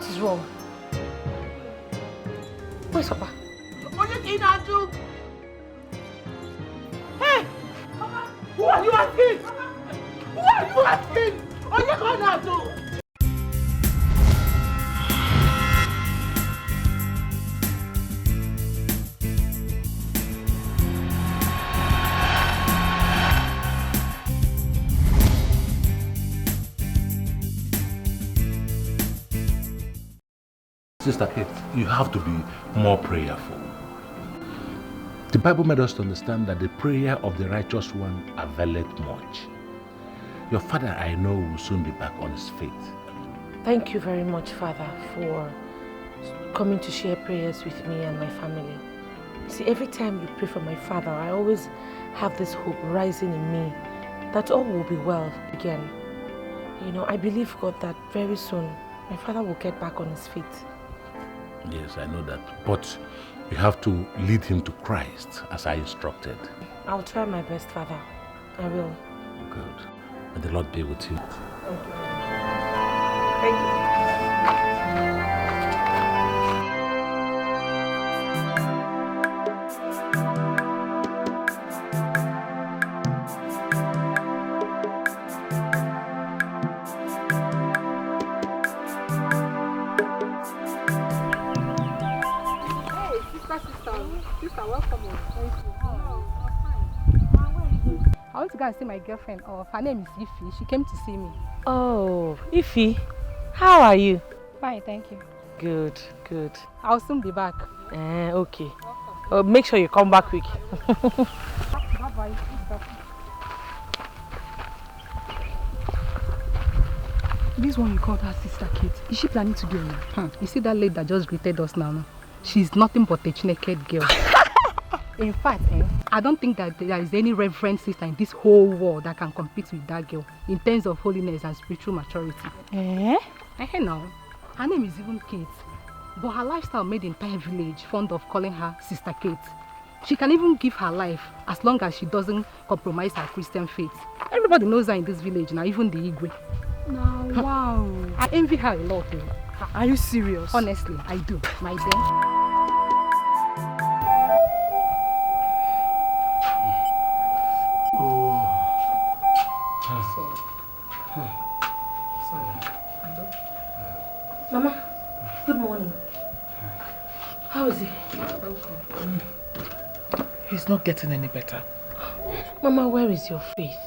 What is wrong? Where's Papa? Hey! Who are you asking? Who are you asking? Sister Kate, you have to be more prayerful. The Bible made us to understand that the prayer of the righteous one availeth much. Your father, I know, will soon be back on his feet. Thank you very much, Father, for coming to share prayers with me and my family. See, every time you pray for my father, I always have this hope rising in me that all will be well again. You know, I believe, God, that very soon my father will get back on his feet. Yes, I know that. But you have to lead him to Christ as I instructed. I'll try my best, Father. I will. Good. May the Lord be with you. Thank you. Sister, welcome. Thank you. I want to go and see my girlfriend. Her name is Ifi. She came to see me. Oh, Ifi, how are you? Fine, thank you. Good, good. I'll soon be back. Okay. Make sure you come back quick. Bye-bye. This one you called her Sister Kate. Is she planning to do it? You see that lady that just greeted us now? She's nothing but a naked girl. In fact, I don't think that there is any reverend sister in this whole world that can compete with that girl in terms of holiness and spiritual maturity. Now, her name is even Kate, but her lifestyle made the entire village fond of calling her Sister Kate. She can even give her life as long as she doesn't compromise her Christian faith. Everybody knows her in this village now, even the Igwe. Now, wow. I envy her a lot. Are you serious? Honestly, I do, my dear. Mama, good morning. How is he? He's not getting any better. Mama, where is your faith?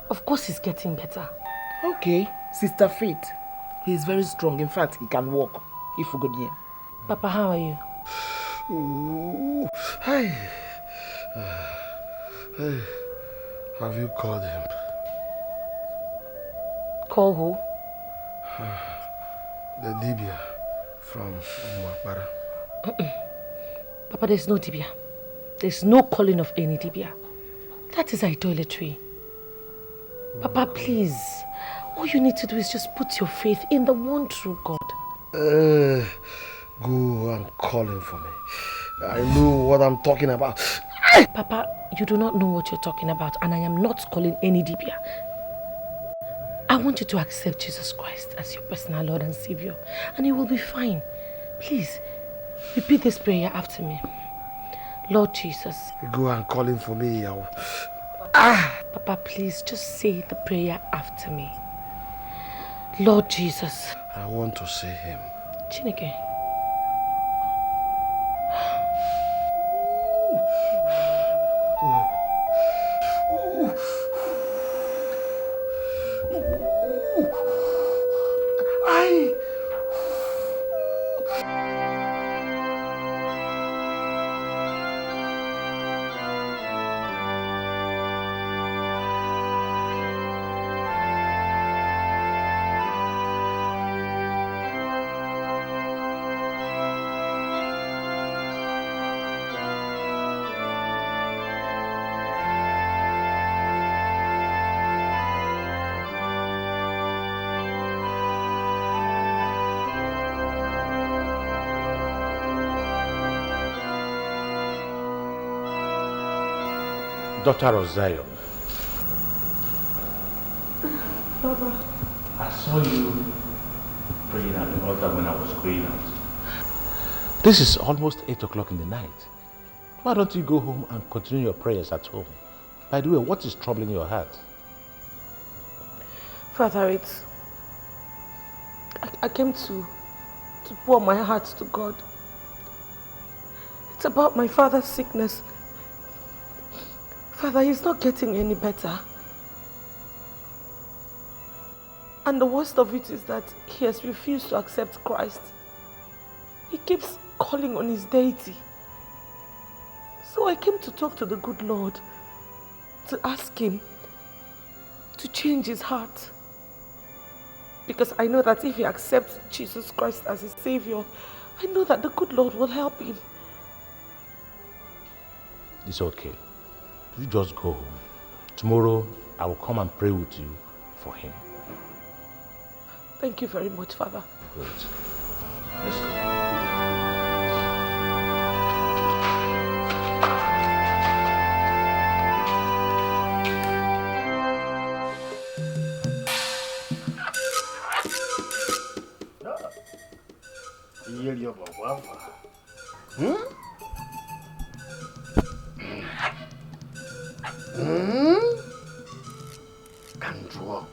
Of course he's getting better. Okay, Sister Faith. He's very strong. In fact, he can walk. If we go near. Papa, how are you? Ooh, hey. Hey, have you called him? Call who? The dibia from Umwapara. Papa, there's no dibia. There's no calling of any dibia. That is idolatry. Papa, please. All you need to do is just put your faith in the one true God. Go and call him for me. I know what I'm talking about. Papa, you do not know what you're talking about, and I am not calling any dibia. I want you to accept Jesus Christ as your personal Lord and Savior, and you will be fine. Please, repeat this prayer after me. Lord Jesus. Go and call him for me. Papa, please, just say the prayer after me. Lord Jesus. I want to see him. Chineke. Daughter of Zion. Baba. I saw you praying at the altar when I was going out. This is almost 8 o'clock in the night. Why don't you go home and continue your prayers at home? By the way, what is troubling your heart? Father, I came to pour my heart to God. It's about my father's sickness. Father, he's not getting any better. And the worst of it is that he has refused to accept Christ. He keeps calling on his deity. So I came to talk to the good Lord, to ask him to change his heart. Because I know that if he accepts Jesus Christ as his Savior, I know that the good Lord will help him. It's okay. You just go home. Tomorrow, I will come and pray with you for him. Thank you very much, Father. Good. Let's go. Kanjuo.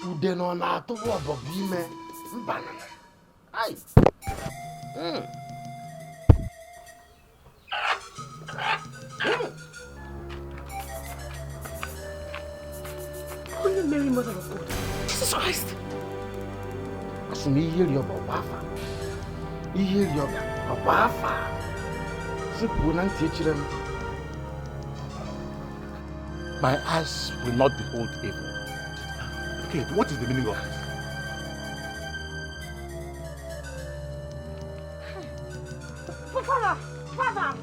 Ude no na atubo obogime mbana. Ai. Holy Mary, Mother of God, Jesus Christ. Asumi yiri obo wafa. Yiri obo wafa. Sipu na nti echirem. My eyes will not behold evil. Okay, what is the meaning of this? Father! Father!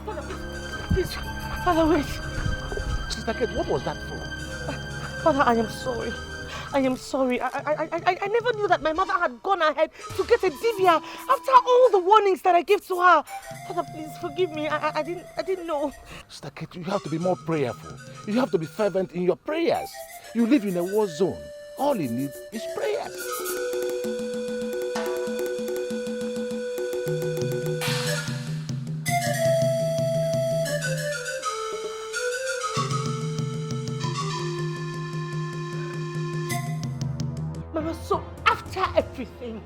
Father, please. Father, wait. Sister Kate, what was that for? Father, I am sorry. I am sorry. I never knew that my mother had gone ahead to get a dibia after all the warnings that I gave to her. Father, please forgive me. I didn't know. Sister Kate, you have to be more prayerful. You have to be fervent in your prayers. You live in a war zone. All you need is prayers. Mama, so after everything,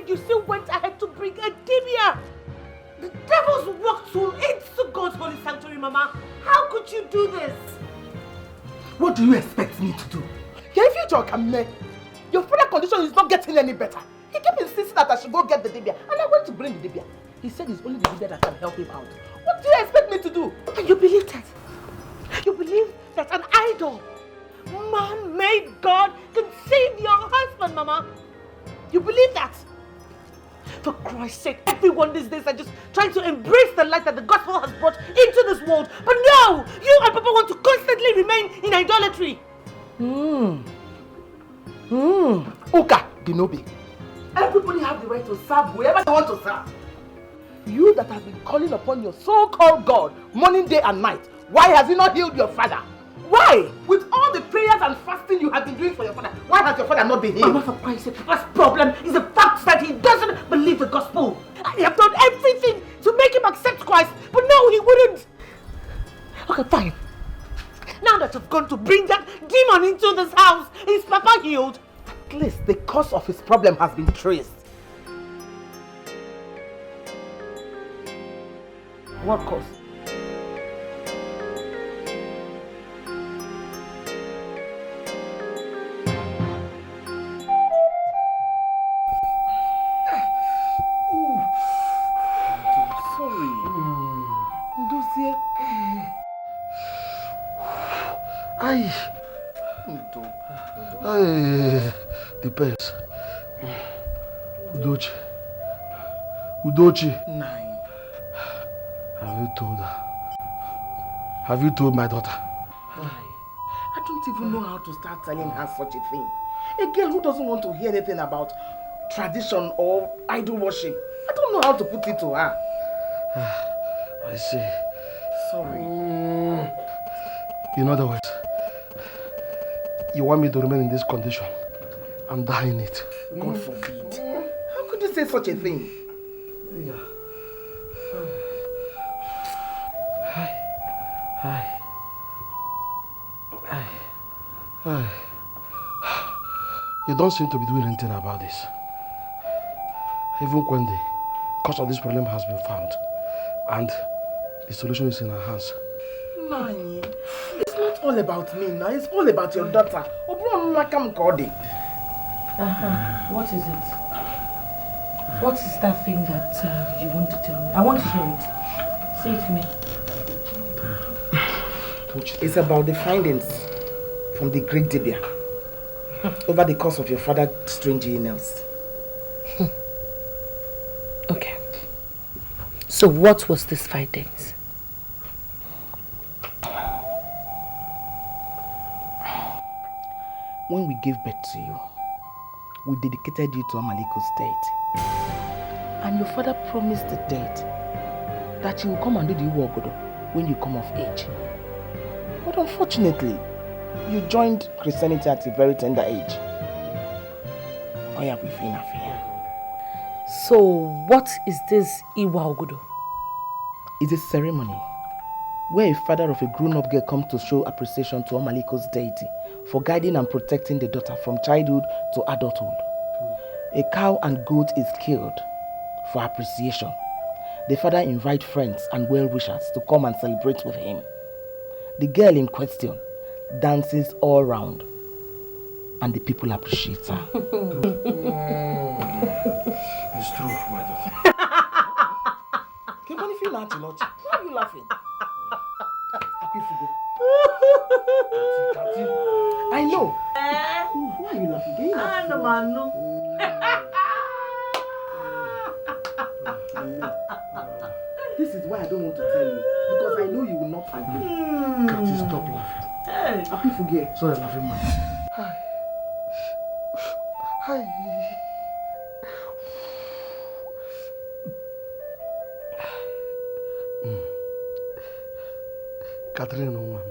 you still went ahead to bring a dibia. The devil's work tool into God's holy sanctuary, Mama. How could you do this? What do you expect me to do? Your father's condition is not getting any better. He kept insisting that I should go get the dibia, and I went to bring the dibia. He said it's only the dibia that can help him out. What do you expect me to do? And you believe that? You believe that an idol, man-made God, can save your husband, Mama? You believe that? For Christ's sake, everyone these days are just trying to embrace the light that the gospel has brought into this world. But no! You and Papa want to constantly remain in idolatry. Uka, Dinobi. Everybody have the right to serve whoever they want to serve. You that have been calling upon your so-called God morning, day and night, why has he not healed your father? Why? With all the prayers and fasting you have been doing for your father, why has your father not been healed? Mama, for Christ's sake, Papa's problem is the fact that he doesn't believe the gospel. I have done everything to make him accept Christ, but no, he wouldn't. Okay, fine. Now that you've gone to bring that demon into this house, is Papa healed? At least the cause of his problem has been traced. What cause? Depends. Udochi. Nine. Have you told her? Have you told my daughter? I don't even know how to start telling her such a thing. A girl who doesn't want to hear anything about tradition or idol worship. I don't know how to put it to her. I see. Sorry. In other words, you want me to remain in this condition and die in it? God forbid. How could you say such a thing? Yeah. Hi. You don't seem to be doing anything about this. Even when the cause of this problem has been found and the solution is in our hands. Nani, it's not all about me now, it's all about your daughter. What is it? What is that thing that you want to tell me? I want to hear it. Say it to me. It's about the findings from the great dibia over the cause of your father's strange illness. Okay. So what was this findings? When we gave birth to you, we dedicated you to Amaliko's deity. And your father promised the dead that you will come and do the Iwogodo when you come of age. But unfortunately, you joined Christianity at a very tender age. So what is this Iwogodo? It's a ceremony where a father of a grown-up girl comes to show appreciation to Amaliko's deity for guiding and protecting the daughter from childhood to adulthood. A cow and goat is killed for appreciation. The father invites friends and well-wishers to come and celebrate with him. The girl in question dances all round and the people appreciate her. It's true, my daughter. Why are you laughing? I know. Why are you laughing? This is why I don't want to tell you, because I know you will not agree. Kati, stop laughing. Happy forget. Sorry, laughing man. Hi. Catherine, woman.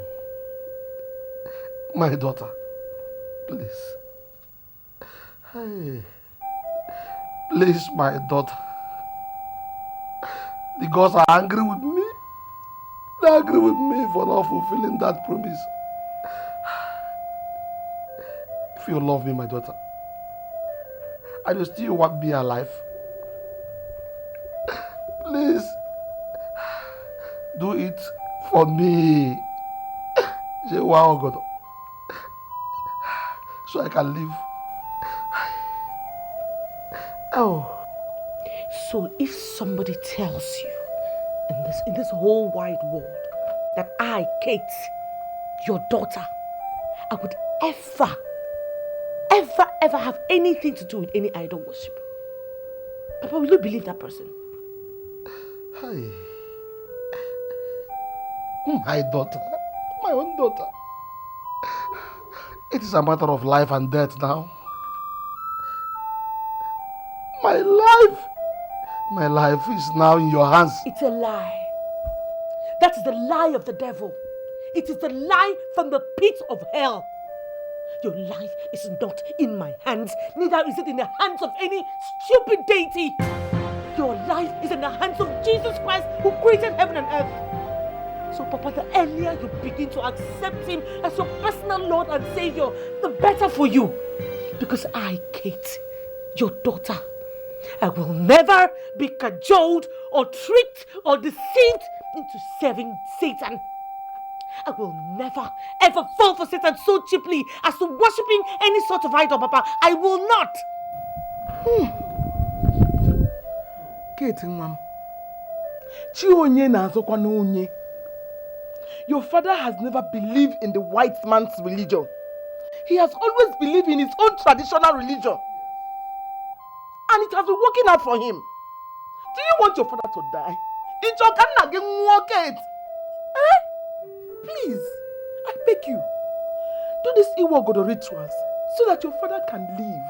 My daughter, please. Hey. Please, my daughter. The gods are angry with me. They're angry with me for not fulfilling that promise. If you love me, my daughter, and you still want me alive, please do it for me. So I can live. Oh. So if somebody tells you in this whole wide world that I, Kate, your daughter, I would ever have anything to do with any idol worship, Papa, will you believe that person? Hi. My daughter, my own daughter. It is a matter of life and death now. My life is now in your hands. It's a lie. That is the lie of the devil. It is the lie from the pit of hell. Your life is not in my hands, neither is it in the hands of any stupid deity. Your life is in the hands of Jesus Christ, who created heaven and earth. So, Papa, the earlier you begin to accept him as your personal Lord and Savior, the better for you. Because I, Kate, your daughter, I will never be cajoled or tricked or deceived into serving Satan. I will never ever fall for Satan so cheaply as to worshipping any sort of idol, Papa. I will not. Kate, Mom. Chionye na azokwa na onye. Your father has never believed in the white man's religion. He has always believed in his own traditional religion. And it has been working out for him. Do you want your father to die? Please, I beg you, do these Iwogodo rituals so that your father can live.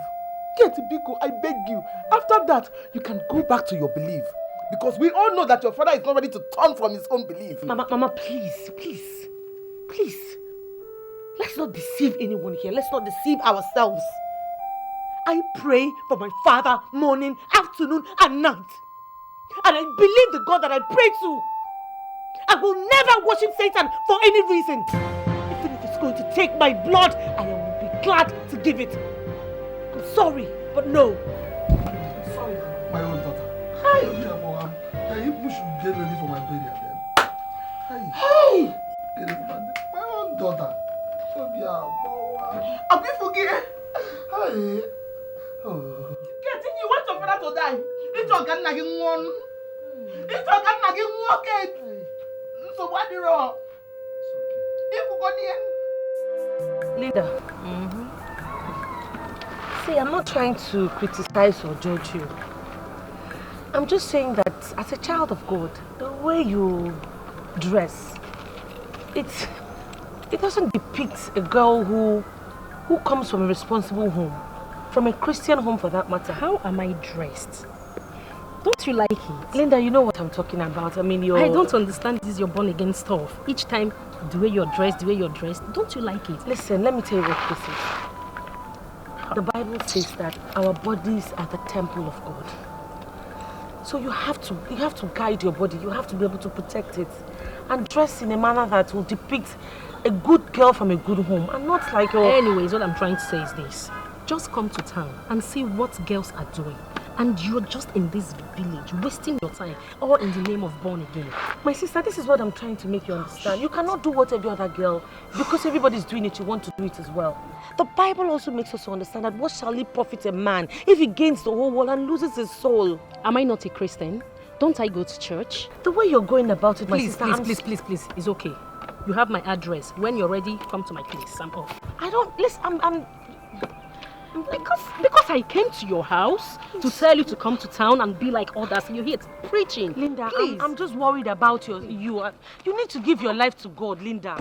Get Biko, I beg you. After that, you can go back to your belief. Because we all know that your father is not ready to turn from his own belief. Mama, please. Let's not deceive anyone here. Let's not deceive ourselves. I pray for my father morning, afternoon, and night. And I believe the God that I pray to. I will never worship Satan for any reason. Even if it's going to take my blood, I will be glad to give it. I'm sorry, but no. I'm sorry. My own daughter. Hi. You should get ready for my burial then. Hi. Get ready for my own daughter. I'll be forgiven. Hi. Getting you want your father to die. It's your gun nagging one. It's your gun nagging one. So what do you wrong? If you go in. Linda. See, I'm not trying to criticize or judge you. I'm just saying that as a child of God, the way you dress, it doesn't depict a girl who comes from a responsible home, from a Christian home for that matter. How am I dressed? Don't you like it? Linda, you know what I'm talking about. I mean, I don't understand this your born again stuff. Each time, the way you're dressed, don't you like it? Listen, let me tell you what this is. The Bible says that our bodies are the temple of God. So you have to guide your body. You have to be able to protect it and dress in a manner that will depict a good girl from a good home and not like your... Anyways, what I'm trying to say is this. Just come to town and see what girls are doing. And you're just in this village, wasting your time, all in the name of born again. My sister, this is what I'm trying to make you understand. You cannot do what every other girl, because everybody's doing it, you want to do it as well. The Bible also makes us to understand that what shall it profit a man if he gains the whole world and loses his soul? Am I not a Christian? Don't I go to church? The way you're going about it, my sister... Please, it's okay. You have my address. When you're ready, come to my place. I'm off. I don't... Listen, Because I came to your house to tell you to come to town and be like others. You're here preaching. Linda, please. I'm just worried about you. You need to give your life to God, Linda.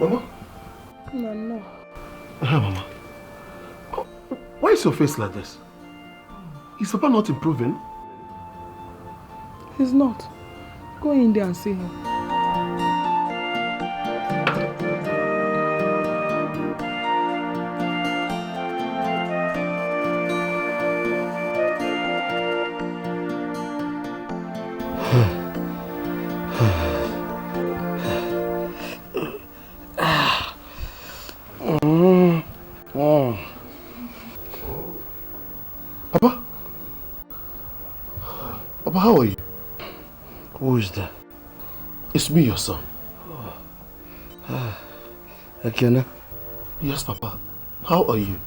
Mama? No. Mama. Why is your face like this? Is Papa not improving? He's not. Go in there and see him. Papa, how are you? Who is that? It's me, your son. Akena? Yes, Papa. How are you?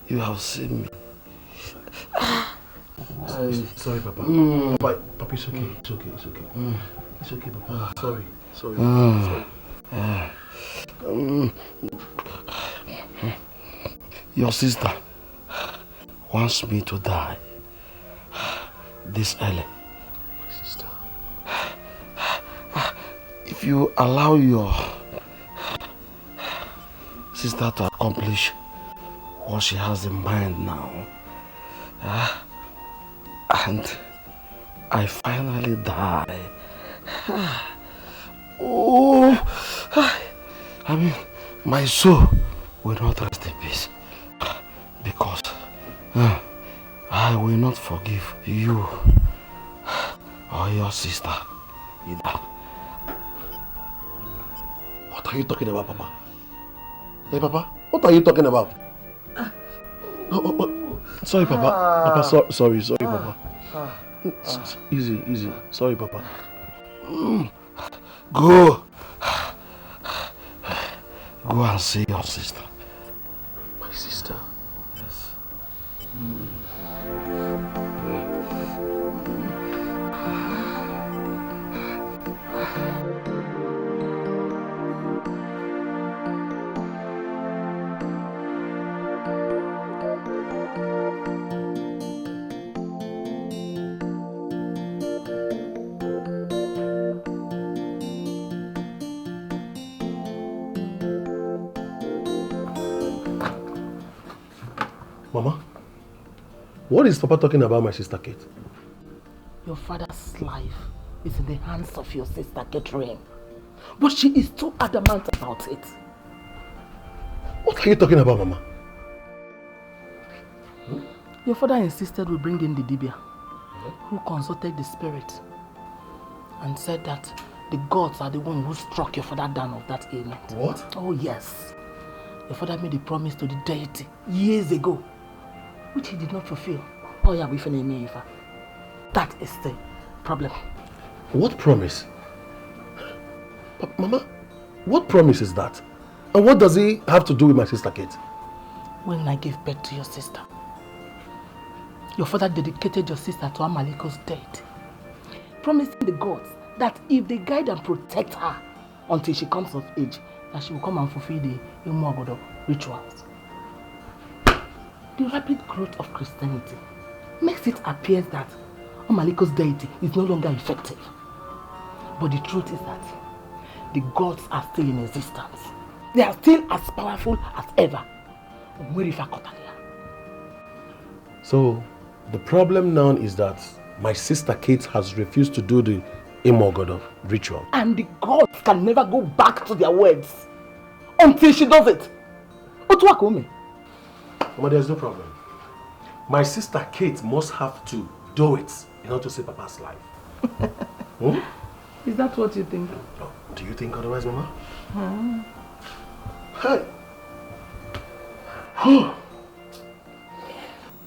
You have seen me. Sorry, Papa. Papa, it's okay. It's okay. It's okay, Papa. Sorry. Your sister wants me to die this early. My sister. If you allow your sister to accomplish what she has in mind now, and I finally die, I mean, my soul will not rest in peace, because I will not forgive you or your sister either. What are you talking about, Papa? Hey, Papa, what are you talking about? Sorry, Papa. Papa, sorry, Papa. Easy. Sorry, Papa. Go and see your sister. My sister? Yes. Mama, what is Papa talking about my sister Kate? Your father's life is in the hands of your sister Catherine. But she is too adamant about it. What are you talking about, Mama? Your father insisted we bring in the dibia, who consulted the spirit and said that the gods are the one who struck your father down of that ailment. What? Oh yes. Your father made a promise to the deity years ago, which he did not fulfill. Oh yeah, that is the problem. What promise? Mama, what promise is that? And what does he have to do with my sister Kate? When I gave birth to your sister, your father dedicated your sister to Amaliko's deity, promising the gods that if they guide and protect her until she comes of age, that she will come and fulfill the Imuagodo rituals. The rapid growth of Christianity makes it appear that Amaliko's deity is no longer effective. But the truth is that the gods are still in existence. They are still as powerful as ever. So, the problem now is that my sister Kate has refused to do the Imogodo ritual. And the gods can never go back to their words until she does it. Mama, there's no problem. My sister Kate must have to do it in order to save Papa's life. Is that what you think? No. Do you think otherwise, Mama? Hey!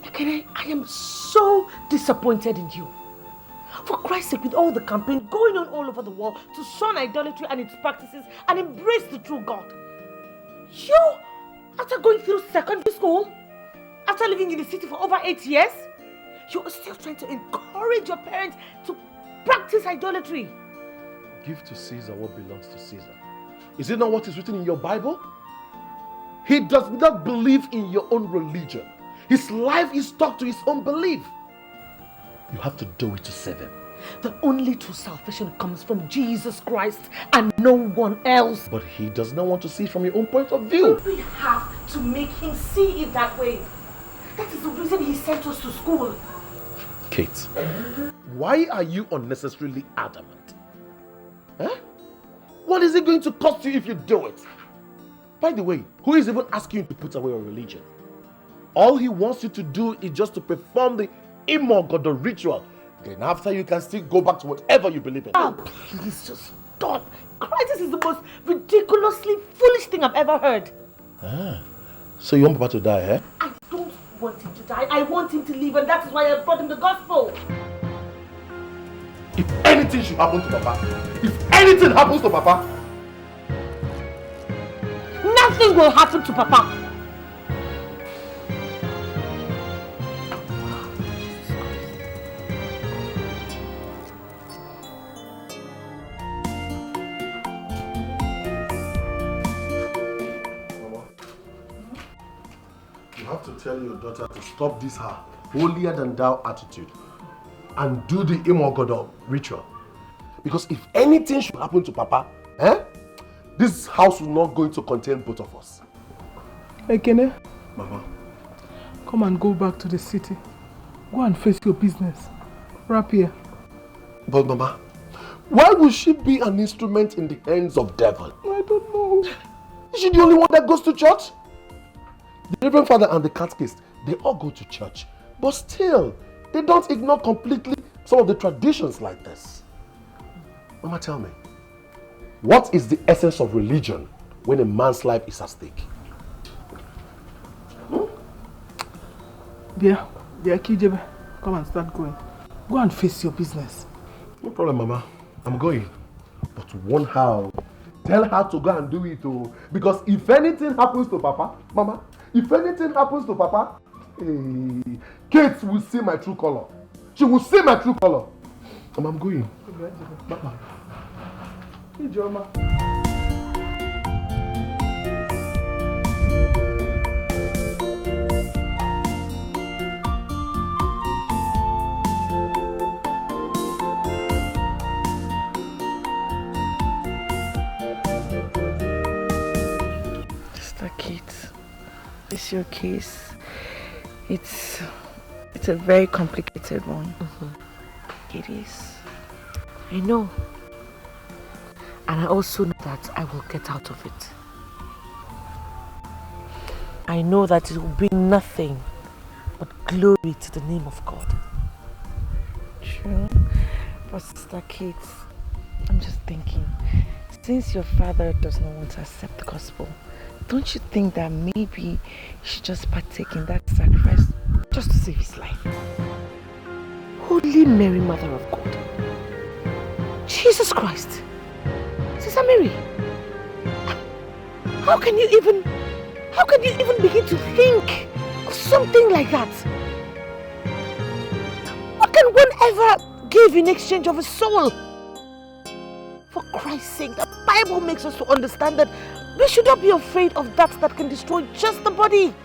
Ekene, I am so disappointed in you. For Christ's sake, with all the campaign going on all over the world to shun idolatry and its practices and embrace the true God, you, after going through secondary school, after living in the city for over 8 years, you are still trying to encourage your parents to practice idolatry. Give to Caesar what belongs to Caesar. Is it not what is written in your Bible? He does not believe in your own religion. His life is stuck to his own belief. You have to do it to save him. The only true salvation comes from Jesus Christ and no one else. But he does not want to see it from your own point of view. We have to make him see it that way. That is the reason he sent us to school. Kate, why are you unnecessarily adamant? Huh? What is it going to cost you if you do it? By the way, who is even asking you to put away your religion? All he wants you to do is just to perform the Imogodo ritual. Then after you can still go back to whatever you believe in. Oh, please just stop. Christ, this is the most ridiculously foolish thing I've ever heard. So you want Papa to die, eh? I don't want him to die. I want him to live, and that is why I brought him the gospel. If anything should happen to Papa, if anything happens to Papa, nothing will happen to Papa. you have to tell your daughter to stop this her holier than thou attitude and do the Imogodo ritual. Because if anything should happen to Papa, this house will not going to contain both of us. Ekene, Mama. come and go back to the city. Go and face your business. Wrap here. But Mama, why would she be an instrument in the hands of devil? I don't know. Is she the only one that goes to church? The Reverend Father and the catechist, they all go to church. But still, they don't ignore completely some of the traditions like this. Mama, tell me, what is the essence of religion when a man's life is at stake? Dear Kijebe, come and start going. Go and face your business. No problem, Mama. I'm going. But warn her. Tell her to go and do it, because if anything happens to Papa, Mama, if anything happens to Papa, Kate will see my true color. She will see my true color. Mama, I'm going. Bye-bye. Ijoma. Sister Kate, it's your case. It's a very complicated one. It is. I know. And I also know that I will get out of it. I know that it will bring nothing but glory to the name of God. True. But Sister Kate, I'm just thinking, since your father does not want to accept the gospel, don't you think that maybe you should just partake in that sacrifice just to save his life? Holy Mary, Mother of God. Jesus Christ. Sister Mary, how can you even begin to think of something like that? What can one ever give in exchange of a soul? For Christ's sake, the Bible makes us to understand that we should not be afraid of that can destroy just the body,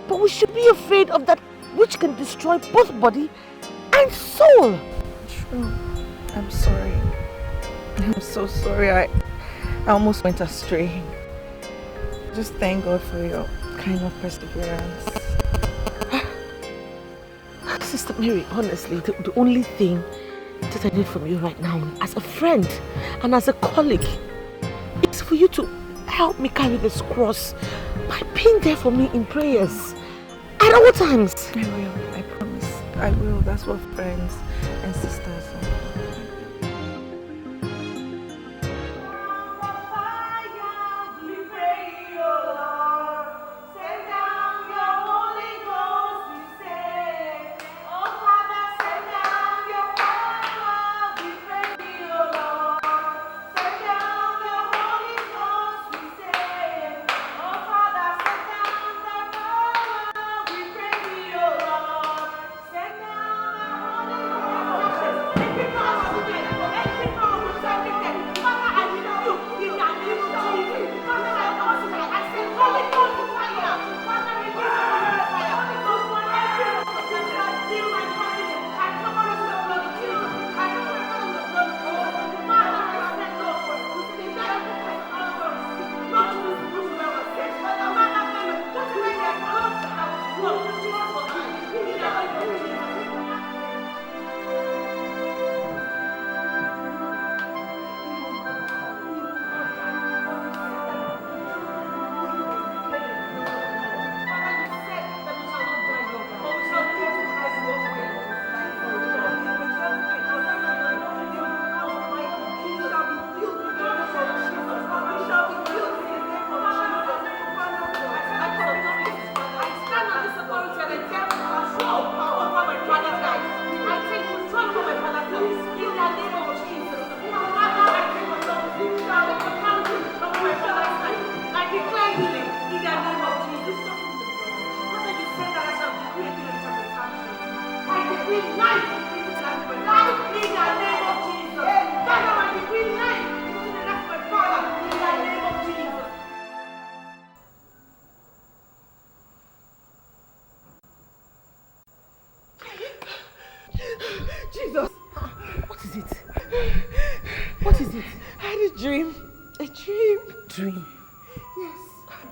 but we should be afraid of that which can destroy both body and soul. True. I'm sorry. I'm so sorry. I almost went astray. Just thank God for your kind of perseverance. Sister Mary, honestly, the only thing that I need from you right now, as a friend and as a colleague, is for you to help me carry this cross by being there for me in prayers at all times. I will, I promise. I will. That's what friends and sisters are.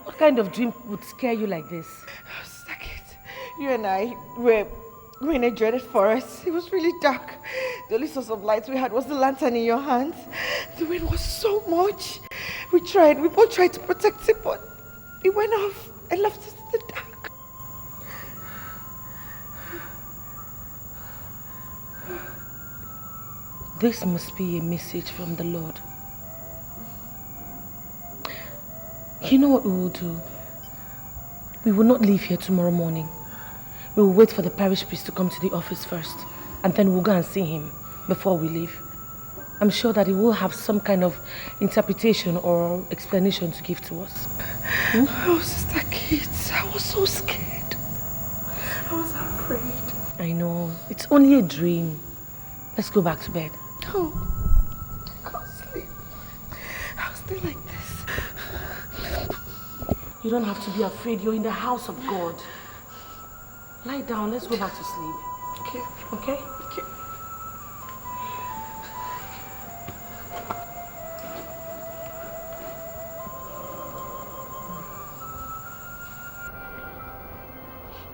What kind of dream would scare you like this? You and I were in a dreaded forest. It was really dark. The only source of light we had was the lantern in your hands. The wind was so much. We both tried to protect it, but it went off and left us in the dark. This must be a message from the Lord. You know what we will do? We will not leave here tomorrow morning. We will wait for the parish priest to come to the office first, and then we'll go and see him before we leave. I'm sure that he will have some kind of interpretation or explanation to give to us. Oh, Sister Kate, I was so scared. I was afraid. I know. It's only a dream. Let's go back to bed. Oh, I can't sleep. I'll stay like this. You don't have to be afraid. You're in the house of God. Lie down. Let's go back to sleep. Okay. Okay? Okay.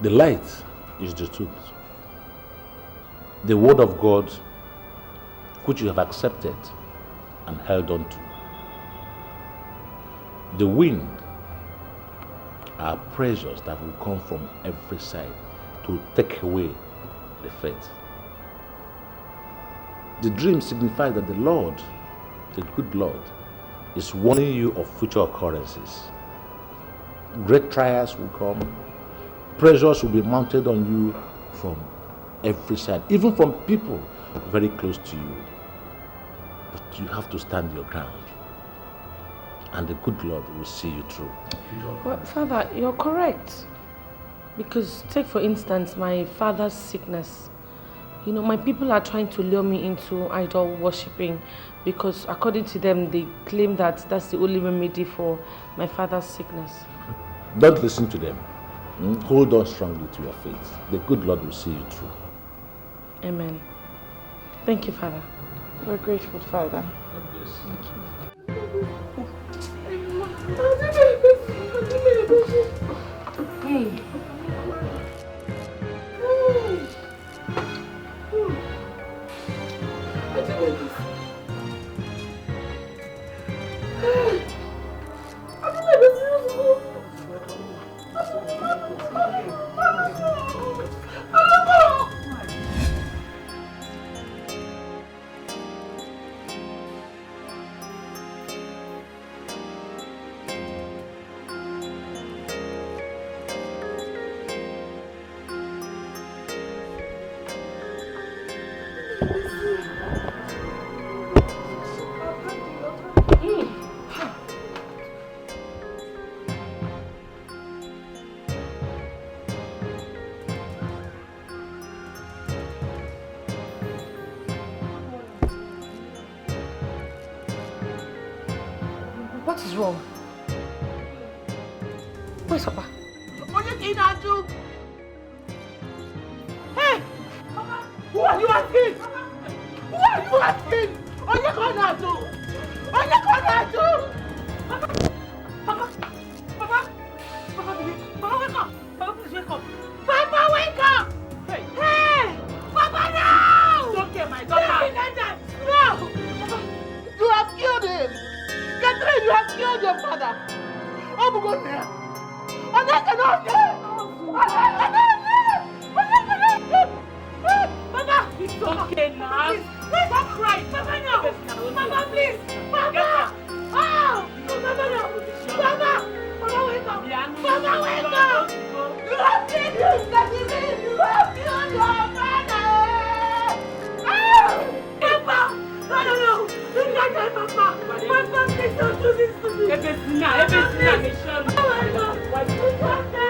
The light is the truth. The word of God which you have accepted and held on to. The wind are pressures that will come from every side to take away the faith. The dream signifies that the Lord, the good Lord, is warning you of future occurrences. Great trials will come. Pressures will be mounted on you from every side, even from people very close to you. But you have to stand your ground, and the good Lord will see you through. Well, Father, you're correct. Because take for instance my father's sickness. You know, my people are trying to lure me into idol worshipping because according to them, they claim that that's the only remedy for my father's sickness. Don't listen to them. Hold on strongly to your faith. The good Lord will see you through. Amen. Thank you, Father. We're grateful, Father. God bless. Hey. What is wrong? Where's Papa? What are you going to do? Hey! Who are you asking? Who are you asking? What are you going to do? What are you going to do? Papa! Papa! Papa, wake up! Papa, please wake up! Papa, wake up! Hey! Hey! Papa, no! Don't get my daughter! No! Papa, you have killed him! You have killed your father! Oh my God! Papa! It's okay now! Stop crying! Papa, no! Papa, please! Papa! Oh! Papa, no! Papa! Papa, wake up! Papa, wake up! You have killed him! You have killed your father! Oh! Papa! No! You can't tell Papa! Papa, please don't do this to me! Ebesina, Michelle! Oh my God! What is happening?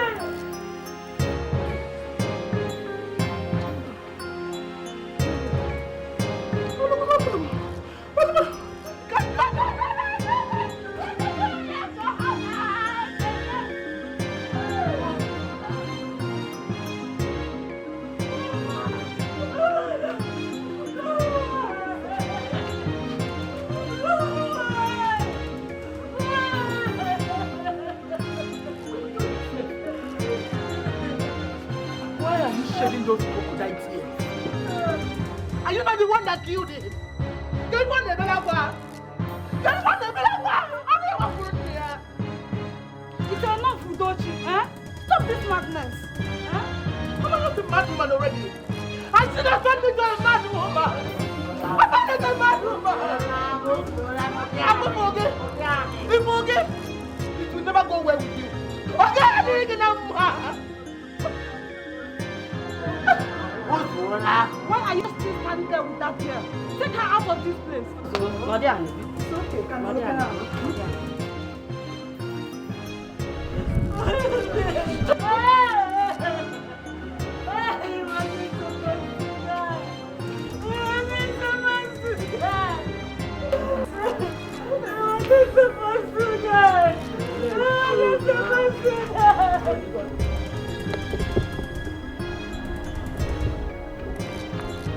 Shedding those crocodile tears. Are you not the one that killed him? You're one the Belagua. You're one the Belagua. It's enough, Udochi, eh? Stop this madness. I'm not a mad woman already. I should have turned into a mad woman. I'm not a mad woman. I'm a moge. The moge. It will never go well with you. Okay, I'm reading a man. Why are you still standing there with that girl? Take her out of this place. It's okay, can you get her?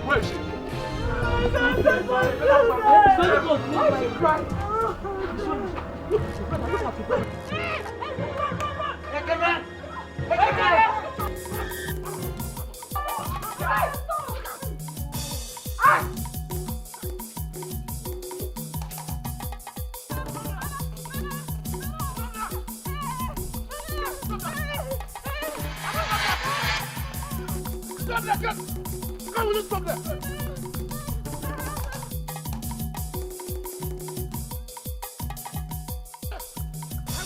Where is she? Stop there, get! Come, will you stop there? I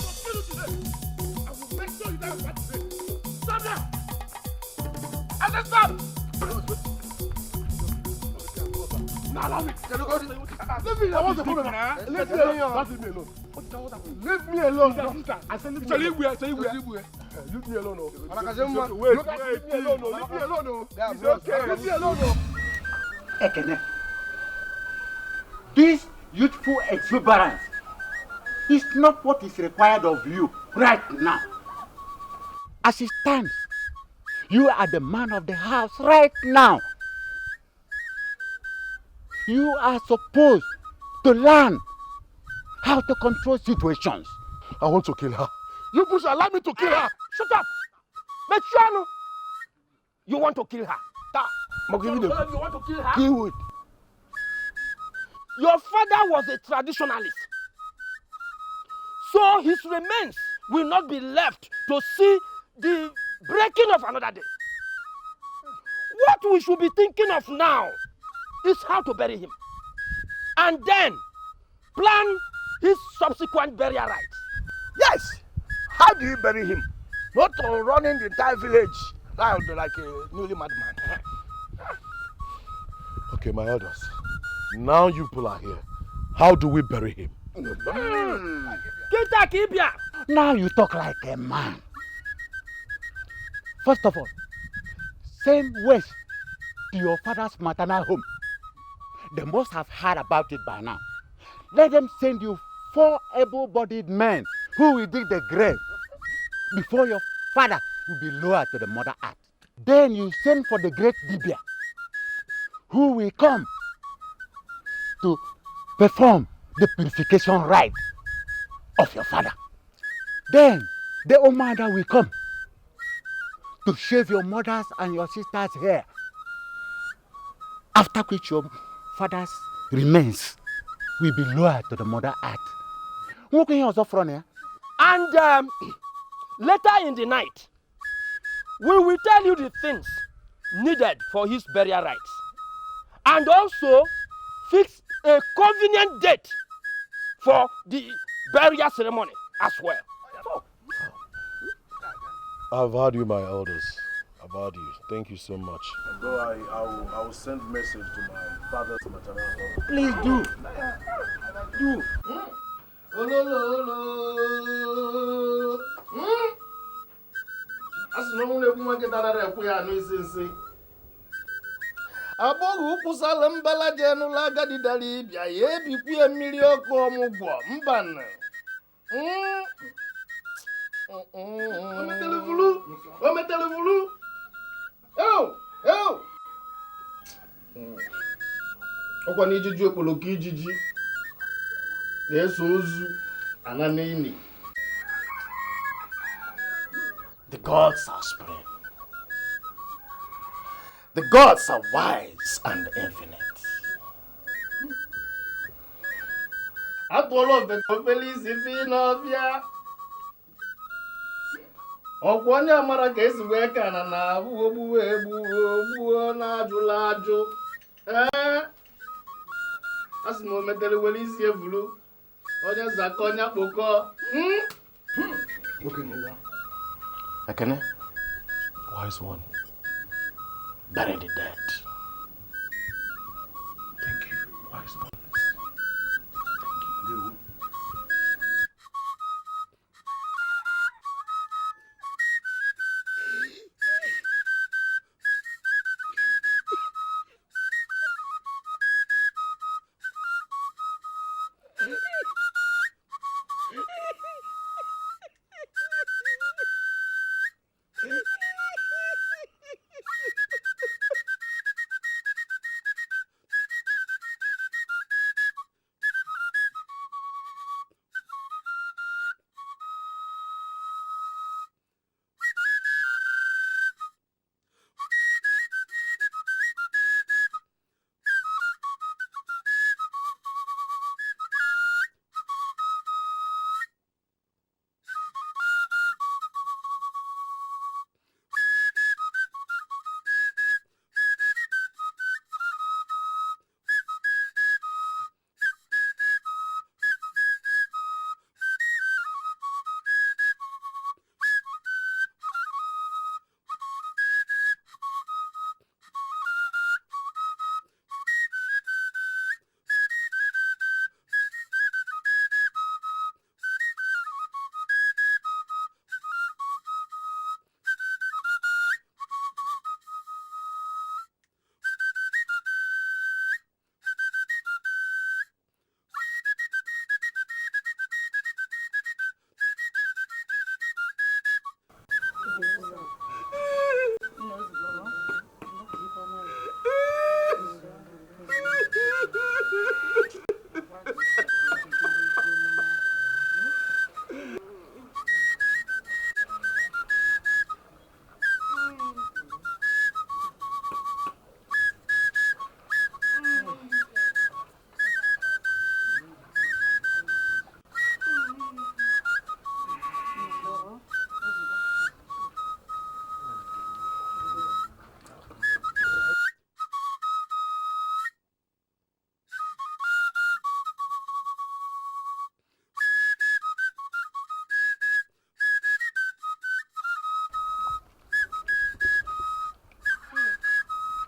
will kill you today. I will make sure you die with that today. Stop there! And then stop! Now allow me. Leave me. I want the problem. Leave me alone. Leave me alone. Leave me alone. I said leave me alone. Leave me alone. Wait. Leave me alone. Leave me alone. It's okay. Leave me alone. Ekene, this youthful exuberance is not what is required of you right now. As it stands, you are the man of the house right now. You are supposed to learn how to control situations. I want to kill her. You push allow me to kill her. Shut up! Mechuano! You want to kill her? You want to kill her? Kill it. Your father was a traditionalist. So his remains will not be left to see the breaking of another day. What we should be thinking of now is how to bury him. And then plan his subsequent burial rites. Yes! How do you bury him? Not running the entire village like a newly mad man. Okay, my elders. Now you people are here. How do we bury him? Now you talk like a man. First of all, send west to your father's maternal home. They must have heard about it by now. Let them send you 4 able-bodied men who will dig the grave before your father will be lowered to the mother earth. Then you send for the great dibia who will come to perform the purification rite of your father. Then the old mother will come to shave your mother's and your sister's hair, after which your father's remains will be lowered to the mother earth. And later in the night, we will tell you the things needed for his burial rites. And also fix a convenient date for the burial ceremony as well. I've heard you, my elders. I've heard you. Thank you so much. Though I will send message to my father's maternal home. Please do. Do. Aboghu kwụsala mbala jenụla agadi dara ibia ya ebikwu ya mmiri ọkụ ọmụgwọ mbanụ. Ometelevulu. Ọkwa na ijiji okpoloko ijiji na-eso ozu ana n'ili. The gods are supreme. The gods are wise and infinite. Atụọla ofele isi fi n'ọbịa. Ọkwa onye amara ka esi wee ka na ogbuo na-ajụla ajụ. A sị na o metere were isi evulu. Onye zakọ onye kpokọ. Ekene, wise one, bury the dead. Thank you, wise one. Thank you.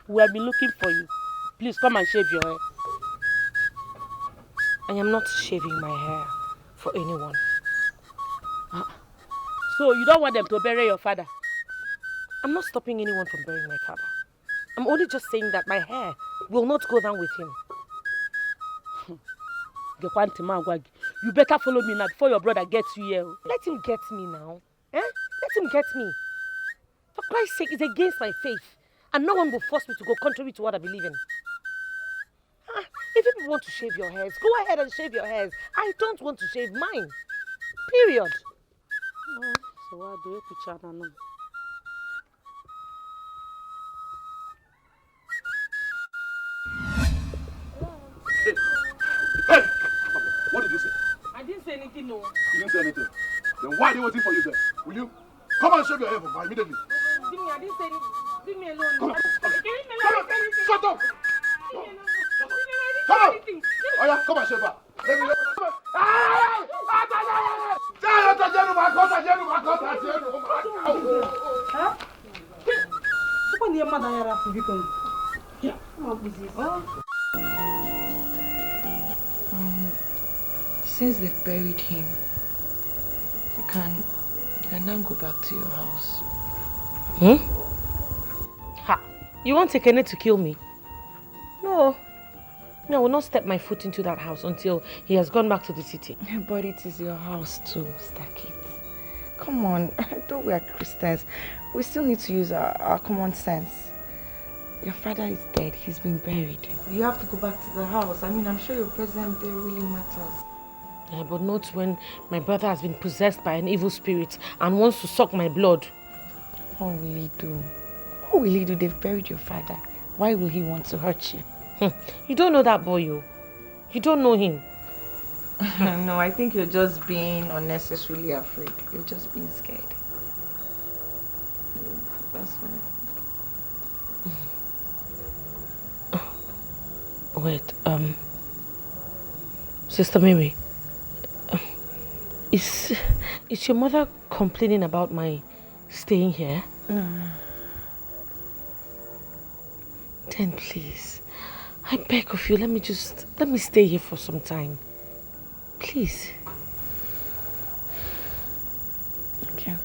We have been looking for you. Please come and shave your hair. I am not shaving my hair for anyone. So you don't want them to bury your father? I'm not stopping anyone from burying my father. I'm only just saying that my hair will not go down with him. You better follow me now before your brother gets you here. Let him get me now. Eh? Let him get me. For Christ's sake, it's against my faith. And no one will force me to go contrary to what I believe in. If people want to shave your hairs, go ahead and shave your hairs. I don't want to shave mine. Period. So what do you put on? Hey! What did you say? I didn't say anything, no. You didn't say anything. Then why are they waiting for you there? Will you come and shave your hair for me immediately? Jimmy, I didn't say anything. Leave me alone. Come on. Shut up! Shut up! Come on! Oh yeah, come and shave her. Let me. Since they've buried him, you can now go back to your house. Ha! You want Tekene to kill me? No. No, I will not step my foot into that house until he has gone back to the city. But it is your house too, Stakit. Come on, though we are Christians, we still need to use our common sense. Your father is dead, he's been buried. You have to go back to the house. I mean, I'm sure your presence there really matters. Yeah, but not when my brother has been possessed by an evil spirit and wants to suck my blood. What will he do? What will he do? They've buried your father. Why will he want to hurt you? You don't know that boy, you. You don't know him. No, I think you're just being unnecessarily afraid. You're just being scared. That's fine. Wait, Sister Mary, is your mother complaining about my staying here? No. Then please, I beg of you, let me stay here for some time. Please. Okay.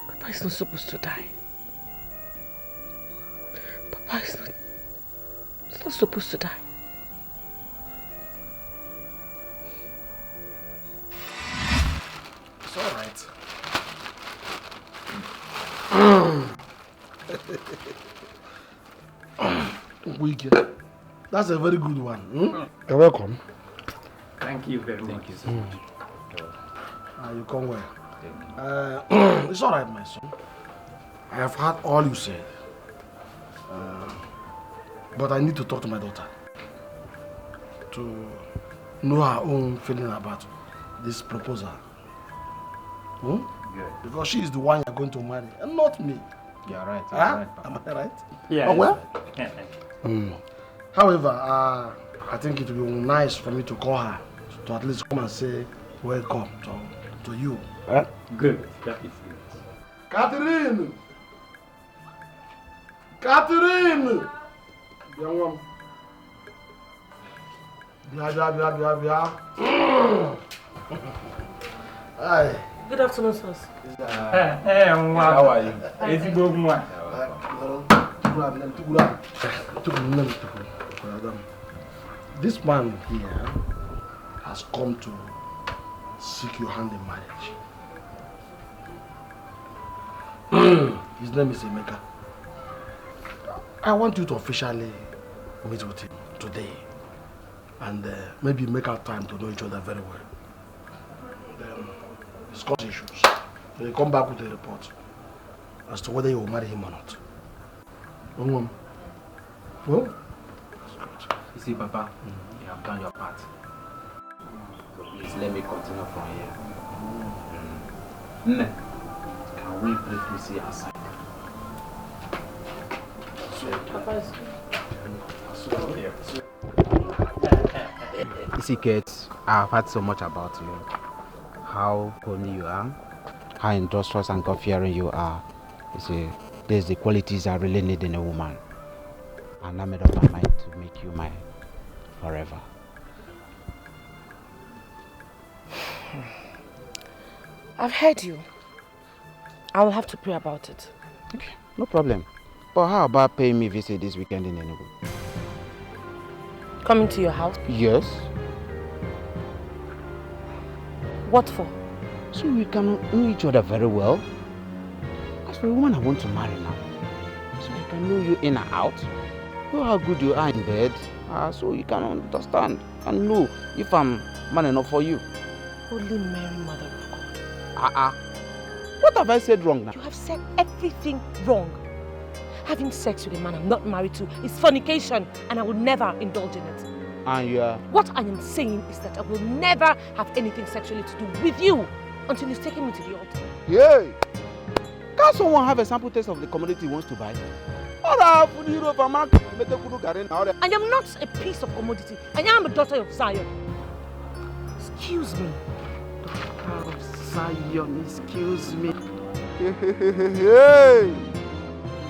Papa is not supposed to die. Papa is not supposed to die. It's all right. Wicked. That's a very good one. You're welcome. Thank you very much. Thank you so much. You come well. It's all right, my son. I have heard all you said. But I need to talk to my daughter to know her own feeling about this proposal. Good. Because she is the one you're going to marry, and not me. You're right. You're right, Papa. am I right? Yeah. Oh, well? Right. However, I think it will be nice for me to call her to at least come and say welcome to you. Good. That is good. Catherine! Catherine! Young one. Hi. Good afternoon, sir. Hey, how are you? It's good, man. This man here has come to seek your hand in marriage. His name is Emeka. I want you to officially meet with him today and maybe make our time to know each other very well. Then discuss issues. Then you come back with a report as to whether you will marry him or not. Well? That's good. You see, Papa, you have done your part. So please let me continue from here. Nne, can we briefly see our side? You see, Kate, I've heard so much about you. How homely you are, how industrious and God-fearing you are. You see, there's the qualities I really need in a woman. And I made up my mind to make you mine forever. I've heard you. I will have to pray about it. Okay, no problem. But how about paying me a visit this weekend in Enugu? Coming to your house? Yes. What for? So we can know each other very well. As for a woman I want to marry now, so I can know you in and out, know how good you are in bed, so you can understand and know if I'm man enough for you. Holy Mary, Mother of God. What have I said wrong now? You have said everything wrong. Having sex with a man I'm not married to is fornication, and I will never indulge in it. And you are... What I am saying is that I will never have anything sexually to do with you until you've taken me to the altar. Yay! Can't someone have a sample taste of the commodity he wants to buy? I am not a piece of commodity. I am a daughter of Zion. Excuse me. Daughter of Zion, excuse me. Hey!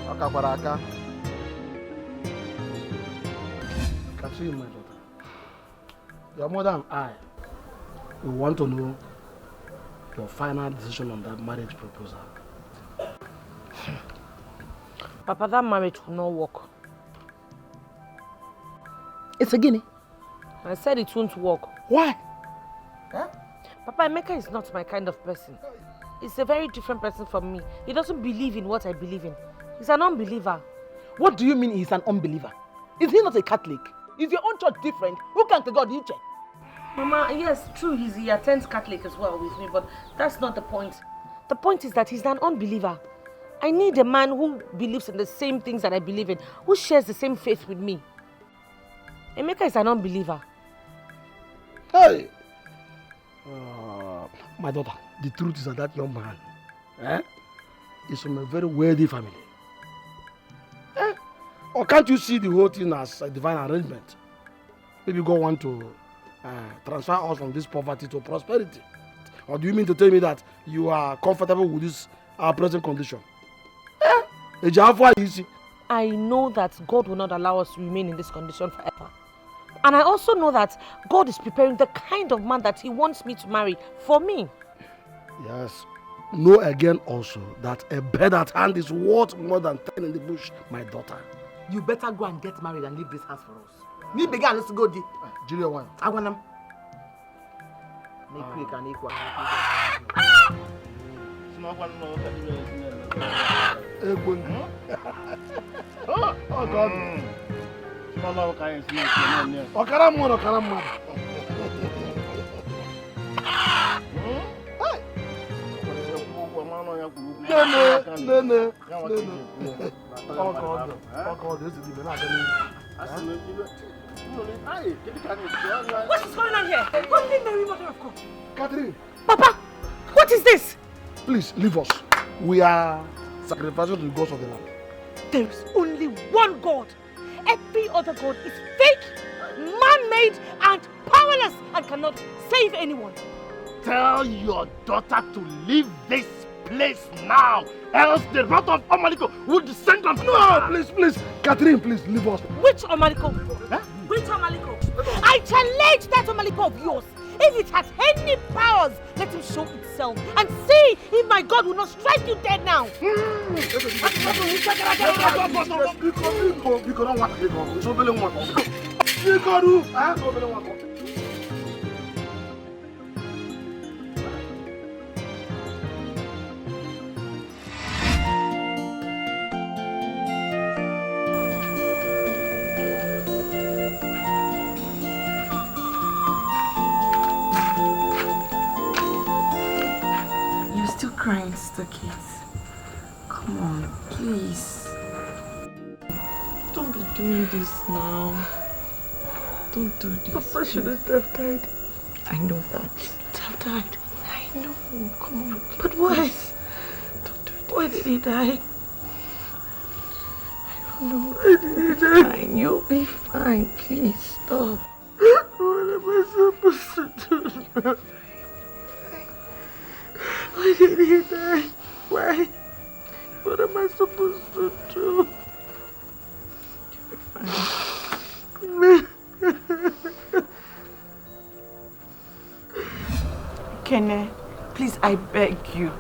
Akabaraka. Can see you, my daughter. Your mother and I, we want to know your final decision on that marriage proposal. Papa, that marriage will not work. It's a guinea. I said it won't work. Why? Huh? Papa, Emeka is not my kind of person. He's a very different person from me. He doesn't believe in what I believe in. He's an unbeliever. What do you mean he's an unbeliever? Is he not a Catholic? Is your own church different? Who can God you check? Mama, yes, true, he attends Catholic as well with me, but that's not the point. The point is that he's an unbeliever. I need a man who believes in the same things that I believe in, who shares the same faith with me. Emeka is an unbeliever. Hey! My daughter, the truth is that young man is from a very wealthy family. Or can't you see the whole thing as a divine arrangement? Maybe God want to transfer us from this poverty to prosperity. Or do you mean to tell me that you are comfortable with this our present condition? I know that God will not allow us to remain in this condition forever. And I also know that God is preparing the kind of man that he wants me to marry for me. Yes. Know again also that a bird at hand is worth more than 10 in the bush, my daughter. You better go and get married and leave this house for us. Me began, let's go. Julia one. I want them. Oh God. What is going on here? Holy Mary, Mother of God. Catherine. Papa, what is this? Please leave us. We are sacrificing to the gods of the land. There is only one God. Every other God is fake, man-made, and powerless, and cannot save anyone. Tell your daughter to leave this place now, else the wrath of Omaliko will descend on her. No, please, Catherine, please leave us. Which Omaliko? Huh? Which Omaliko? I challenge that Omaliko of yours. If it has any powers, let him show itself and see if my God will not strike you dead now. Crying, Sister Kate. Come on, please. Don't be doing this now. Don't do this. Papa shouldn't have died. I know that. Have died. I No, come on, please. But why? Don't do this. Why did he die? I don't know. Why did he die? Fine, you'll be fine. Please stop. What am I supposed to do? Why did he die? Why? What am I supposed to do? You'll be fine. Kene, please, I beg you.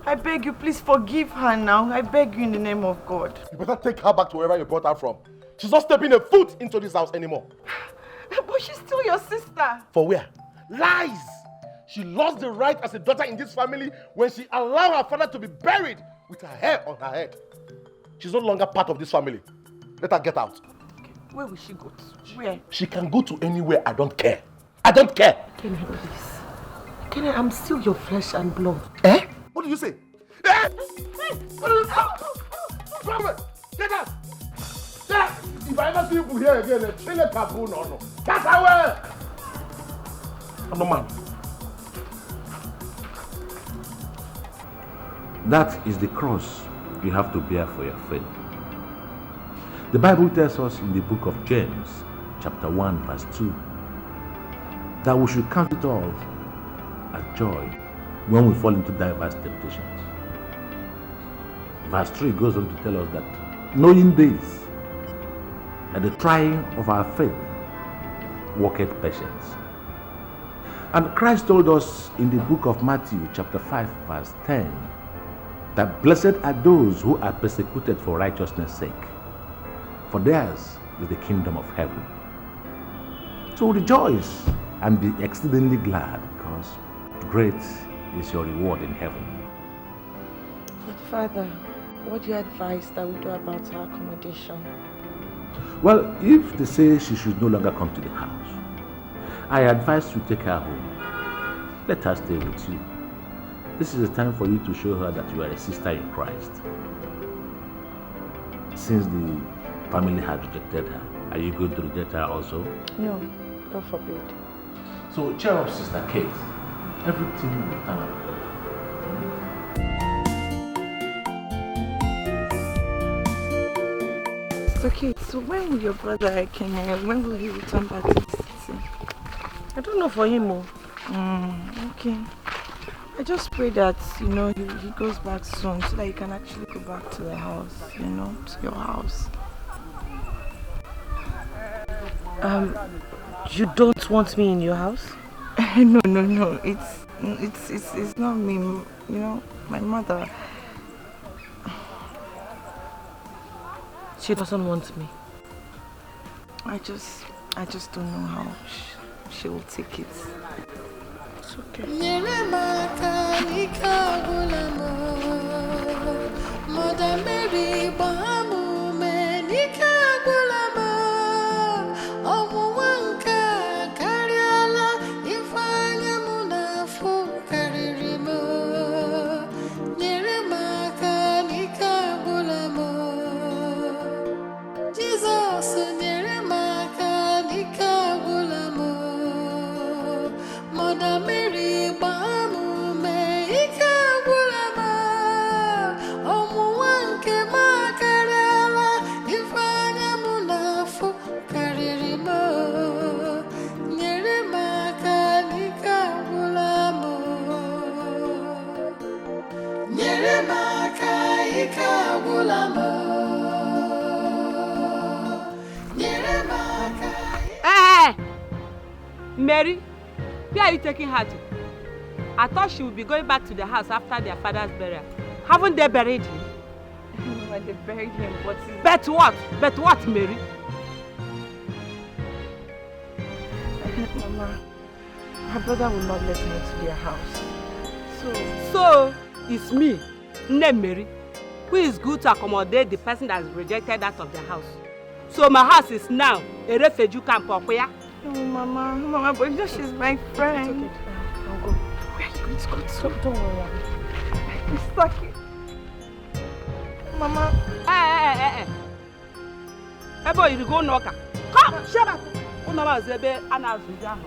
I beg you, please forgive her now. I beg you in the name of God. You better take her back to wherever you brought her from. She's not stepping a foot into this house anymore. But she's still your sister. For where? Lies! She lost the right as a daughter in this family when she allowed her father to be buried with her hair on her head. She's no longer part of this family. Let her get out. Okay. Where will she go to? Where? She can go to anywhere. I don't care. I don't care. Kenny, please. Kenny, I'm still your flesh and blood. Eh? What did you say? Eh? Get out! If I ever see you here again, chill a taboo, no. Pass away! I'm no man. That is the cross you have to bear for your faith. The Bible tells us in the book of James, chapter 1, verse 2, that we should count it all as joy when we fall into diverse temptations. Verse 3 goes on to tell us that knowing this, that the trying of our faith worketh patience. And Christ told us in the book of Matthew, chapter 5, verse 10, that blessed are those who are persecuted for righteousness' sake, for theirs is the kingdom of heaven. So rejoice and be exceedingly glad, because great is your reward in heaven. But Father, what do you advise that we do about her accommodation? Well, if they say she should no longer come to the house, I advise you take her home. Let her stay with you. This is a time for you to show her that you are a sister in Christ. Since the family has rejected her, are you going to reject her also? No, God forbid. So cheer up, Sister Kate. Everything will turn out. Okay, so when will your brother when will he return back to the city? I don't know for him. Okay. I just pray that, he goes back soon so that you can actually go back to the house, to your house. You don't want me in your house? No. It's not me, my mother. She doesn't want me. I just don't know how she will take it. It's okay. Mary, where are you taking her to? I thought she would be going back to the house after their father's burial. Haven't they buried him? No, they buried him, but Bet what? Bet what, Mary? Mama, her brother will not let me into their house. So it's me, named Mary, who is good to accommodate the person that is rejected out of their house. So my house is now a refugee camp or where? No, Mama, but she's my friend. It's okay. I'll go. Where are you going to go to? Don't worry. I'm stuck here. Mama. Hey. Hey boy, you go knock. Come, shut up. Mama Zebe, Anna Zuja.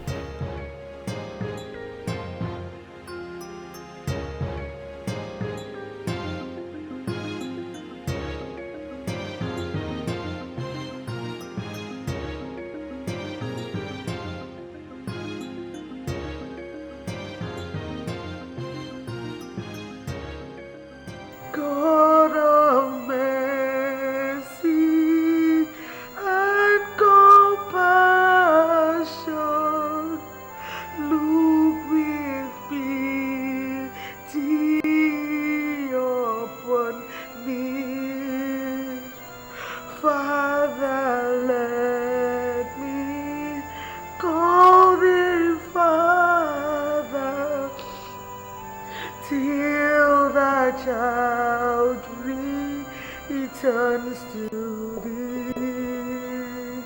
returns to thee.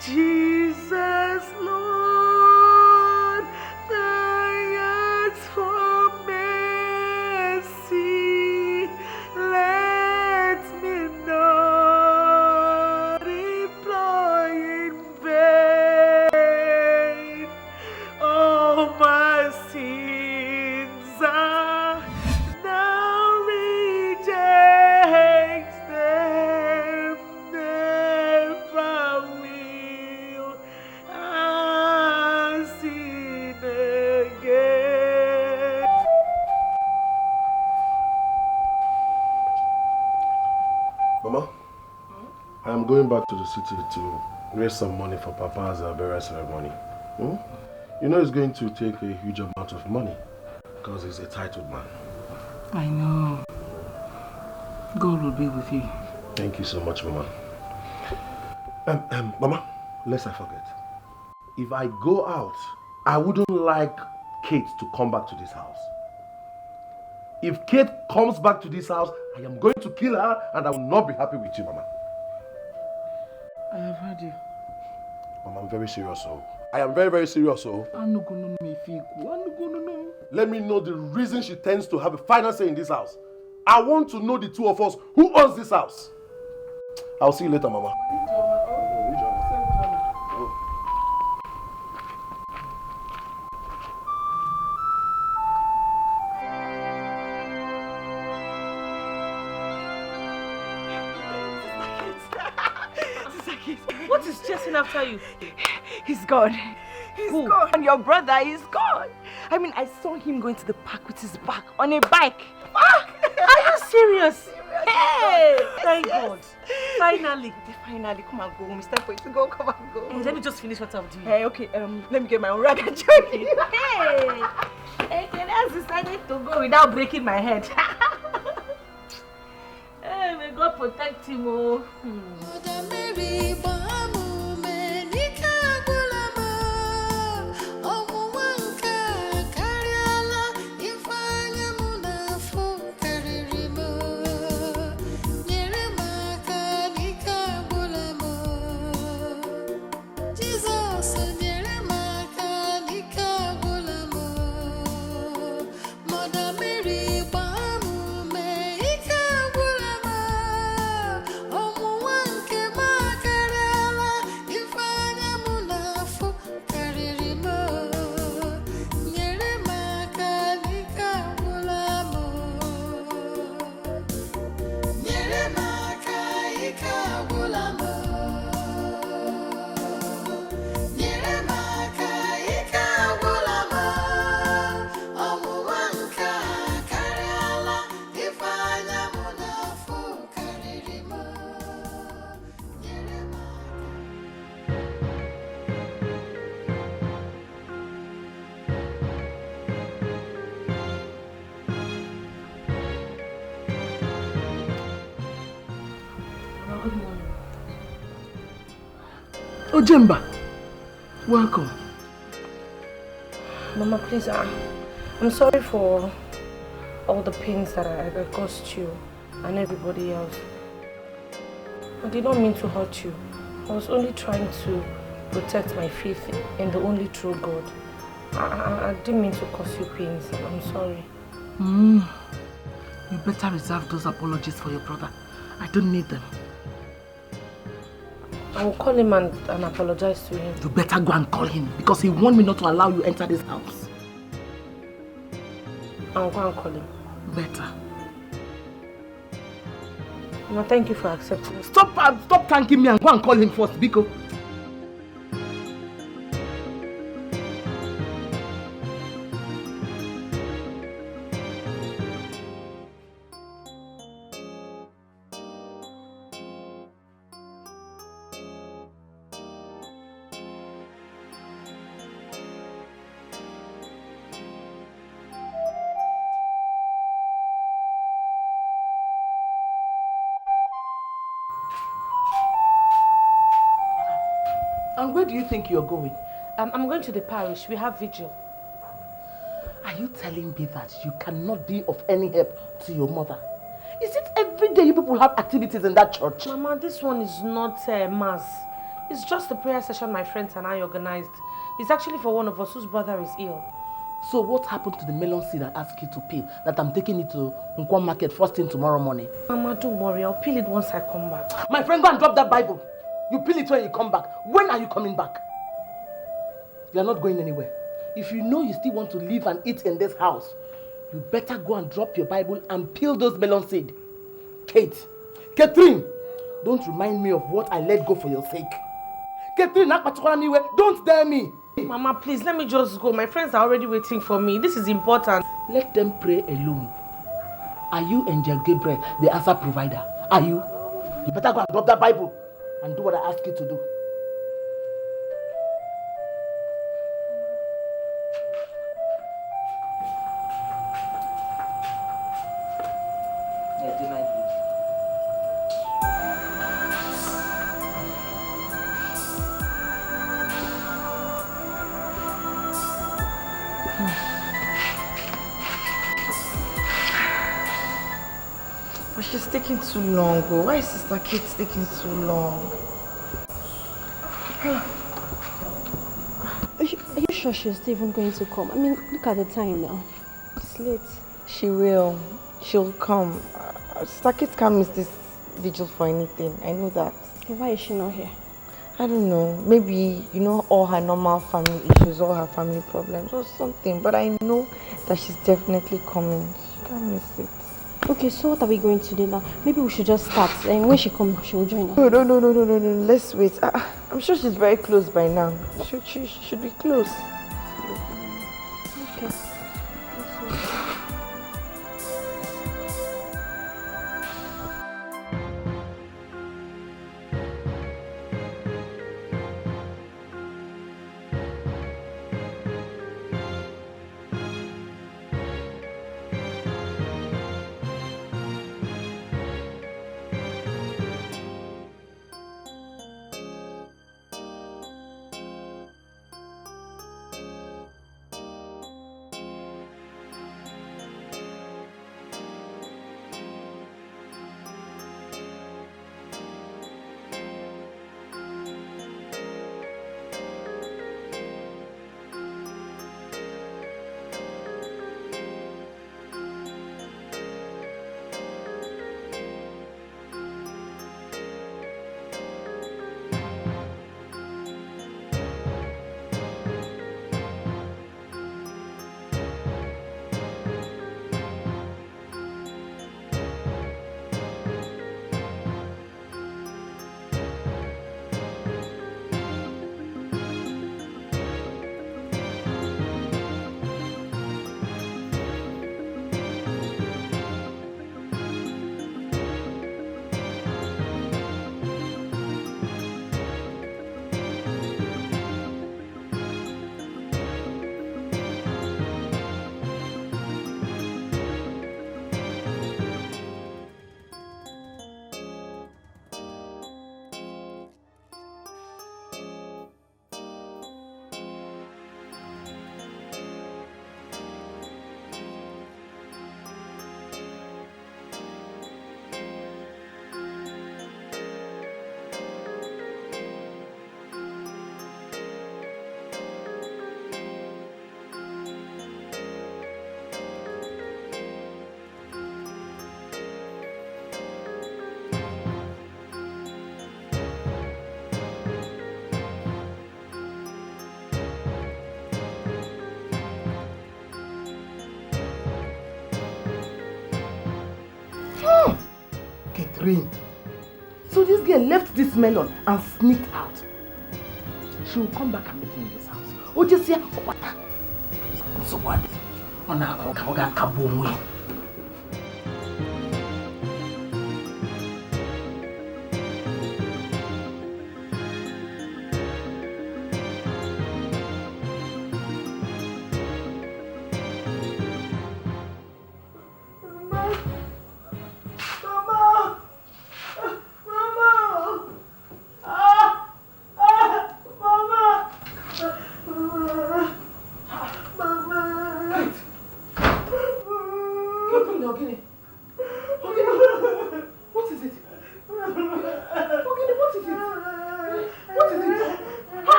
Jesus, Lord, I ask for mercy. Let me not employ in vain. All my sins are now reject them, never will I sin again. Mama, I am going back to the city to raise some money for Papa's burial ceremony. You know it's going to take a huge amount of money because he's a titled man. I know. God will be with you. Thank you so much, Mama. Mama, lest I forget. If I go out, I wouldn't like Kate to come back to this house. If Kate comes back to this house, I am going to kill her and I will not be happy with you, Mama. I have heard you. Mama, I'm very serious, so. I am very, very serious, so. Let me know the reason she tends to have a final say in this house. I want to know the two of us who owns this house. I'll see you later, Mama. What is chasing after you? He's gone. He's gone. And your brother is gone. I mean, I saw him going to the park with his back on a bike. Are you serious? Hey! Thank God. Finally. Finally, come and go. It's time for you to go. Come and go. Hey, let me just finish what I'm doing. Hey, okay. Let me get my own rag and join you. Hey! Hey, can I decided to go without breaking my head? Hey, may God protect him, oh. Ojemba, welcome. Mama, please, I'm sorry for all the pains that I caused you and everybody else. I did not mean to hurt you. I was only trying to protect my faith in the only true God. I didn't mean to cause you pains. I'm sorry. You better reserve those apologies for your brother. I don't need them. I will call him and apologize to him. You better go and call him because he warned me not to allow you enter this house. I'll go and call him. Better. Mama, thank you for accepting. Stop thanking me and go and call him first, Biko. And where do you think you're going? I'm going to the parish. We have vigil. Are you telling me that you cannot be of any help to your mother? Is it every day you people have activities in that church? Mama, this one is not mass. It's just a prayer session my friends and I organized. It's actually for one of us whose brother is ill. So what happened to the melon seed I asked you to peel that I'm taking it to Nkwan Market first thing tomorrow morning? Mama, don't worry. I'll peel it once I come back. My friend, go and drop that Bible. You peel it when you come back. When are you coming back? You are not going anywhere. If you know you still want to live and eat in this house, you better go and drop your Bible and peel those melon seed. Catherine, don't remind me of what I let go for your sake. Catherine, don't dare me. Mama, please, let me just go. My friends are already waiting for me. This is important. Let them pray alone. Are you Angel Gabriel, the answer provider? Are you? You better go and drop that Bible and do what I ask you to do. But she's taking too long. Why is Sister Kate taking too long? Are you sure she's still even going to come? I mean, look at the time now. It's late. She will. She'll come. Sister Kate can't miss this vigil for anything. I know that. Why is she not here? I don't know. Maybe, all her normal family issues, all her family problems or something. But I know that she's definitely coming. She can't miss it. Okay, so what are we going to do now? Maybe we should just start, and when she comes, she will join us. No. Let's wait. I'm sure she's very close by now. She should be close. Okay. Catherine. So this girl left this melon and sneaked out. She will come back and meet me in this house. Oh, just here. So what?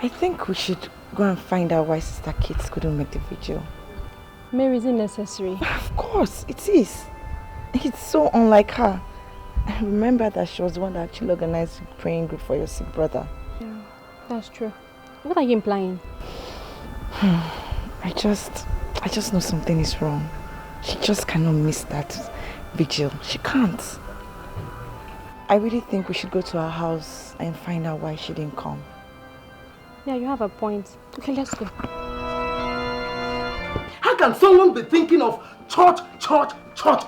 I think we should go and find out why Sister Kate couldn't make the vigil. Mary, is it necessary? Of course, it is. It's so unlike her. I remember that she was the one that actually organized the praying group for your sick brother. Yeah, that's true. What are you implying? I just know something is wrong. She just cannot miss that vigil. She can't. I really think we should go to her house and find out why she didn't come. Yeah, you have a point. Okay, let's go. How can someone be thinking of church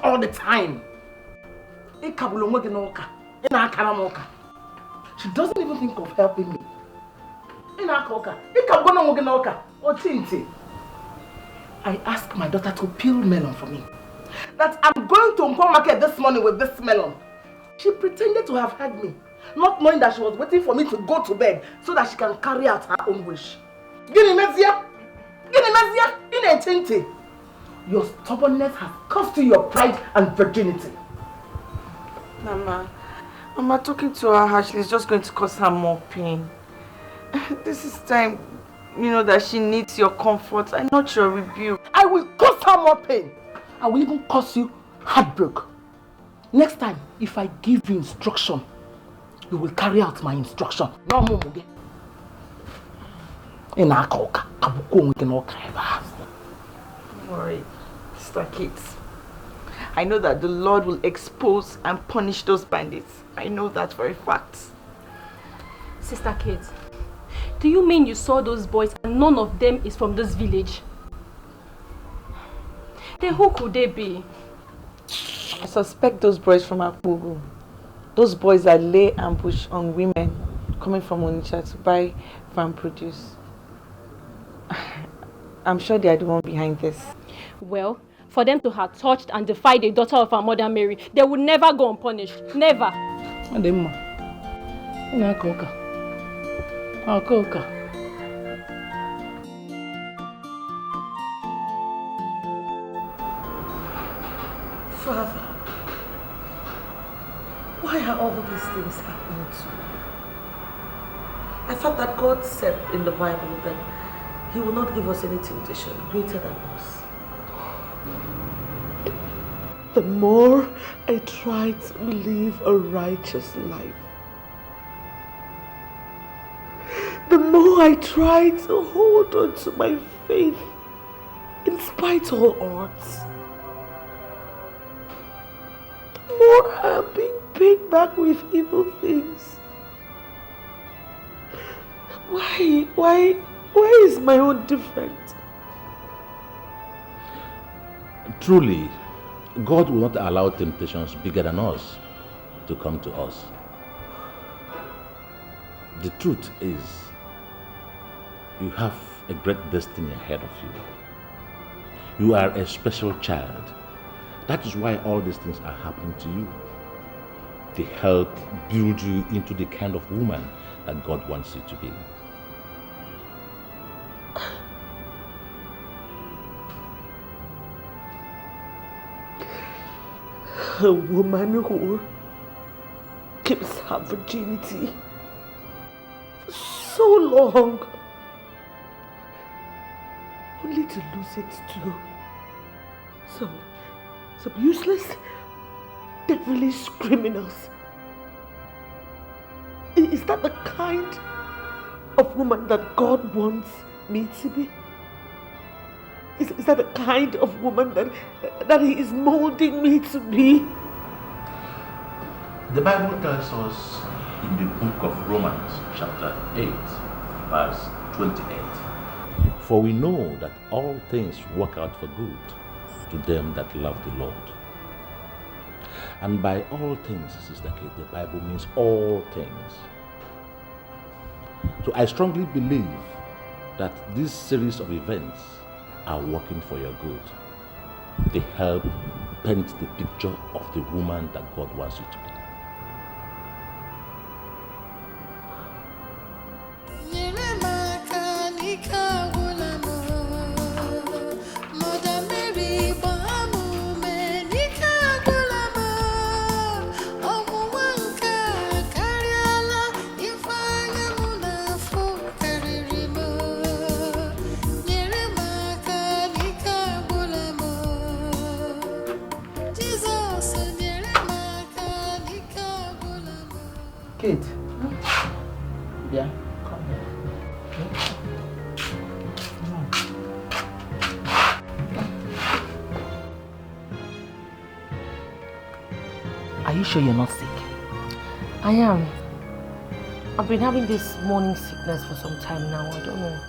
all the time? She doesn't even think of helping me. I asked my daughter to peel melon for me. That I'm going to Mpo market this morning with this melon. She pretended to have heard me, not knowing that she was waiting for me to go to bed so that she can carry out her own wish. Your stubbornness has cost you your pride and virginity. Mama, talking to her harshly is just going to cause her more pain. This is time, that she needs your comfort and not your rebuke. I will cause her more pain. I will even cause you heartbreak. Next time, if I give you instruction, you will carry out my instruction. No more. Don't worry, Sister Kate. I know that the Lord will expose and punish those bandits. I know that for a fact. Sister Kate, do you mean you saw those boys and none of them is from this village? Then who could they be? I suspect those boys from Akbugu. Those boys that lay ambush on women coming from Onitsha to buy farm produce. I'm sure they are the one behind this. Well, for them to have touched and defied the daughter of our mother Mary, they would never go unpunished. Never. Father, why are all these things happening to me? I thought that God said in the Bible that He will not give us any temptation greater than us. The more I try to live a righteous life, the more I try to hold on to my faith in spite of all odds, the more I'm being paid back with evil things. Why is my own different? Truly, God will not allow temptations bigger than us to come to us. The truth is, you have a great destiny ahead of you. You are a special child. That is why all these things are happening to you. They help build you into the kind of woman that God wants you to be. A woman who keeps her virginity for so long, only to lose it to some useless, devilish criminals. Is that the kind of woman that God wants me to be? Is that the kind of woman that He is molding me to be? The Bible tells us in the book of Romans, chapter 8, verse 28, "For we know that all things work out for good to them that love the Lord." And by all things, Sister Kate, the Bible means all things. So I strongly believe that this series of events are working for your good. They help paint the picture of the woman that God wants you to be. Yeah, come here. Are you sure you're not sick? I am. I've been having this morning sickness for some time now. I don't know.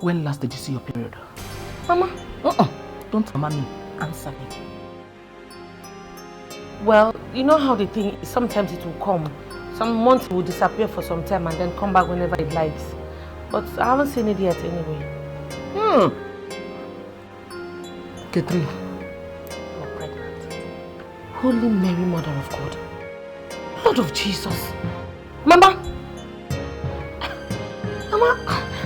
When last did you see your period? Mama? Don't mama me. Answer me. Well, you know how the thing is, sometimes it will come. Some months it will disappear for some time and then come back whenever it likes. But I haven't seen it yet anyway. Catherine, you're pregnant. Holy Mary, Mother of God. Lord of Jesus. Mama! Mama,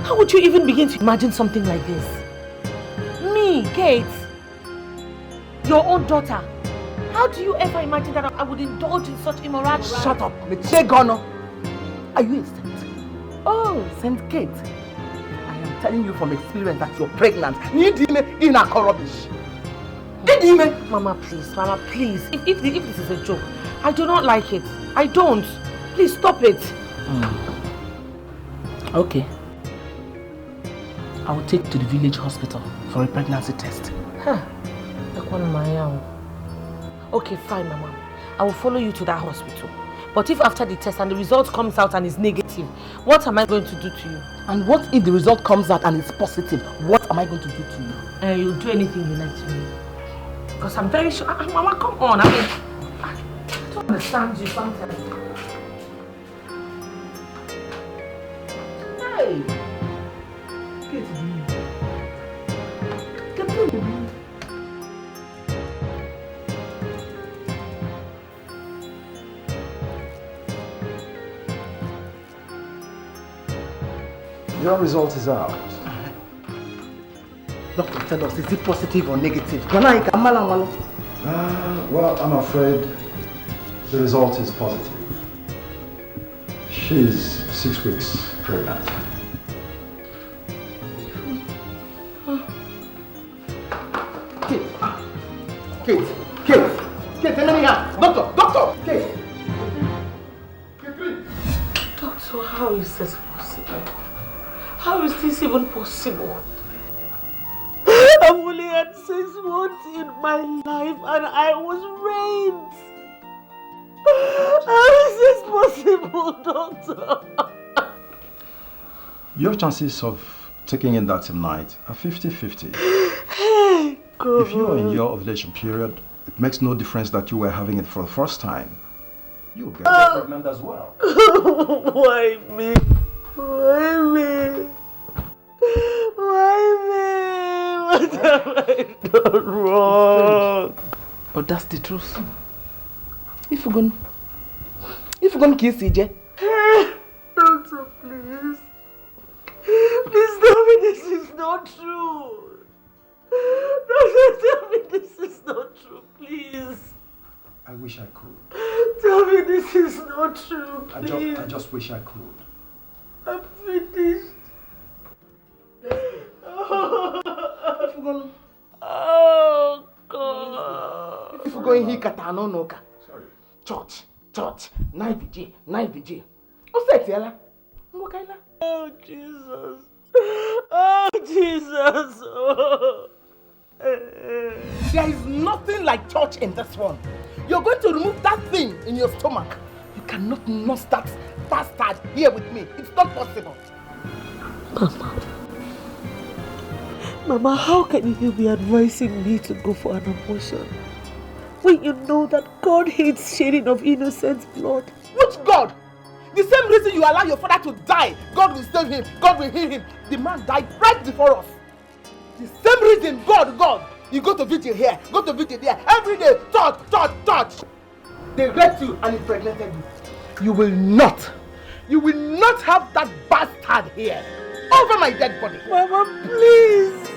how would you even begin to imagine something like this? Me, Kate, your own daughter. How do you ever imagine that I would indulge in such immorality? Shut up, Gono. Are you a saint? Oh, Saint Kate. I am telling you from experience that you're pregnant. Rubbish. Mama, please. If this is a joke, I do not like it. I don't. Please stop it. Okay. I will take you to the village hospital for a pregnancy test. Okay, fine, Mama. I will follow you to that hospital. But if after the test and the result comes out and is negative, what am I going to do to you? And what if the result comes out and it's positive? What am I going to do to you? You'll do anything you like to me. Because I'm very sure... Mama, come on. I don't understand you sometimes. Hey! Get me. Your result is out. Doctor, tell us, is it positive or negative? Well, I'm afraid the result is positive. She's 6 weeks pregnant. Kate, Doctor, Kate. Doctor, how is this possible? How is this even possible? I've only had 6 months in my life and I was raped. How is this possible, Doctor? Your chances of taking in that same night are 50-50. Hey, God. If you are in your ovulation period, it makes no difference that you were having it for the first time. You'll get pregnant as well. Why me? Why me? Why me? What have I done wrong? But that's the truth. If you're gonna kiss CJ. Doctor, please. Please tell me this is not true. Doctor, tell me this is not true, please. I wish I could. Tell me this is not true, please. I just wish I could. I'm finished. Oh, God. If you're going here, Katanonoka. Sorry. Church. Night vigil. What's that, Yala? Oh, Jesus. Oh, Jesus. Oh. There is nothing like church in this one. You're going to remove that thing in your stomach. You cannot nurse that bastard here with me. It's not possible. Mama, how can you be advising me to go for an abortion when you know that God hates shedding of innocent blood? Which God? The same reason you allow your father to die, God will save him, God will heal him. The man died right before us. The same reason, God. You go to vigil here, go to vigil there, every day, touch. They raped you and impregnated you. You will not have that bastard here over my dead body. Mama, please,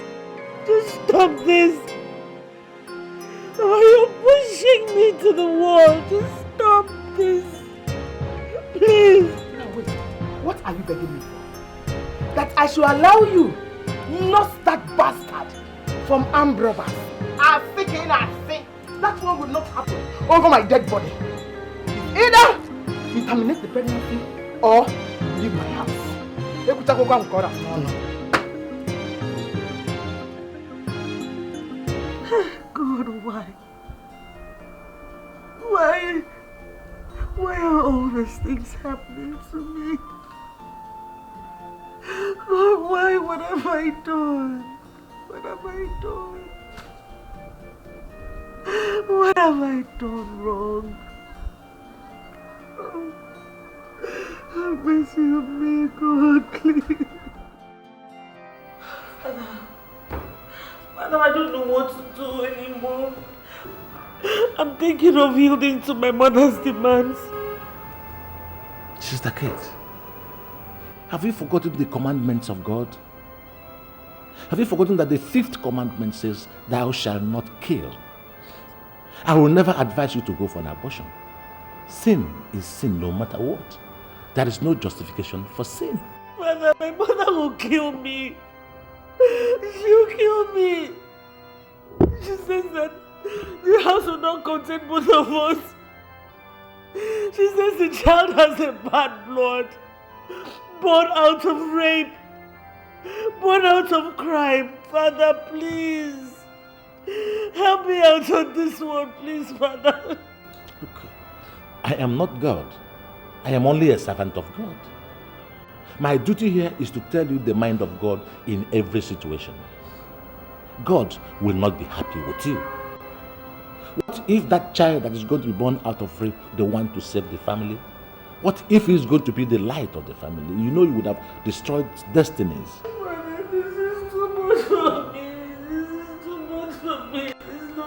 just stop this. Mama, you're pushing me to the wall. Just stop this. Please. Now wait, what are you begging me for? That I should allow you nurse that bastard from armed robbers. I think that one will not happen over my dead body. Either you terminate the pregnancy or leave my house. God, why? Why are all these things happening to me? God, why? What have I done? What have I done? What have I done wrong? Oh, have mercy on me, God, please. Father, I don't know what to do anymore. I'm thinking of yielding to my mother's demands. Sister Kate, have you forgotten the commandments of God? Have you forgotten that the 5th commandment says, thou shalt not kill? I will never advise you to go for an abortion. Sin is sin no matter what. There is no justification for sin. Father, my mother will kill me. She'll kill me. She says that the house will not contain both of us. She says the child has a bad blood, born out of rape, born out of crime. Father, please, help me out on this one, please, Father. Look, I am not God. I am only a servant of God. My duty here is to tell you the mind of God in every situation. God will not be happy with you. What if that child that is going to be born out of rape, the one to save the family? What if he's going to be the light of the family? You know you would have destroyed destinies. Father, this is too much for me. This is too much for me.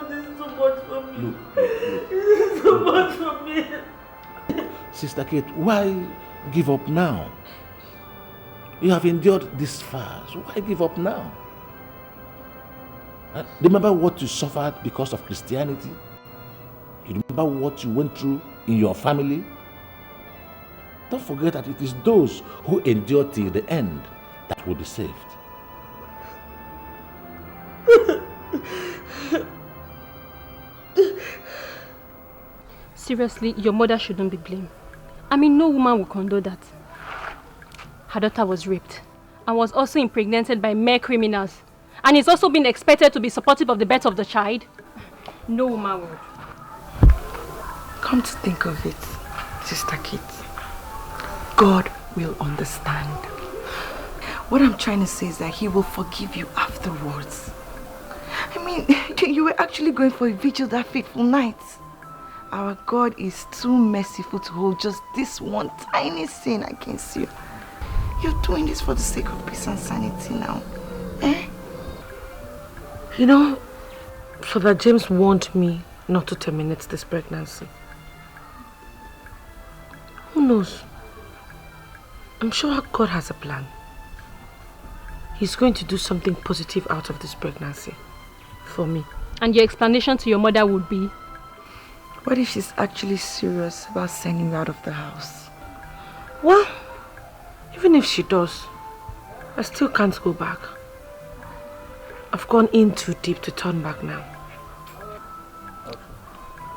This is too much for me. Look. This is too much for me. Sister Kate, why give up now? You have endured this far, so why give up now? Remember what you suffered because of Christianity? You remember what you went through in your family? Don't forget that it is those who endure till the end that will be saved. Seriously, your mother shouldn't be blamed. I mean, no woman will condone that. Her daughter was raped and was also impregnated by mere criminals. And is also being expected to be supportive of the birth of the child. No woman would. Come to think of it, Sister Kate, God will understand. What I'm trying to say is that He will forgive you afterwards. I mean, you were actually going for a vigil that fateful night. Our God is too merciful to hold just this one tiny sin against you. You're doing this for the sake of peace and sanity now. Eh? You know, Father James warned me not to terminate this pregnancy. Who knows? I'm sure God has a plan. He's going to do something positive out of this pregnancy for me. And your explanation to your mother would be? What if she's actually serious about sending you out of the house? Well, even if she does, I still can't go back. I've gone in too deep to turn back now.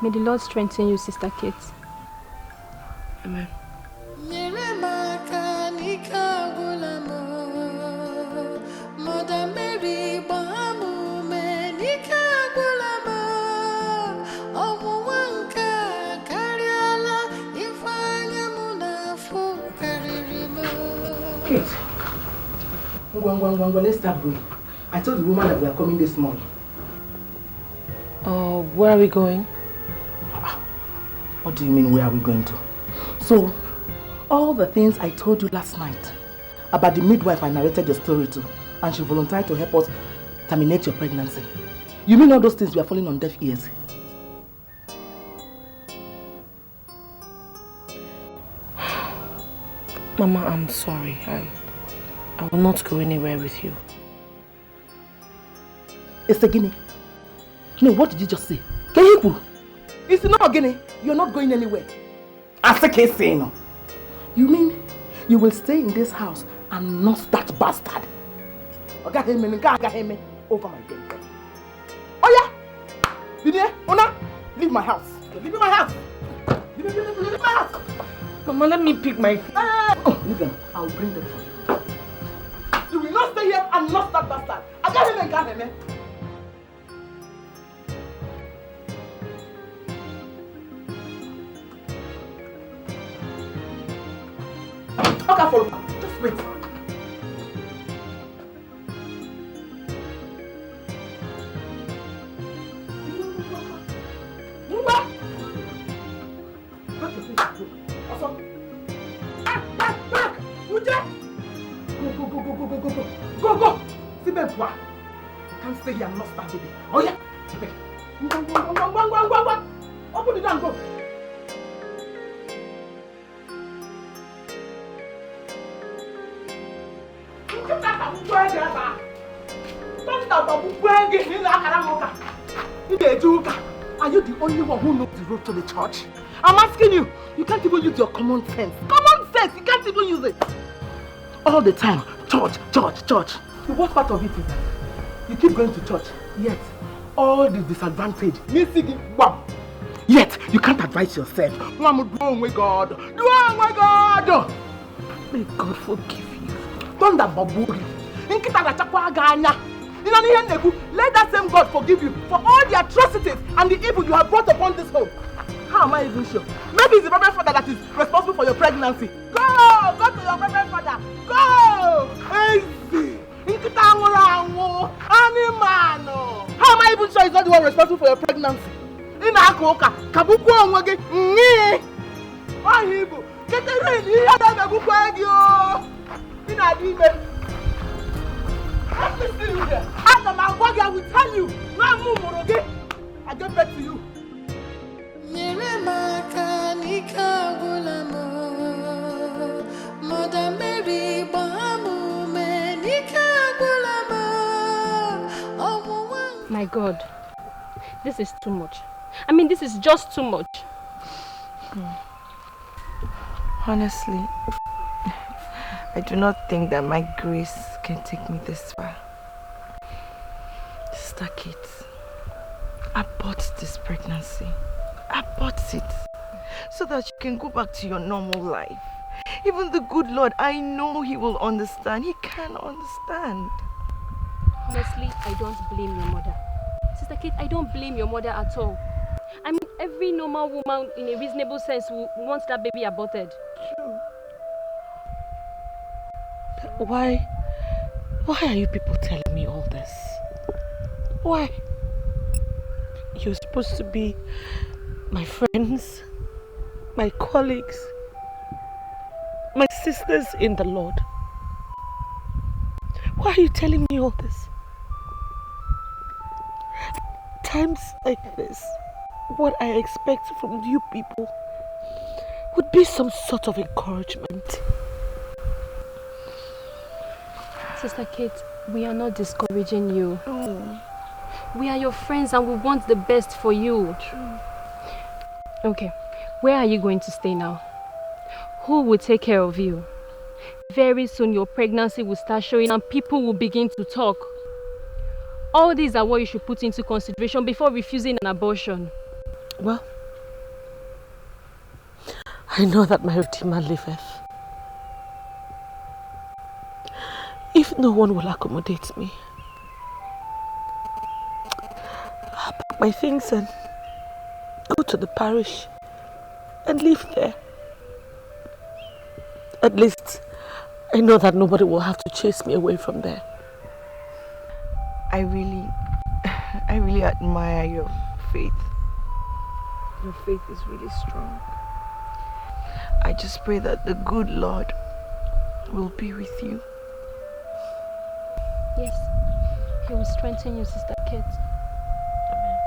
May the Lord strengthen you, Sister Kate. Amen. Kate, let's start going. I told the woman that we are coming this morning. Where are we going? What do you mean, where are we going to? So, all the things I told you last night about the midwife I narrated your story to, and she volunteered to help us terminate your pregnancy. You mean all those things we are falling on deaf ears? Mama, I'm sorry. I will not go anywhere with you. It's a guinea. No, what did you just say? It's not a guinea. You're not going anywhere. You mean you will stay in this house and not that bastard? Over my dead. Oh yeah! Una, leave my house. Leave my house. Leave my ask. Mama, let me pick my... Oh, listen, I'll bring them for you. You will not stay here and not start bastard. I got him and got him, eh? Okay, follow. Just wait. Go! Sibepwa. You can't stay here and not start baby. Oh yeah. Go. Open the door and go. Are you the only one who knows the road to the church? I'm asking you. You can't even use your common sense. Common sense, you can't even use it. All the time, church. The worst part of it is that you keep going to church, yet all the disadvantage, yet you can't advise yourself. Do God. May God forgive you. Don't that baburi. Let that same God forgive you for all the atrocities and the evil you have brought upon this home. How am I even sure? Maybe it's the reverend father that is responsible for your pregnancy. Go to your reverend father. Go! Easy. How am I even sure he's not the one responsible for your pregnancy? Let me see you here. After my body, I will tell you. I get back to you. My God, this is too much. I mean, this is just too much. Honestly, I do not think that my grace can take me this far. Sister Kate, abort this pregnancy. Abort it. So that you can go back to your normal life. Even the good Lord, I know He will understand. He can understand. Honestly, I don't blame your mother. Sister Kate, I don't blame your mother at all. I mean, every normal woman in a reasonable sense will want that baby aborted. True. Why are you people telling me all this? Why? You're supposed to be my friends, my colleagues, my sisters in the Lord. Why are you telling me all this? Times like this, what I expect from you people would be some sort of encouragement. Sister Kate, we are not discouraging you. Oh. We are your friends and we want the best for you. True. Okay, where are you going to stay now? Who will take care of you? Very soon your pregnancy will start showing and people will begin to talk. All these are what you should put into consideration before refusing an abortion. Well, I know that my Redeemer liveth. If no one will accommodate me, I'll pack my things and go to the parish and live there. At least I know that nobody will have to chase me away from there. I really admire your faith. Your faith is really strong. I just pray that the good Lord will be with you. Yes, He will strengthen you, Sister Kate. Amen.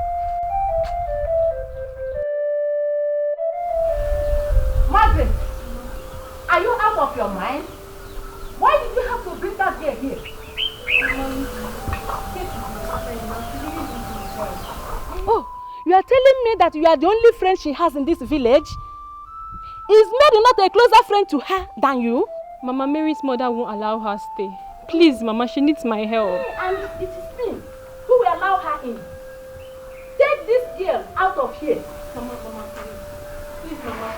Margaret, are you out of your mind? Why did you have to bring that girl here? Oh, you are telling me that you are the only friend she has in this village? Is Mary not a closer friend to her than you? Mama Mary's mother won't allow her stay. Please, Mama, she needs my help. And it is me who will allow her in. Take this girl out of here. Mama, please. Please, Mama.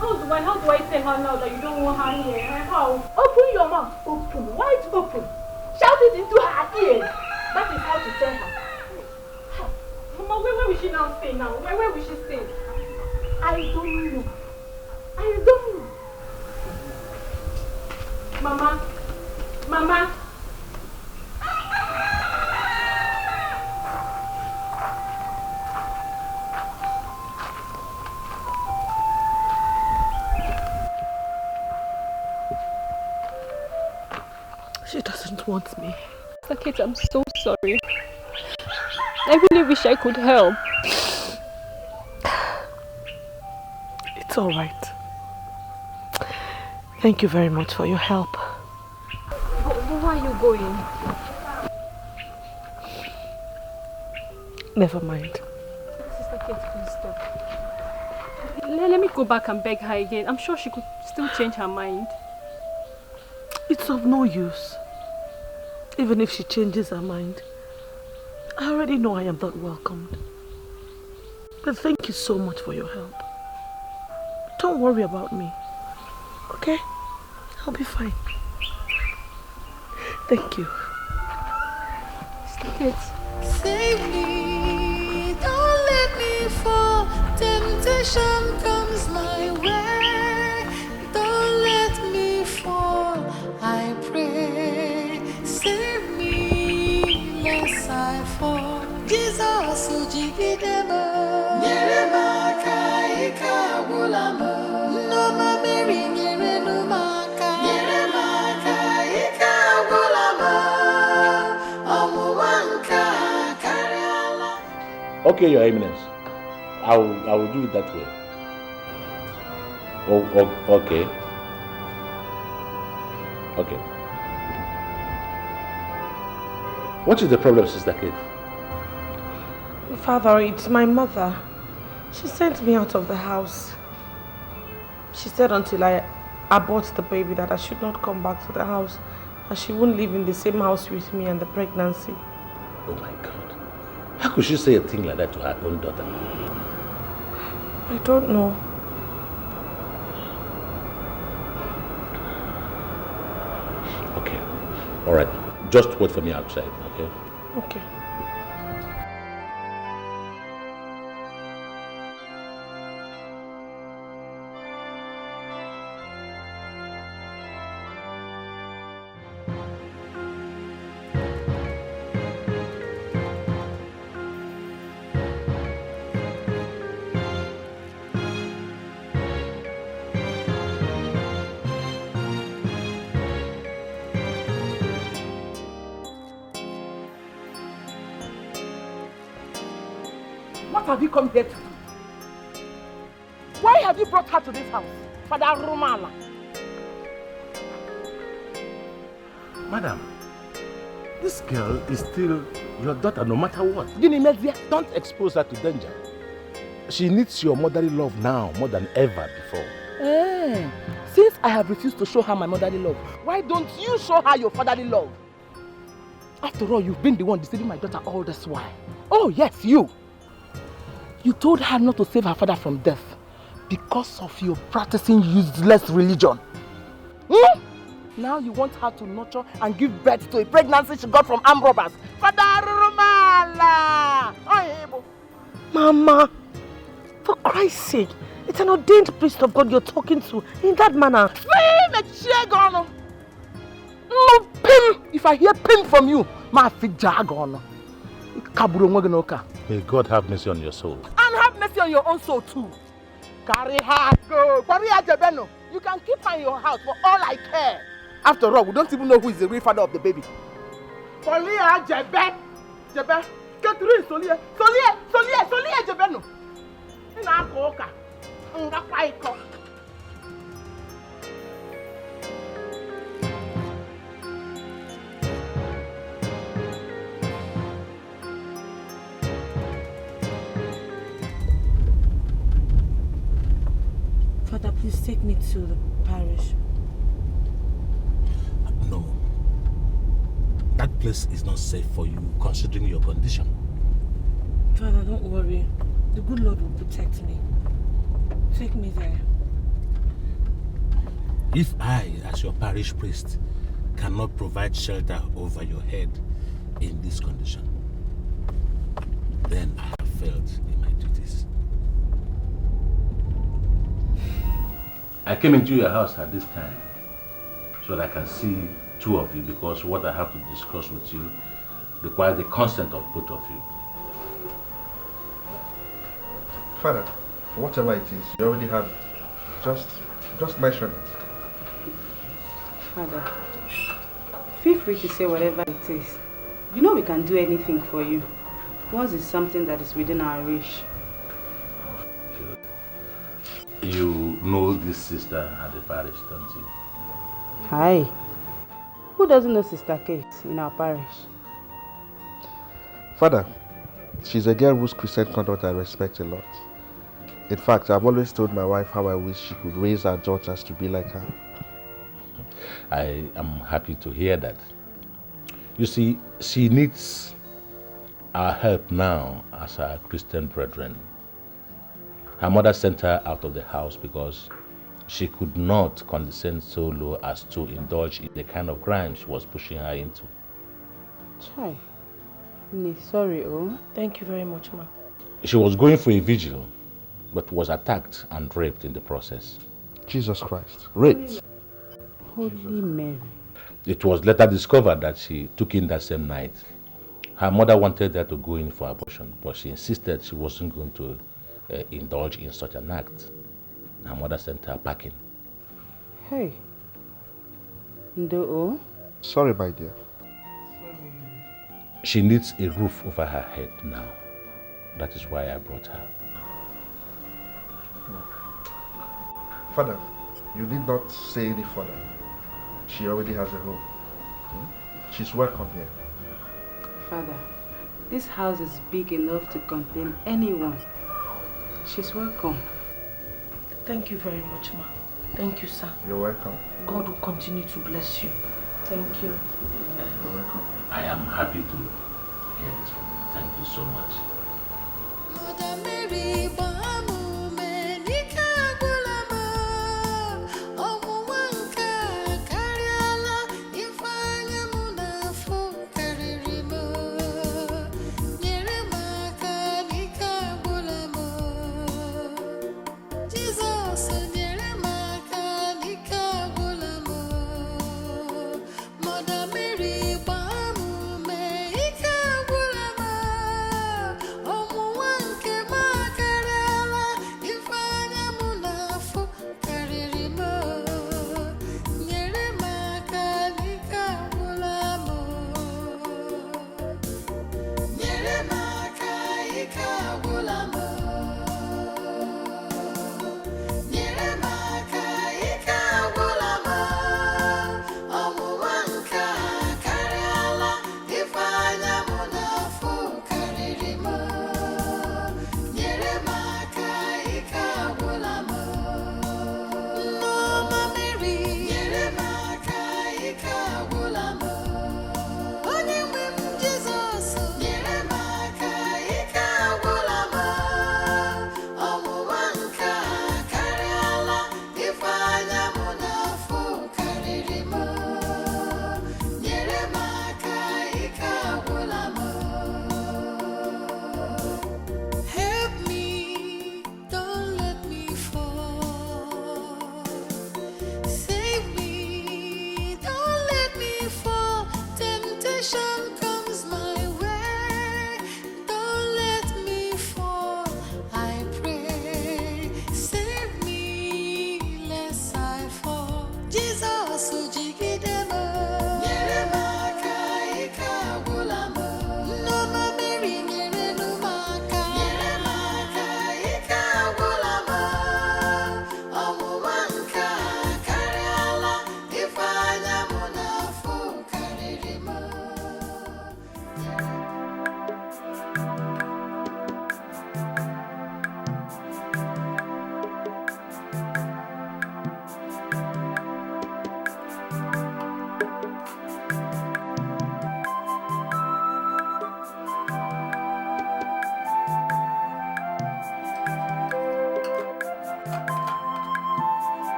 How do I tell her now that you don't want her here? How? Open your mouth. Open. Wide open. Shout it into her ears. That is how to tell her. Mama, where will she now stay now? Where will she stay? I don't know. I don't know. Mama. Mama. She doesn't want me. Kate, I'm so sorry. I really wish I could help. It's all right. Thank you very much for your help. But where are you going? Never mind. Sister Kate, please stop. Let me go back and beg her again. I'm sure she could still change her mind. It's of no use. Even if she changes her mind, I already know I am not welcomed. But thank you so much for your help. Don't worry about me, okay? I'll be fine. Thank you. Stop it. Save me, don't let me fall. Temptation comes my way. Don't let me fall, I pray. Save me, lest I fall. Jesus, ujigidemo. Nyerema kaika bulamo. No mameri nyerenu maka. Nyerema kaika bulamo. Omuwanka kariala. Okay, Your Eminence. I will do it that way. Okay. Okay. What is the problem, Sister Kate? Father, it's my mother. She sent me out of the house. She said until I abort the baby that I should not come back to the house, and she won't live in the same house with me and the pregnancy. Oh my God. How could she say a thing like that to her own daughter? I don't know. Okay. All right. Just wait for me outside, okay? Okay. What have you come here to do? Why have you brought her to this house? Father Romala. Madam, this girl is still your daughter no matter what. Don't expose her to danger. She needs your motherly love now more than ever before. Since I have refused to show her my motherly love, why don't you show her your fatherly love? After all, you've been the one deceiving my daughter all this while. Oh yes, you. You told her not to save her father from death because of your practicing useless religion. Now you want her to nurture and give birth to a pregnancy she got from armed robbers. Father Romala! Mama, for Christ's sake, it's an ordained priest of God you're talking to in that manner. No pim! If I hear pim from you, my feet jagon. May God have mercy on your soul. And have mercy on your own soul too. Carry her, go. You can keep her in your house for all I care. After all, we don't even know who is the real father of the baby. Solia Jebe. Jebe. Catherine Solia. Solia Jebeno. Ina koka. Nga kwaiko. Father, please take me to the parish. No. That place is not safe for you considering your condition. Father, don't worry. The good Lord will protect me. Take me there. If I, as your parish priest, cannot provide shelter over your head in this condition, then I have failed in my duties. I came into your house at this time so that I can see two of you, because what I have to discuss with you requires the consent of both of you. Father, whatever it is, you already have it. Just mention it. Father, feel free to say whatever it is. You know we can do anything for you. Once it's something that is within our reach. You know this sister at the parish, don't you? Hi. Who doesn't know Sister Kate in our parish? Father, she's a girl whose Christian conduct I respect a lot. In fact, I've always told my wife how I wish she could raise our daughters to be like her. I am happy to hear that. You see, she needs our help now as our Christian brethren. Her mother sent her out of the house because she could not condescend so low as to indulge in the kind of crime she was pushing her into. Chai. Sorry, oh. Thank you very much, ma. She was going for a vigil, but was attacked and raped in the process. Jesus Christ. Raped? Holy Mary. It was later discovered that she took in that same night. Her mother wanted her to go in for abortion, but she insisted she wasn't going to indulge in such an act. Her mother sent her packing. Hey. Ndo. Sorry, my dear. She needs a roof over her head now. That is why I brought her. Father, you need not say any further. She already has a home. She's welcome here. Father, this house is big enough to contain anyone. She's welcome. Thank you very much, ma. Thank you, sir. You're welcome. God will continue to bless you. Thank you. You're welcome. I am happy to hear this from you. Thank you so much.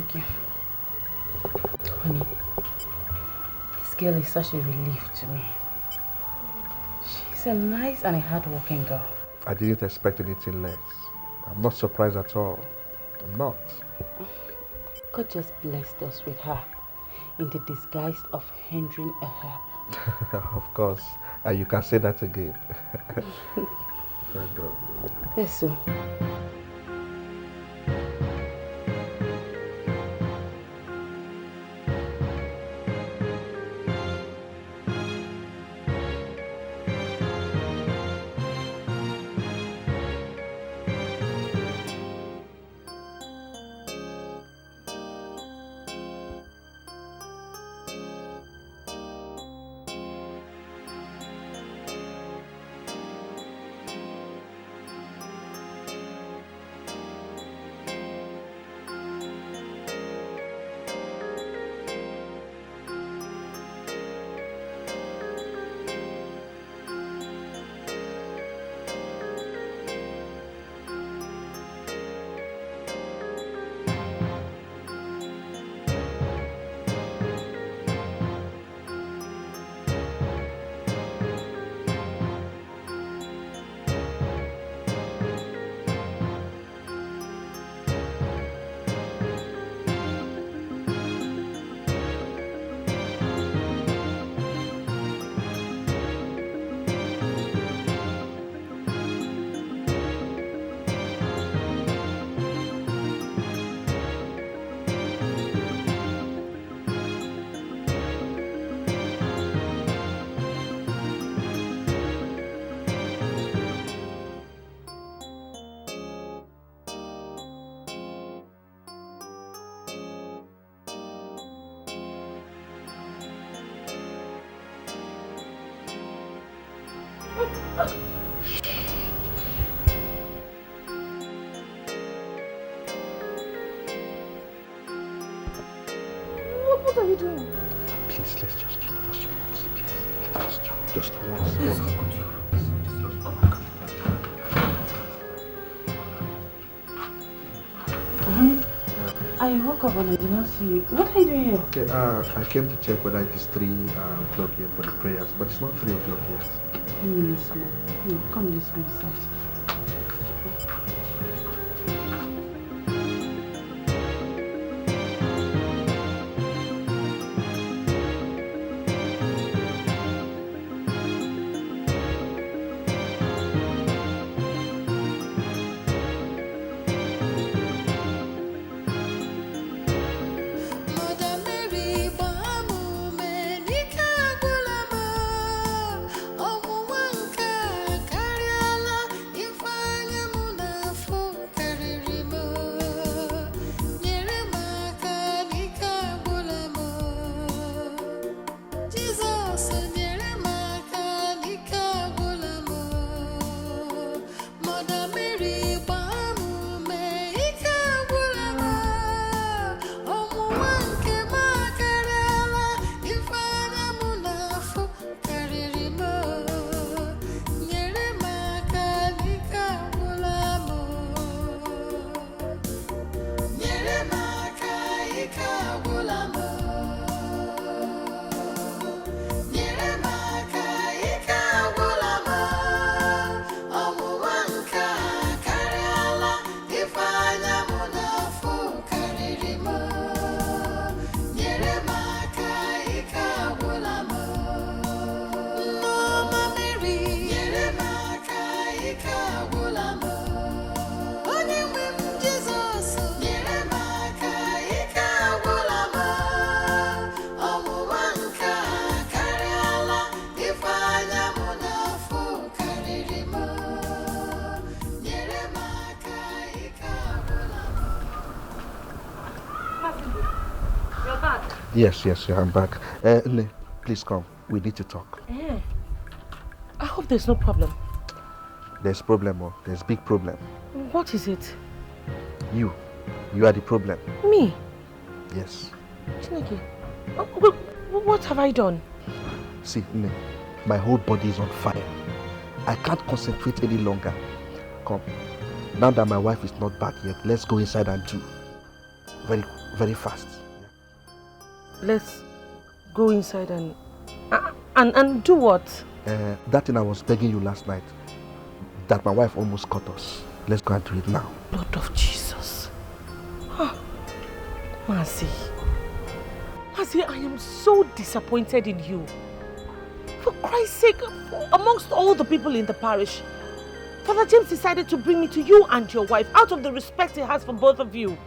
Thank you. Honey, this girl is such a relief to me. She's a nice and a hard-working girl. I didn't expect anything less. I'm not surprised at all. I'm not. God just blessed us with her in the disguise of hindering a herb. Of course. And you can say that again. Thank God. Yes, sir. What are you doing? Please, let's just do just once. Please, just once. I woke up and I did not see you. What are you doing here? Okay, I came to check whether it is 3 o'clock yet for the prayers, but it's not 3 o'clock yet. 10 minutes more. No, come this way, sir. Yes, I'm back. Ini, please come. We need to talk. I hope there's no problem. There's problem, or there's big problem. What is it? You are the problem. Me? Yes. Chineke, what have I done? See, Ini, my whole body is on fire. I can't concentrate any longer. Come. Now that my wife is not back yet, let's go inside and do. Very quick. very fast. Let's go inside and do what? That thing I was begging you last night, that my wife almost caught us. Let's go and do it now. Lord of Jesus. Huh. Mercy, I am so disappointed in you. For Christ's sake, amongst all the people in the parish, Father James decided to bring me to you and your wife out of the respect he has for both of you.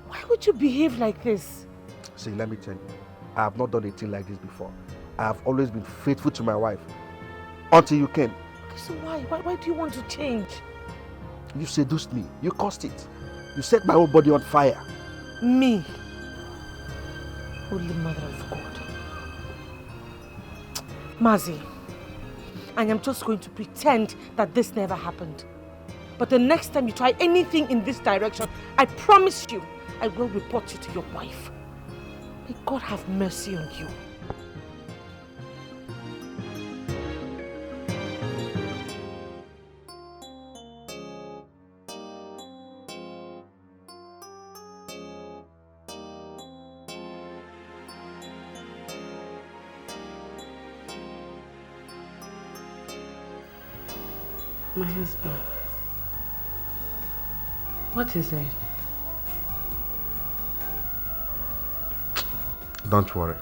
Why would you behave like this? See, let me tell you, I have not done a thing like this before. I have always been faithful to my wife until you came. So why do you want to change? You seduced me. You caused it. You set my whole body on fire. Me? Holy Mother of God. Mazi, I am just going to pretend that this never happened. But the next time you try anything in this direction, I promise you, I will report you to your wife. May God have mercy on you. My husband. What is it? Don't worry.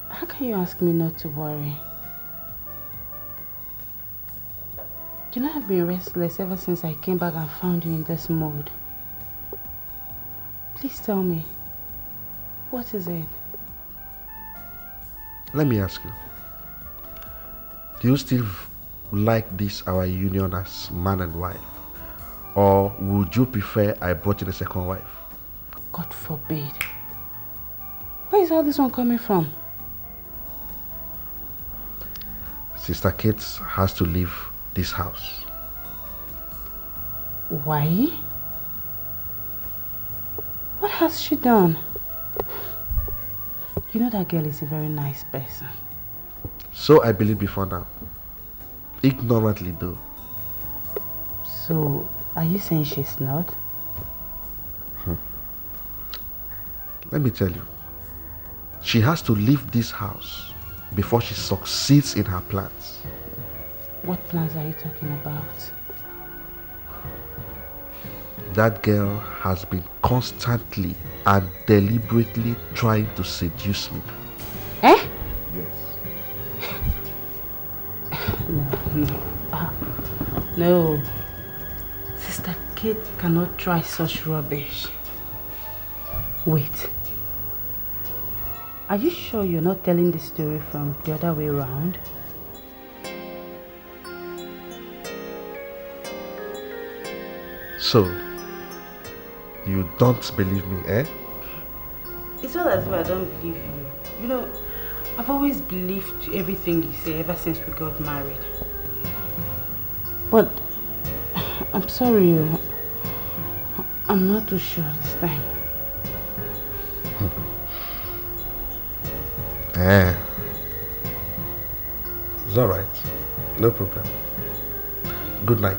How can you ask me not to worry? You know, I've been restless ever since I came back and found you in this mood. Please tell me, what is it? Let me ask you. Do you still like this, our union as man and wife? Or would you prefer I brought in a second wife? God forbid. Where is all this one coming from? Sister Kate has to leave this house. Why? What has she done? You know that girl is a very nice person. So I believe before now. Ignorantly though. So, are you saying she's not? Let me tell you. She has to leave this house before she succeeds in her plans. What plans are you talking about? That girl has been constantly and deliberately trying to seduce me. Eh? Yes. No. Sister Kate cannot try such rubbish. Wait. Are you sure you're not telling the story from the other way around? So, you don't believe me, eh? It's not as if I don't believe you. You know, I've always believed everything you say ever since we got married. But, I'm sorry, I'm not too sure this time. It's alright. No problem. Good night.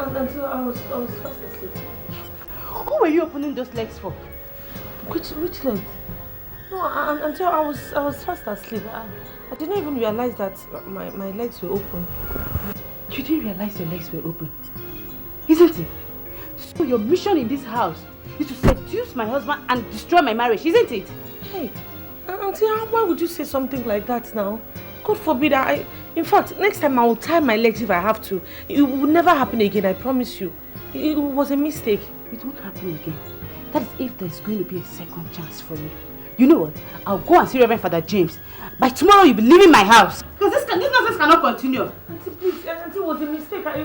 Until I was fast asleep. Who were you opening those legs for? Which legs? No, until I was fast asleep. I didn't even realize that my legs were open. You didn't realize your legs were open, isn't it? So your mission in this house is to seduce my husband and destroy my marriage, isn't it? Hey, Auntie, why would you say something like that now? God forbid, in fact, next time I will tie my legs if I have to. It will never happen again, I promise you. It was a mistake. It won't happen again. That is if there's going to be a second chance for you. You know what? I'll go and see Reverend Father James. By tomorrow, you'll be leaving my house. Because this nonsense cannot continue. Auntie, please, Auntie, it was a mistake. I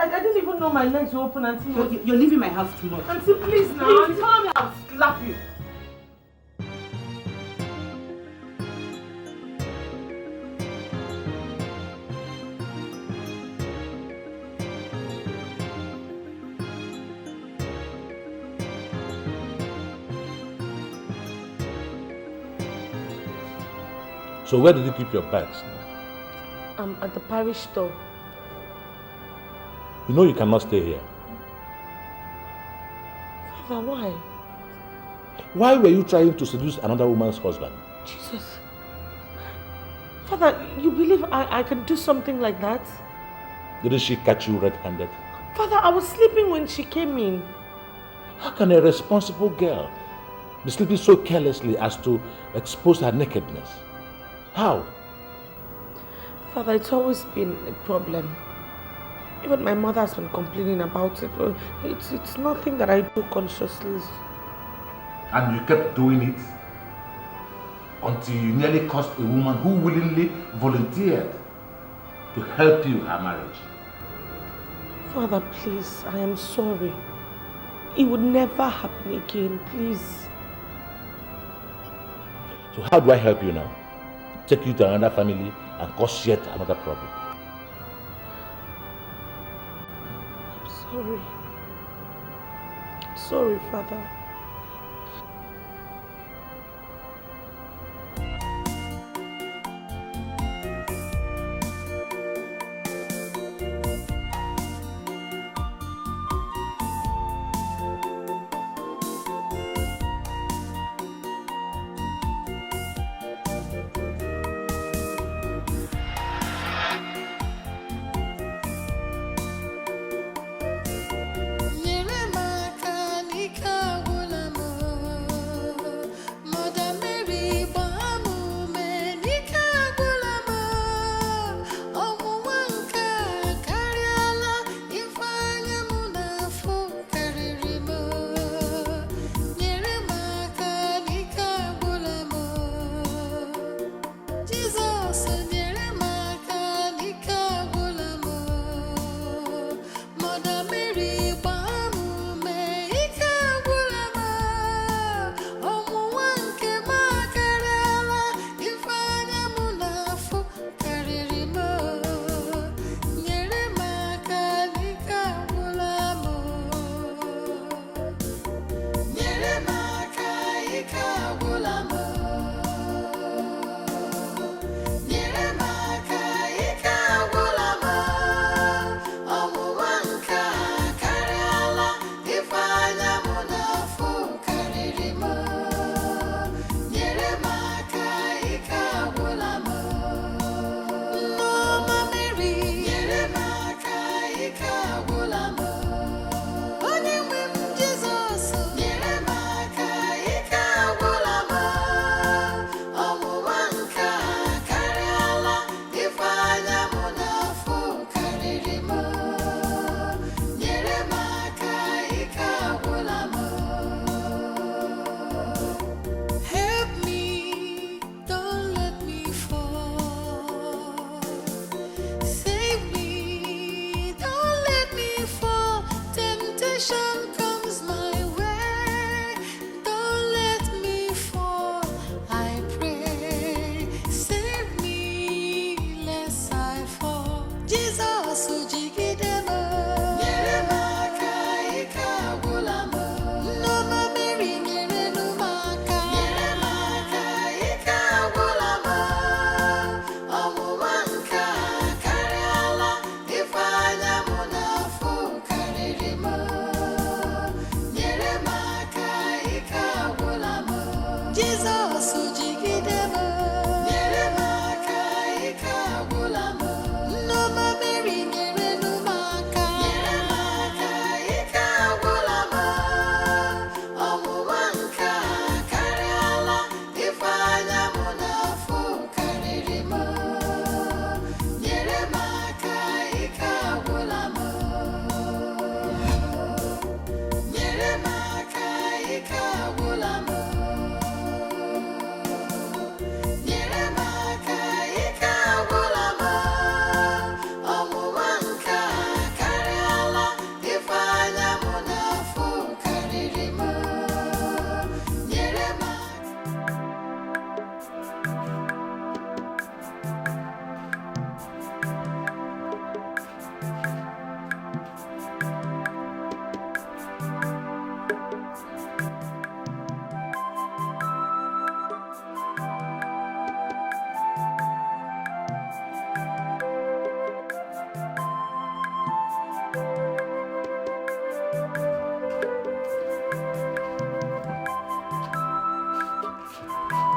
didn't even know my legs were open, Auntie. You're leaving my house tomorrow. Auntie, please now. If you follow me, I'll slap you. So where did you keep your bags now? At the parish store. You know you cannot stay here. Father, why? Why were you trying to seduce another woman's husband? Jesus. Father, you believe I can do something like that? Didn't she catch you red-handed? Father, I was sleeping when she came in. How can a responsible girl be sleeping so carelessly as to expose her nakedness? How? Father, it's always been a problem. Even my mother has been complaining about it. It's nothing that I do consciously. And you kept doing it until you nearly caused a woman who willingly volunteered to help you her marriage. Father, please, I am sorry. It would never happen again, please. So how do I help you now? Take you to another family and cause yet another problem. I'm sorry. I'm sorry, Father. Nyere m aka n'ike agwụ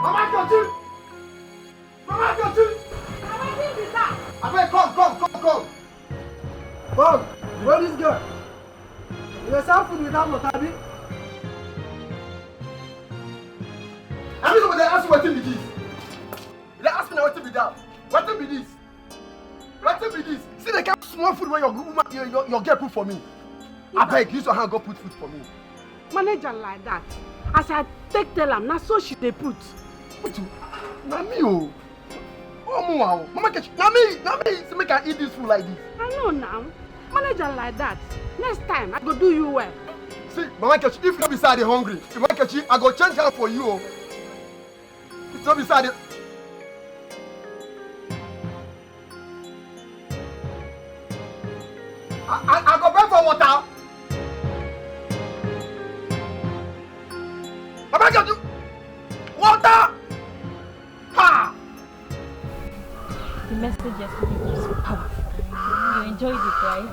Mama Kochi! Mama Kochi! Abeg, come. Come, where is girl? You serve food without motabi? I mean, they ask you what be this. They ask me what be that. What be this? What be this? See the kind of small food where your girl put for me. Abeg, use your hand go put food for me. Manager like that. As I take tell am, na so she dey put. What you? Na me oh. Oh wow. Mama catch. Na me. See make I eat this food like this. I know now. Manager like that. Next time I go do you well. See, Mama catch. If you no be sad hungry, if Mama catch, I go change hand for you oh. If no be sad. I go beg for water. Mama catch you. Water. Ha. The message yesterday was powerful. You enjoyed it, right?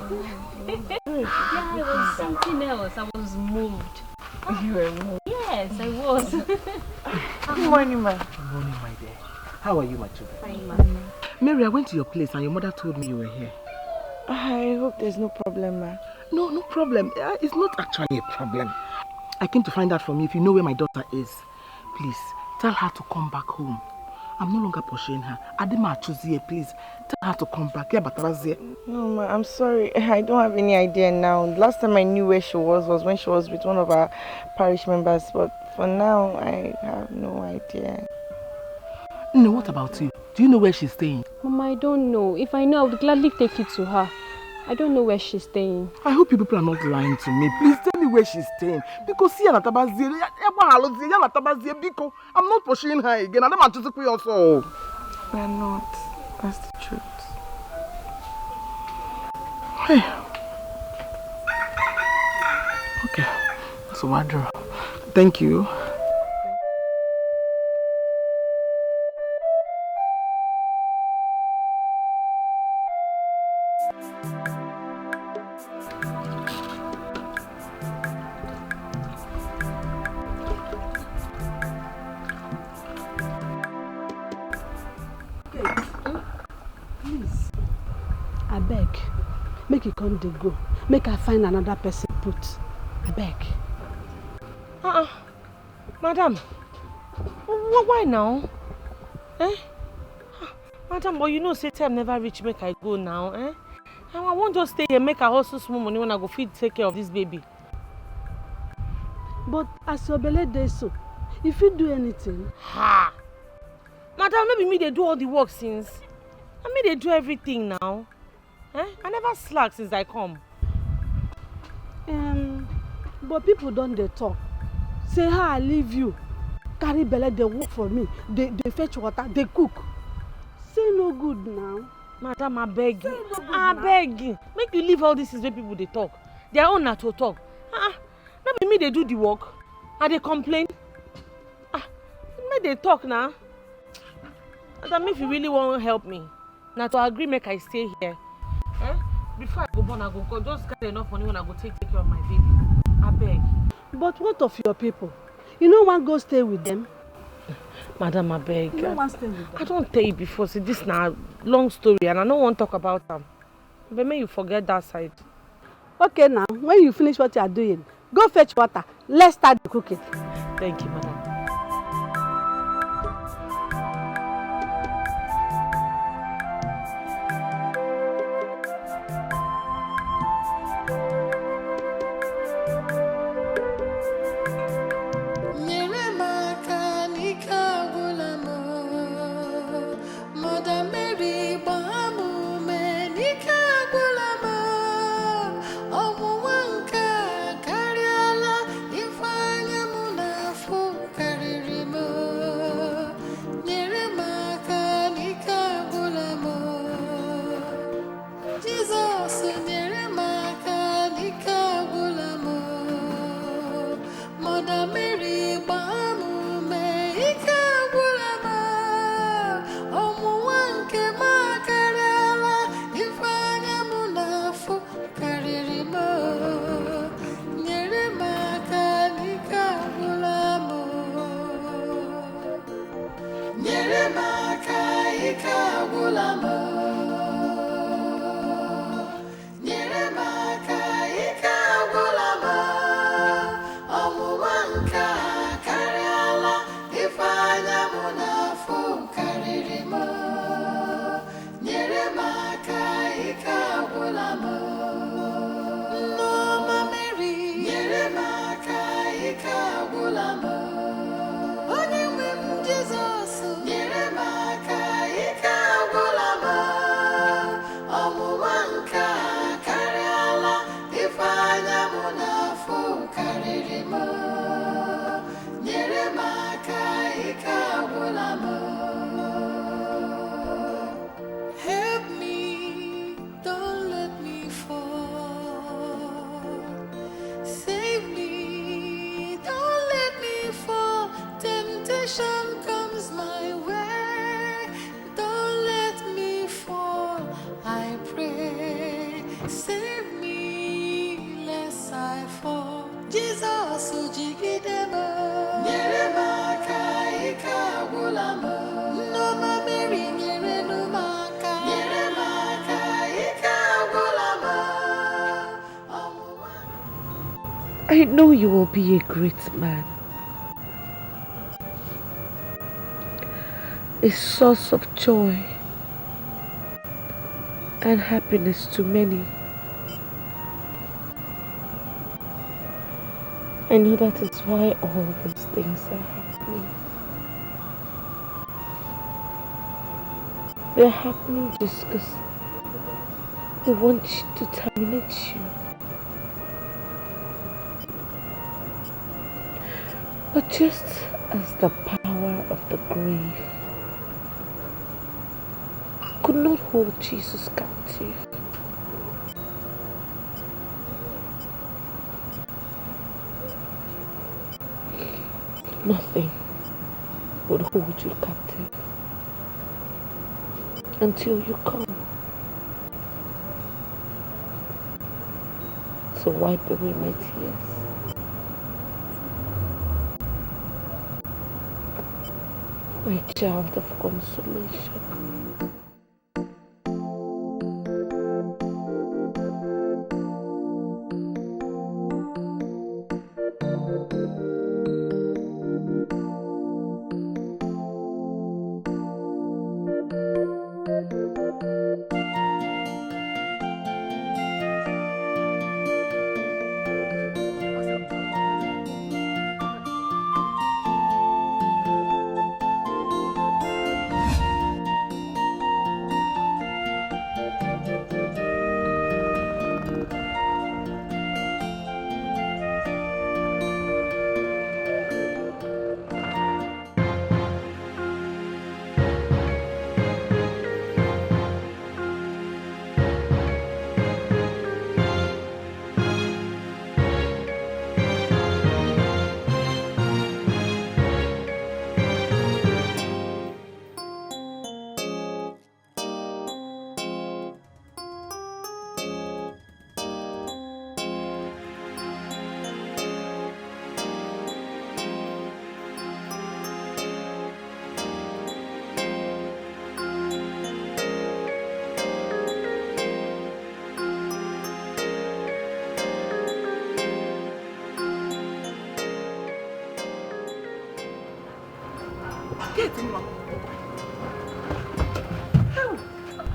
Yeah, it was something else. I was moved. You were moved? Yes, I was. Good morning, ma. Good morning, my dear. How are you, my children? Fine, ma. Mary, I went to your place and your mother told me you were here. I hope there's no problem, ma. No problem. It's not actually a problem. I came to find out from you if you know where my daughter is. Please, tell her to come back home. I'm no longer pursuing her. Adema Chuzie, please. Tell her to come back. No, ma, I'm sorry. I don't have any idea now. Last time I knew where she was when she was with one of our parish members. But for now, I have no idea. No, what about you? Do you know where she's staying? Mama, I don't know. If I know, I would gladly take you to her. I don't know where she's staying. I hope you people are not lying to me. Please tell me where she's staying. Because see, I'm not pursuing her again. I'm also. We're not. That's the truth. Hey. Okay. So, Madro, thank you. Make you come dey go. Make I find another person put. I beg. Madam. Why now? Madam, but you know say time never reach make I go now, I won't just stay here make I hustle small money when I go feed take care of this baby. But as your belly dey so, if you do anything. Madam, no be me they do all the work since. I mean they do everything now. I never slack since I come. But people don't they talk. Say how I leave you. Carry belly, they work for me. They fetch water, they cook. Say no good now. Madam, I beg you. I beg you. Make you leave all this is where people they talk. Their own not to talk. Not be me they do the work. And they complain. Make they talk now. Madam, if you really want to help me, now to agree make I stay here. Before I go born, I go just get enough money when I go take care of my baby. I beg. But what of your people? You know one go stay with them? Madam, I beg. You don't want to stay with them? I don't tell you before. See, this now long story and I don't want to talk about them. But may you forget that side. Okay now, when you finish what you are doing, go fetch water. Let's start the cooking. Thank you, madam. save me lest I fall. Jesus, ujigidema. Nyeremaka ika bulama. No mameri nyerenumaka. Nyeremaka ika bulama. I know you will be a great man. A source of joy and happiness to many. I know that is why all these things are happening. They're happening just because they want to terminate you. But just as the power of the grave could not hold Jesus captive, nothing would hold you captive until you come. So wipe away my tears. My child of consolation.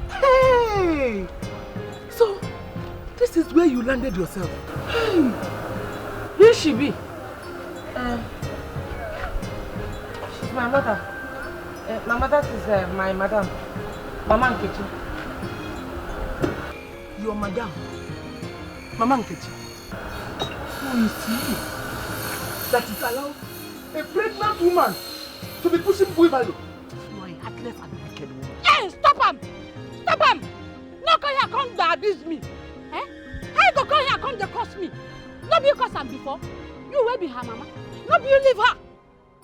Hey! So, this is where you landed yourself. Hey! Where she be? She's my mother. My mother is my madam. Mama Nkechi. Your madam? Mama Nkechi? So you see, that is allowed a pregnant woman to be pushing wheelbarrow. You are a heartless and wicked woman. Hey, stop him! Stop him! No come here, come to abuse me. Eh? How you go come here, come to curse me? No be you curse am before. You will be her mama. No be you leave her.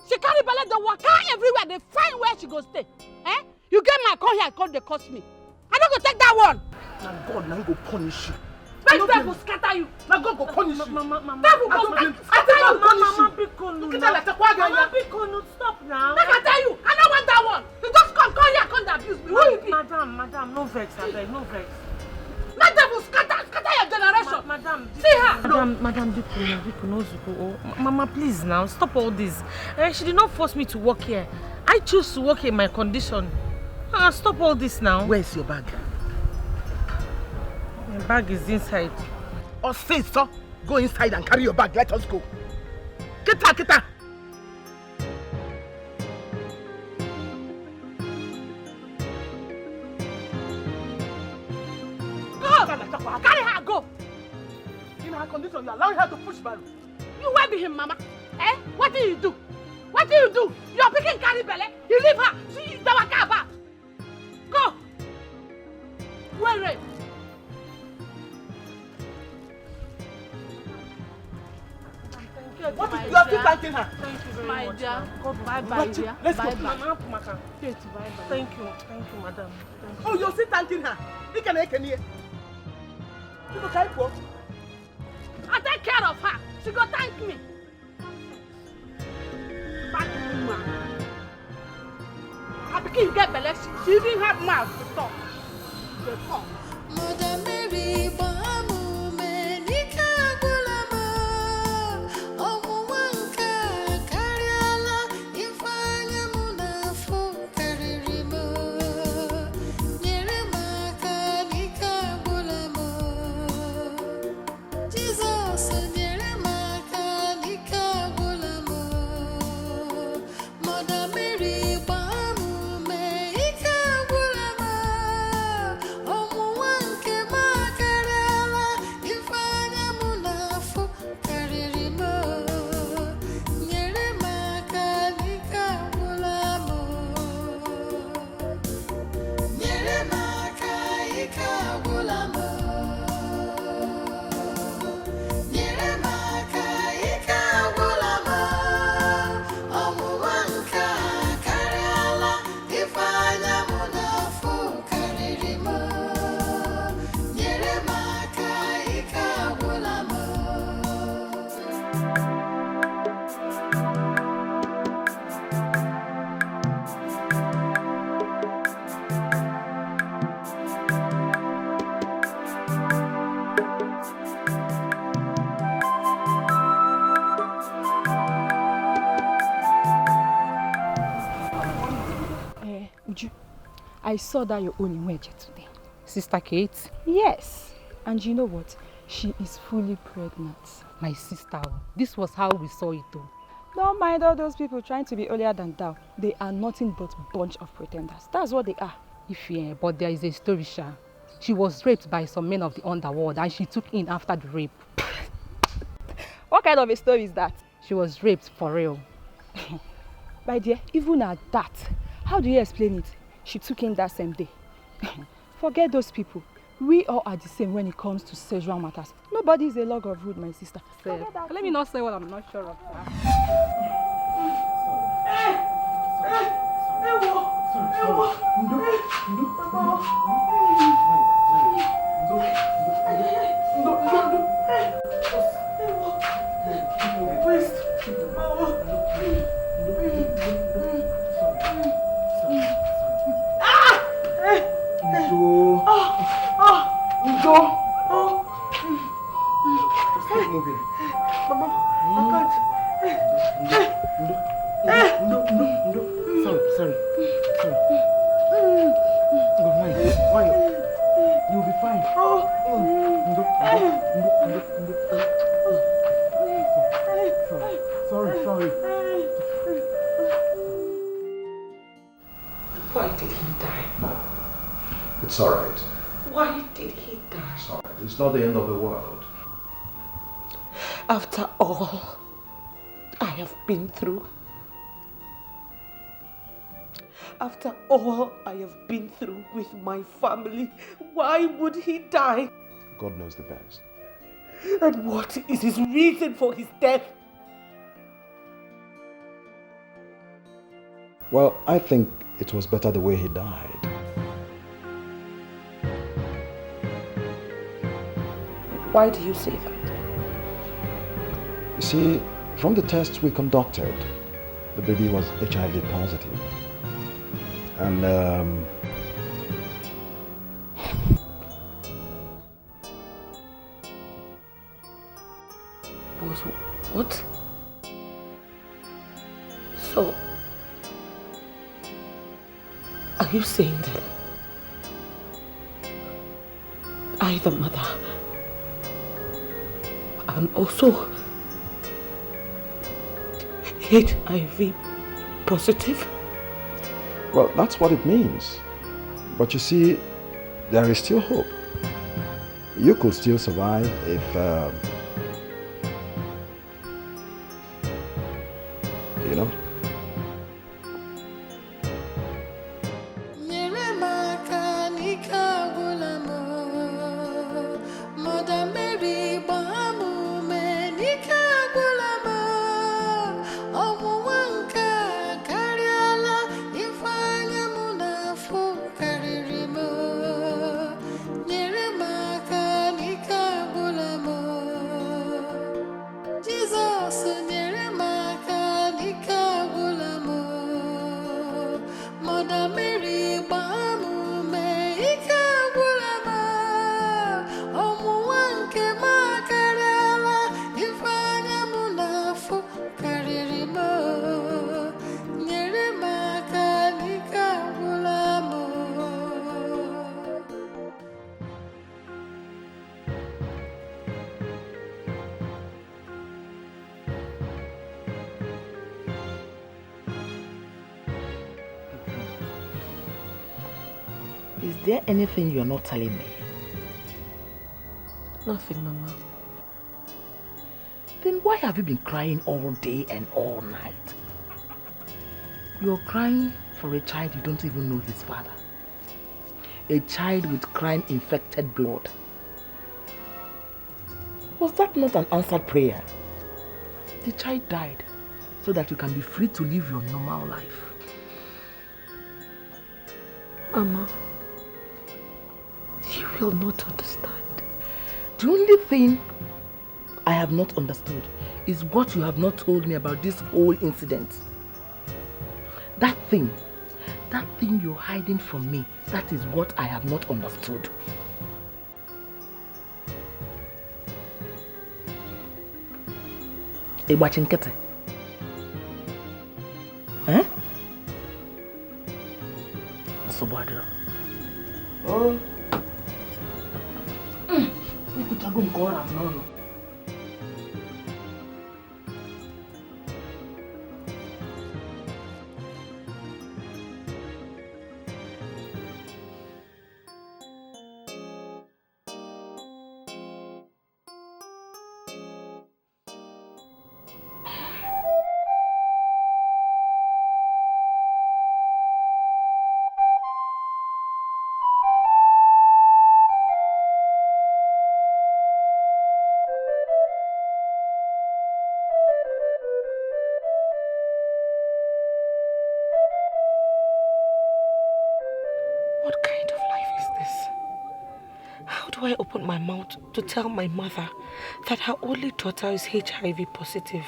She carry belle, they walk out everywhere, they find where she go stay. Eh? You get my come here, come to curse me. I don't go take that one. Now God now go punish you. Make devil scatter you. Now God go punish you. Devil go Mama, stop now. Make I tell you, I don't want that one. You just come here, come to abuse me. Who you be? Madam, no vex, abeg, no vex. Make devil scatter your generation. Madam, see her. Madam, Biko, no Zuko. Mama, please now, stop all this. She did not force me to work here. I choose to work in my condition. Stop all this now. Where's your bag? My bag is inside. Or say so. Go inside and carry your bag. Let us go. Kita. Go! Carry her, go! In her condition, you allow her to push barrel. You where be him, mama? Eh? What do you do? What do you do? You're picking carry belle. You leave her. She is the waka back. Go! Where? What is you are still thanking her? Thank you very my much. dear. Bye, dear. Let's go. Bye. Mama. Kate, bye. Thank you, madam. Thank you. Oh, you're still thanking her. I take care of her. She go thank me. Bad woman. I begin get belle. She didn't have mouth to talk. They talk. Mother Mary, Bahamu, Menika, Gulama, Omuwanka, Kariala, Ifanya Munafu, Karirima, Nyeremaka, Nika, Gulama, Jesus, Nyeremaka, Nika, Gulama, Mother Mary, Bahamu, Menika, Gulama, Omuwanke makarela ifanya munafu karirimo nyere makanika bulamo nyere makaika bulamo nyere makaika bulamo omuwanka karela ifanya munafu karirimo nyere makaika bulamo Uju, I saw that your own Iweje today. Sister Kate? Yes. And you know what? She is fully pregnant. My sister. This was how we saw it though. Don't mind all those people trying to be holier than thou. They are nothing but bunch of pretenders. That's what they are. But there is a story, Sha. She was raped by some men of the underworld and she took in after the rape. What kind of a story is that? She was raped for real. My dear, even at that, how do you explain it? She took in that same day. Forget those people. We all are the same when it comes to sexual matters. Nobody is a log of wood, my sister. Let me not say what I'm not sure of. Stop moving. Mama, I can't. No. Sorry. Why? You'll be fine. Sorry. Why did he die? It's alright. Why did he die? It's alright. It's not the end of the world. After all I have been through, after all I have been through with my family, why would he die? God knows the best. And what is his reason for his death? Well, I think it was better the way he died. Why do you say that? You see, from the tests we conducted, the baby was HIV positive. And What? So, are you saying that I, the mother, am also HIV positive? well, that's what it means. But you see, there is still hope. You could still survive if, you know. Mother Mary, Bahamu, Menika, Gulama, Omuwanka, Kariala, Ifanya Munafu, Karirimo, Nyeremaka, Nika, Is there anything you're not telling me? Nothing, Mama. Then why have you been crying all day and all night? You're crying for a child you don't even know his father. A child with crime-infected blood. Was that not an answered prayer? The child died so that you can be free to live your normal life. Mama, you will not understand. The only thing I have not understood is what you have not told me about this whole incident. That thing you're hiding from me, that is what I have not understood. Ebachinkete. Eh? Sobadra. Oh. We could have gone no. I opened my mouth to tell my mother that her only daughter is HIV positive.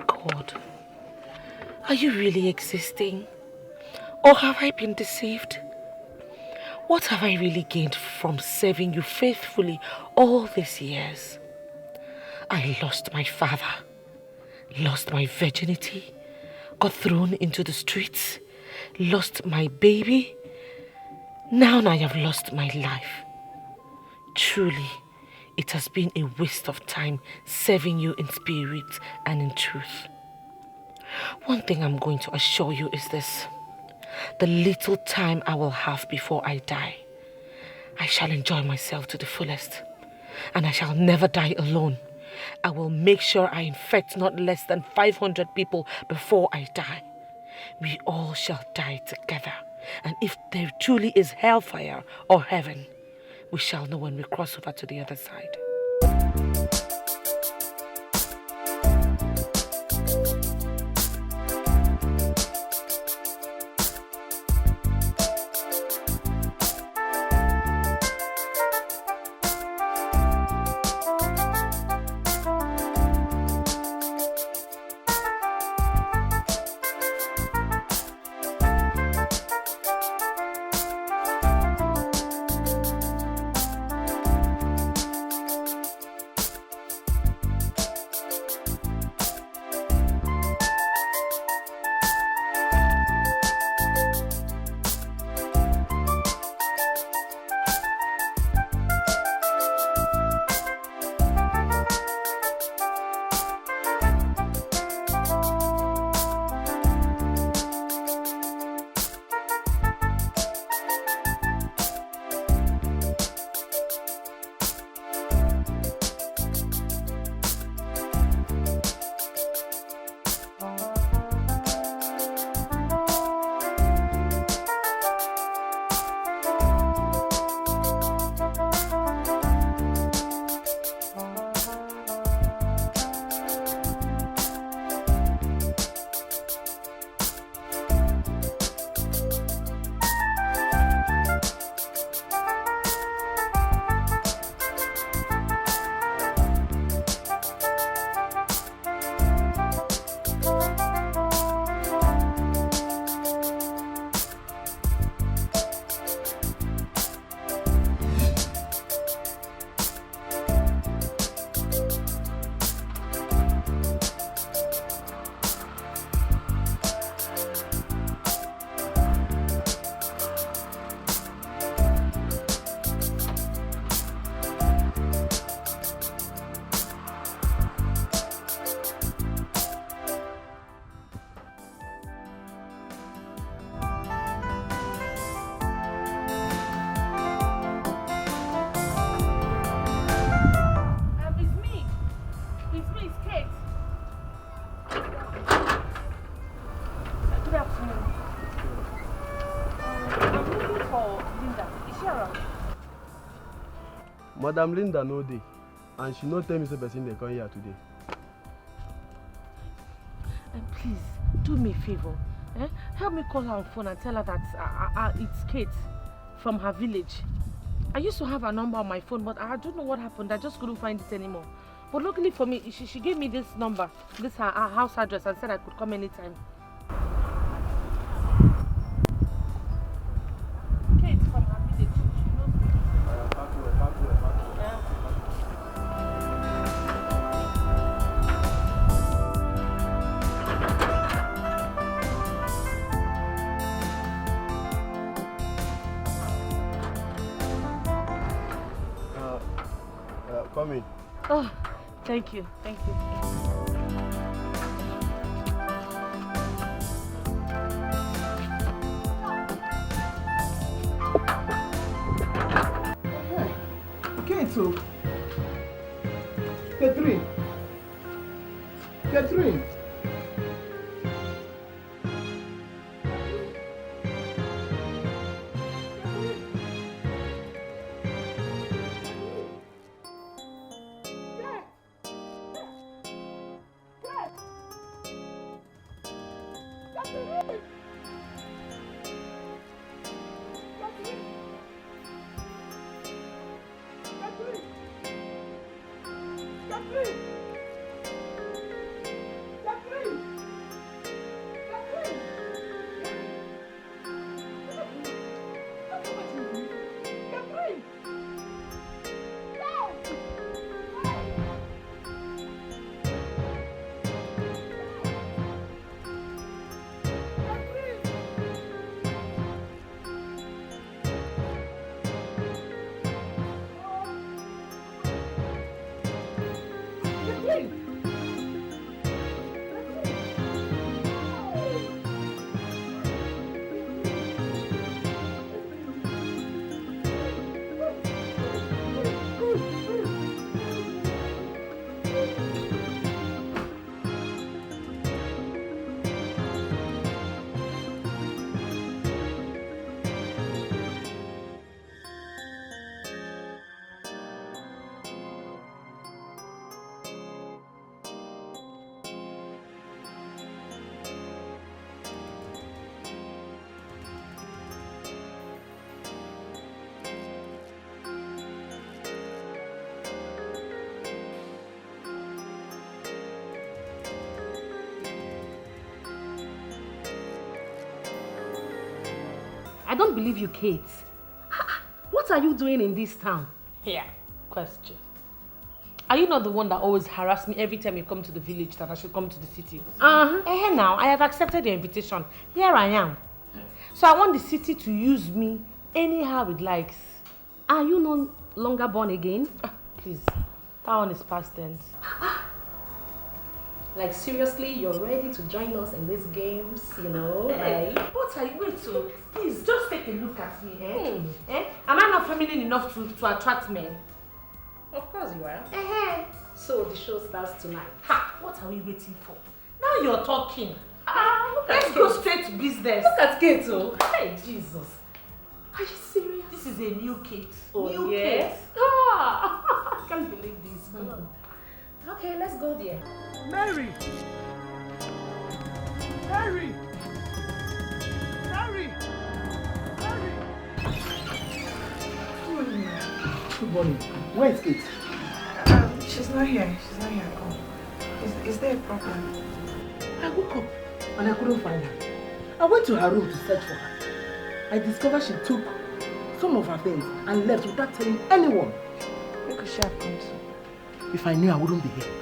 God, are you really existing? Or have I been deceived? What have I really gained from serving you faithfully all these years? I lost my father, lost my virginity, got thrown into the streets, lost my baby. Now I have lost my life. Truly, it has been a waste of time serving you in spirit and in truth. One thing I'm going to assure you is this. The little time I will have before I die, I shall enjoy myself to the fullest. And I shall never die alone. I will make sure I infect not less than 500 people before I die. We all shall die together. And if there truly is hellfire or heaven, we shall know when we cross over to the other side. Madam Linda no dey, and she no tell me say person dey come here today. And please, do me a favor. Help me call her on phone and tell her that it's Kate from her village. I used to have her number on my phone, but I don't know what happened. I just couldn't find it anymore. But luckily for me, she gave me this number, this her house address, and said I could come anytime. Kate from her village. She knows me. Come in. Oh, thank you. Thank you. Okay, so Catherine. I don't believe you, Kate. What are you doing in this town? Yeah, question. Are you not the one that always harass me every time you come to the village that I should come to the city? Now, I have accepted your invitation. Here I am. So I want the city to use me anyhow it likes. Are you no longer born again? Please, that one is past tense. Like seriously, you're ready to join us in these games, you know? Hey, what are you waiting to? Please, just take a look at me, Am I not feminine enough to attract men? Of course you are. So the show starts tonight. What are we waiting for? Now you're talking. Let's Kate. go straight to business. Look at Kate, oh. Hey, Jesus. Are you serious? This is a new Kate. Oh, new yes? Kate. I can't believe this. Okay, let's go there. Mary! Good morning. Where is Kate? She's not here. She's not here at all. Is there a problem? I woke up and I couldn't find her. I went to her room to search for her. I discovered she took some of her things and left without telling anyone. Where could she have gone to? If I knew, I wouldn't be here.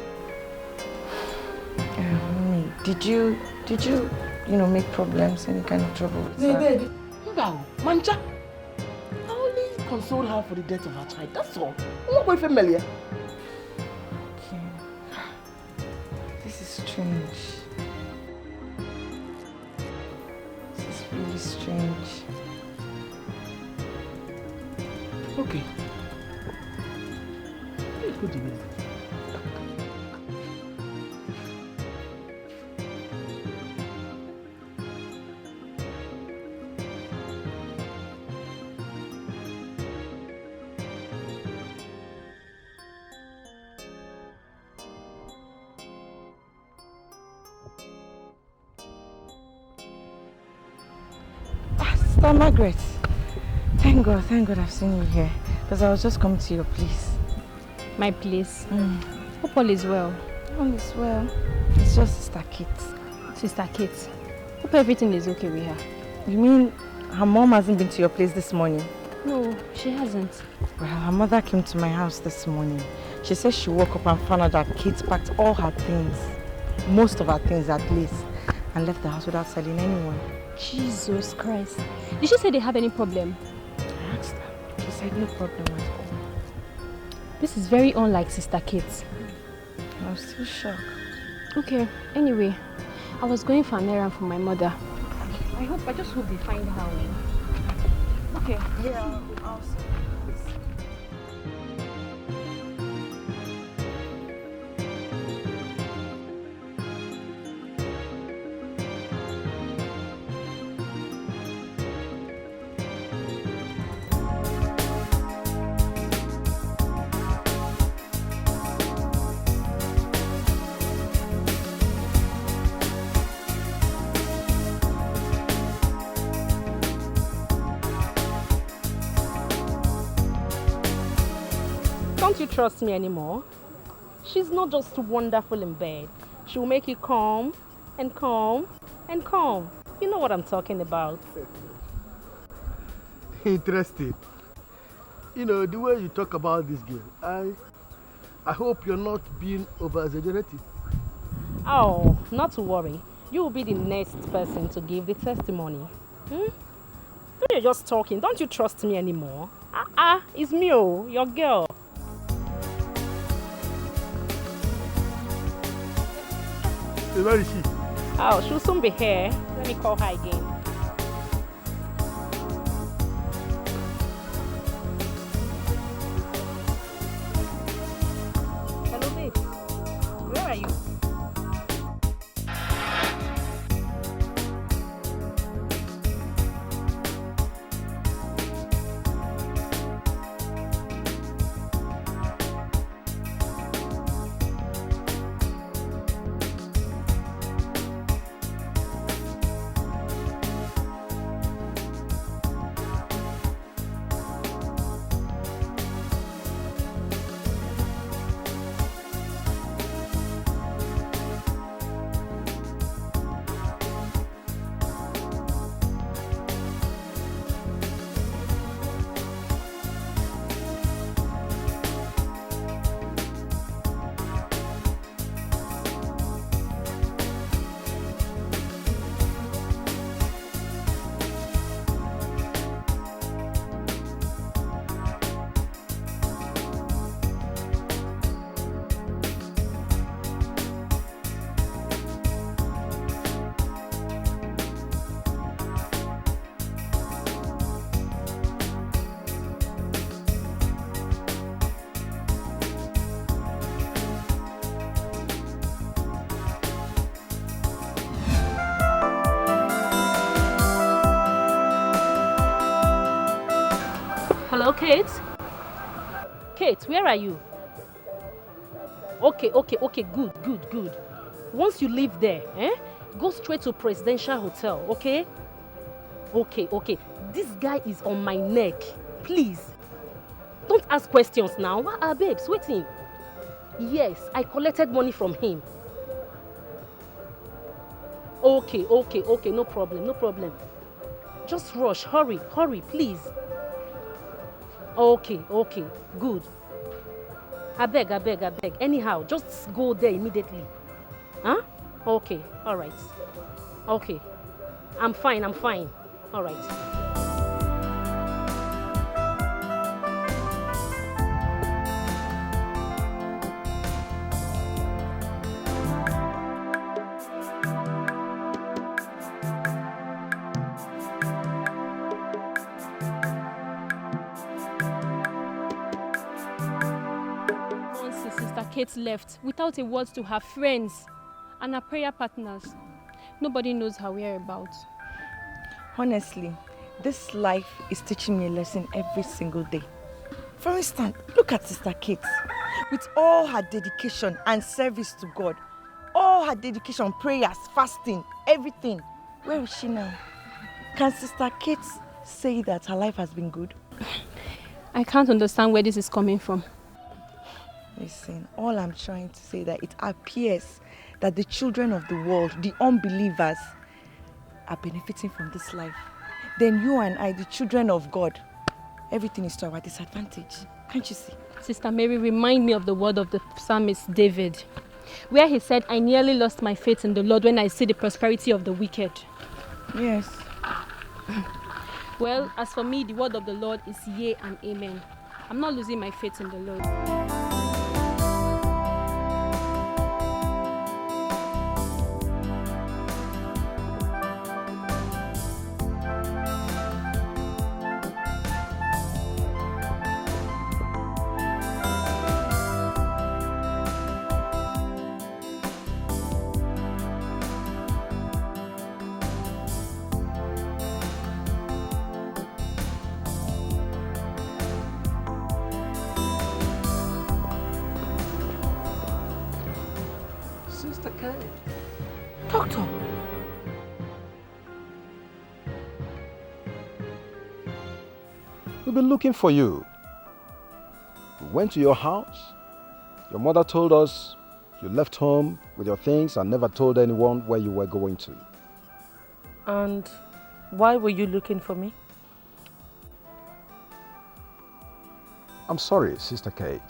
Mommy, did you, make problems, any kind of trouble with her? No, Mancha. I only consoled her for the death of her child. That's all. I'm not going familiar. Okay. This is strange. This is really strange. Okay. Let's go to bed. Sister Margaret, thank God I've seen you here. Because I was just coming to your place. My place? Hope all is well. All is well. It's just Sister Kate. Sister Kate? Hope everything is okay with her. You mean her mom hasn't been to your place this morning? No, she hasn't. Well, her mother came to my house this morning. She said she woke up and found out that Kate packed all her things, most of her things at least, and left the house without telling anyone. Jesus Christ. Did she say they have any problem? I asked her. She said no problem at all. This is very unlike Sister Kate. I was still shocked. Okay, anyway, I was going for an errand for my mother. I just hope they find her. Okay. Yeah, I'll see. Don't you trust me anymore? She's not just wonderful in bed. She will make you calm and calm and calm. You know what I'm talking about. Interesting. You know, the way you talk about this girl, I hope you're not being over-exaggerated. Oh, not to worry. You will be the next person to give the testimony. You're just talking. Don't you trust me anymore? It's me, your girl. Where is she? Oh, she'll soon be here. Let me call her again. Hello, babe. Where are you? Hello, Kate? Kate, where are you? Okay, good. Once you leave there, go straight to Presidential Hotel, okay? Okay. This guy is on my neck. Please. Don't ask questions now. What are babes waiting? Yes, I collected money from him. Okay, no problem. Just rush, hurry, please. Okay, good. I beg. Anyhow, just go there immediately. Huh? Okay, all right. Okay. I'm fine. All right. Kate left without a word to her friends and her prayer partners. Nobody knows her whereabouts. Honestly, this life is teaching me a lesson every single day. For instance, look at Sister Kate. With all her dedication and service to God, all her dedication, prayers, fasting, everything, where is she now? Can Sister Kate say that her life has been good? I can't understand where this is coming from. Listen, all I'm trying to say that it appears that the children of the world, the unbelievers, are benefiting from this life. Then you and I, the children of God, everything is to our disadvantage. Can't you see? Sister Mary, remind me of the word of the psalmist David, where he said, I nearly lost my faith in the Lord when I see the prosperity of the wicked. Yes. Well, as for me, the word of the Lord is yea and amen. I'm not losing my faith in the Lord. Doctor. We've been looking for you. We went to your house. Your mother told us you left home with your things and never told anyone where you were going to. And why were you looking for me? I'm sorry, Sister Kate.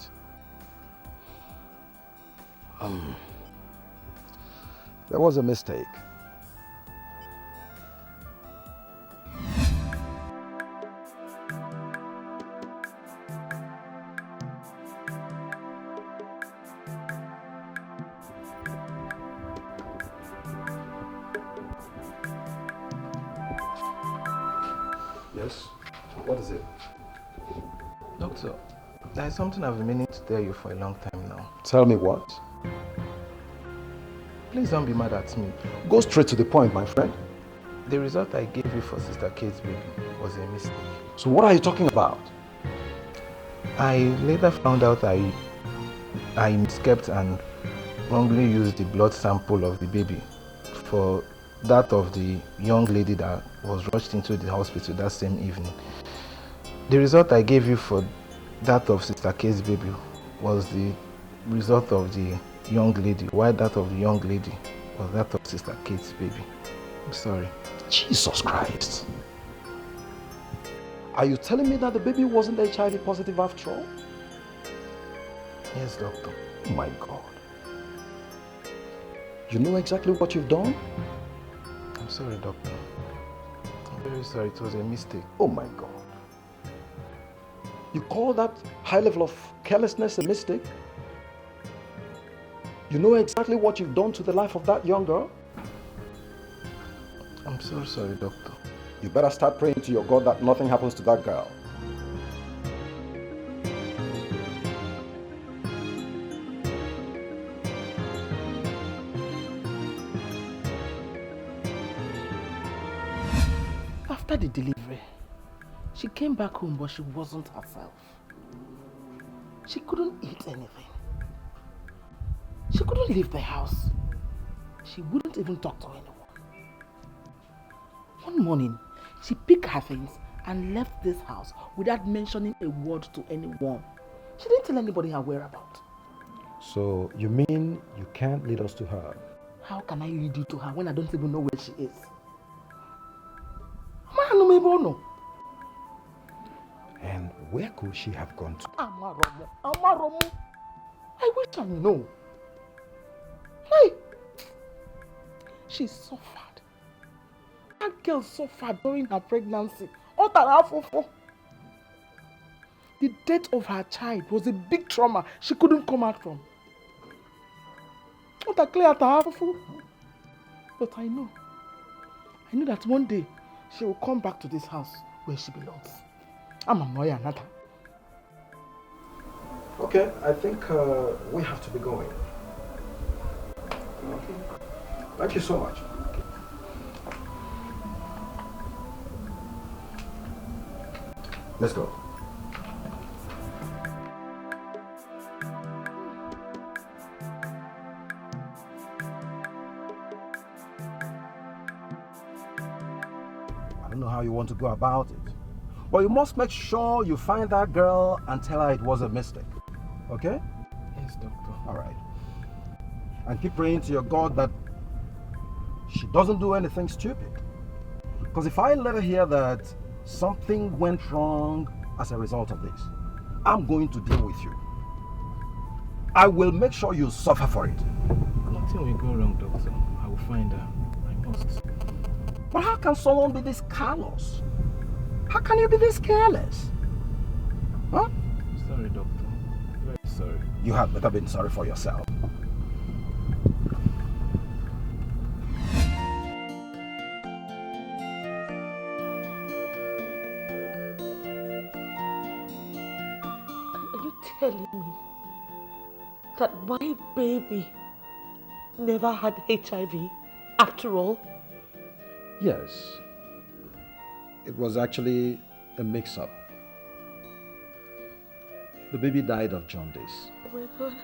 There was a mistake. Yes? What is it? Doctor, there is something I've been meaning to tell you for a long time now. Tell me what? Please don't be mad at me. Go straight to the point, my friend. The result I gave you for Sister Kate's baby was a mistake. So what are you talking about? I later found out I miskept and wrongly used the blood sample of the baby for that of the young lady that was rushed into the hospital that same evening. The result I gave you for that of Sister Kate's baby was the result of the young lady, while that of the young lady was that of Sister Kate's baby. I'm sorry. Jesus Christ. Are you telling me that the baby wasn't HIV positive after all? Yes, doctor. Oh my God. You know exactly what you've done? I'm sorry, doctor. I'm very sorry. It was a mistake. Oh my God. You call that high level of carelessness a mistake? You know exactly what you've done to the life of that young girl? I'm so sorry, doctor. You better start praying to your God that nothing happens to that girl. After the delivery, she came back home, but she wasn't herself. She couldn't eat anything. She couldn't leave the house. She wouldn't even talk to anyone. One morning, she picked her things and left this house without mentioning a word to anyone. She didn't tell anybody her whereabouts. So you mean you can't lead us to her? How can I lead you to her when I don't even know where she is? And where could she have gone to? Amaromo. I wish I know. Hey, she suffered. That girl suffered during her pregnancy. The death of her child was a big trauma she couldn't come out from. But I know that one day she will come back to this house where she belongs. I'm a lawyer, Nata. Okay, I think we have to be going. Okay. Thank you so much. Let's go. don't know how you want to go about it. But you must make sure you find that girl and tell her it was a mistake. Okay? Yes, doctor. Alright. And keep praying to your God that she doesn't do anything stupid. Because if I let her hear that something went wrong as a result of this, I'm going to deal with you. I will make sure you suffer for it. Nothing will go wrong, doctor. I will find her. I must. But how can someone be this callous? How can you be this careless? Huh? Sorry, doctor. Very sorry. You had better been sorry for yourself. Are you telling me that my baby never had HIV after all? Yes. It was actually a mix-up. The baby died of jaundice. Oh my God.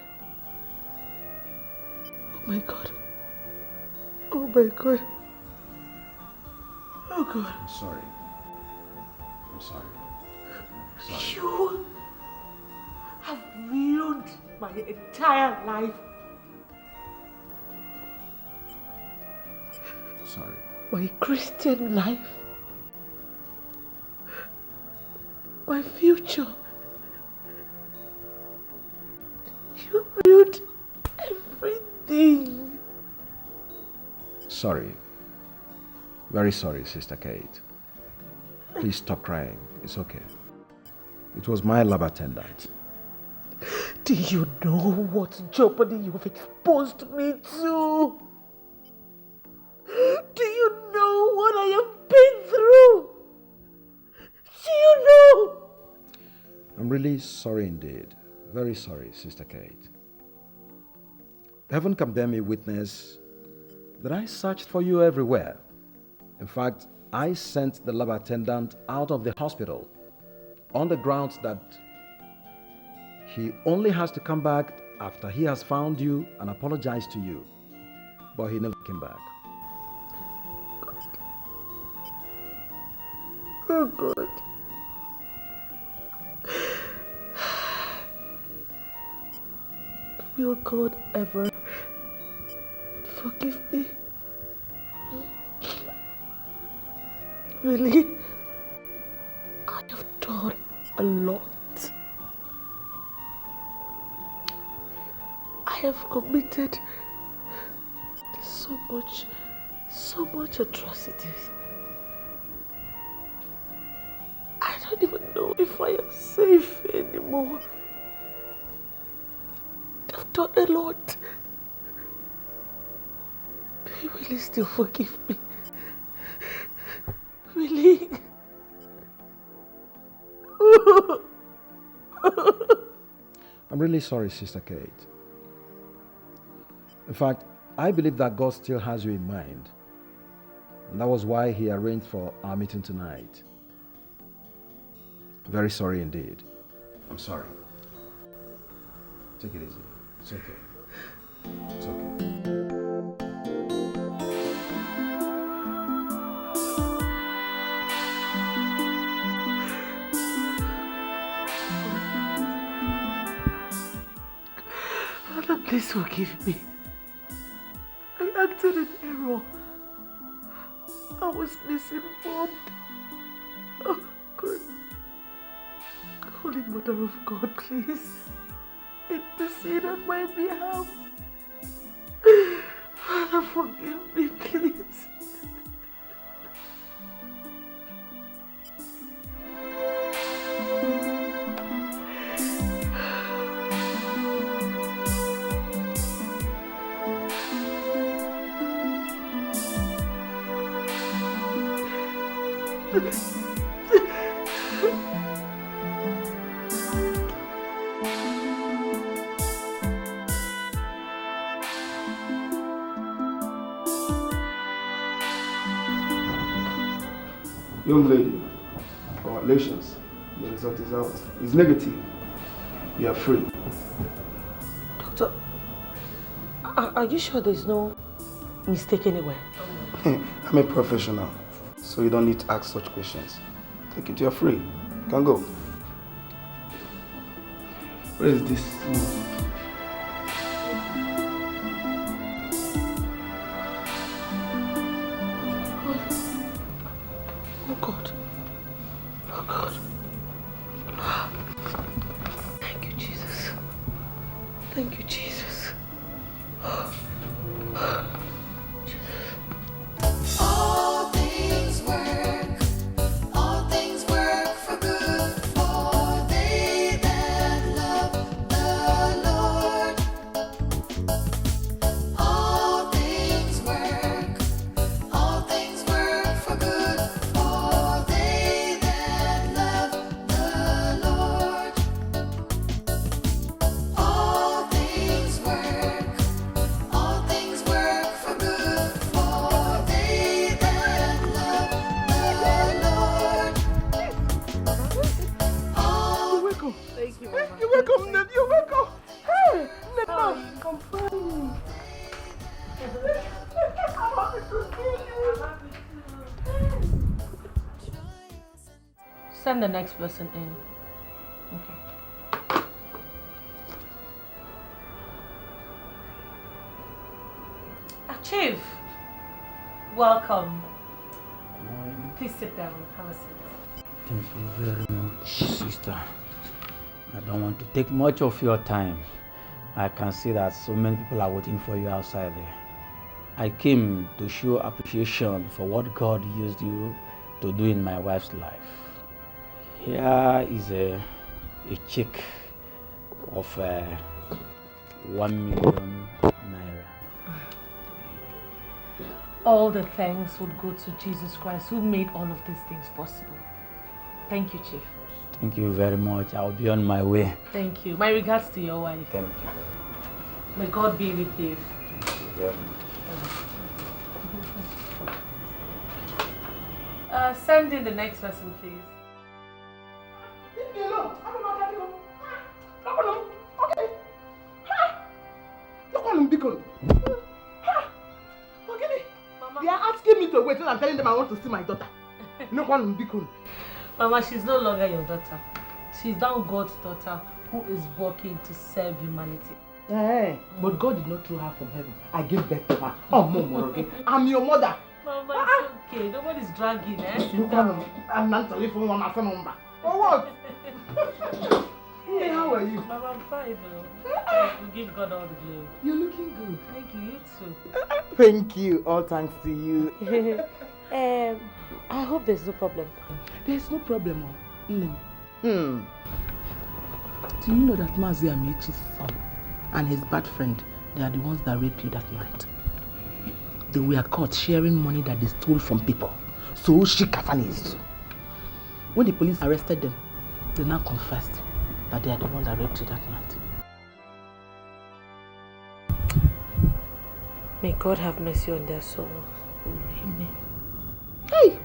Oh my God. Oh my God. Oh God. I'm sorry. I'm sorry. I'm sorry. You have ruined my entire life. Sorry. My Christian life. My future. You ruined everything. Sorry. Very sorry, Sister Kate. Please stop crying. It's okay. It was my lab attendant. Do you know what jeopardy you've exposed me to? Do you know what I have been through? Do you know? I'm really sorry indeed. Very sorry, Sister Kate. Heaven can bear me witness that I searched for you everywhere. In fact, I sent the lab attendant out of the hospital on the grounds that he only has to come back after he has found you and apologized to you. But he never came back. Oh God. Will God ever forgive me? Really? I have done a lot. I have committed so much atrocities. I don't even know if I am safe anymore. I've done a lot. Will you still forgive me? Really? I'm really sorry, Sister Kate. In fact, I believe that God still has you in mind. And that was why He arranged for our meeting tonight. Very sorry indeed. I'm sorry. Take it easy. It's okay. It's okay. Father, please forgive me. I acted in error. I was misinformed. Oh, God. Holy Mother of God, please intercede on my behalf. Father, forgive me, please. Young lady, congratulations. The result is out. It's negative. You are free. Doctor, are you sure there's no mistake anywhere? I'm a professional. So you don't need to ask such questions. Take it, you're free. You can go. Where is this? Oh God. Oh God. Thank you, Jesus. Thank you, Jesus. All things work for good for they that love the Lord. All things work for good for they that love the Lord. All things work for good for they that love the Lord. You're welcome. Thank you, Mama. You're welcome, Ned. You're welcome. Hey, Ned, I'm fine. I'm happy to see you. Send the next person in. Okay. Chief, welcome. Please sit down. Have a seat. Thank you very much, sister. I don't want to take much of your time. I can see that so many people are waiting for you outside there. I came to show appreciation for what God used you to do in my wife's life. Here is a check of 1 million naira. All the thanks would go to Jesus Christ who made all of these things possible. Thank you, Chief. Thank you very much. I'll be on my way. Thank you. My regards to your wife. Thank you. May God be with you. Yeah. Send in the next person, please. Leave me alone. I'm not going to go. Come on. Okay. Look on him, Deacon. They are asking me to wait and I'm telling them I want to see my daughter. No one Deacon. Mama, she's no longer your daughter. She's now God's daughter who is working to serve humanity. Hey, but God did not throw her from heaven. I gave birth to her. Oh, Mom, okay? I'm your mother. Mama, it's okay. Nobody's dragging, eh? Sit down. I'm not telephone one after number. For what? Hey, how are you? Mama, I'm fine though. We give God all the glory. You're looking good. Thank you, you too. Thank you. All thanks to you. I hope there's no problem. There's no problem. Do you know that Mazi Amechi's son and his bad friend, they are the ones that raped you that night? They were caught sharing money that they stole from people. So she kafanis. When the police arrested them, they now confessed that they are the ones that raped you that night. May God have mercy on their souls. Amen. Hey!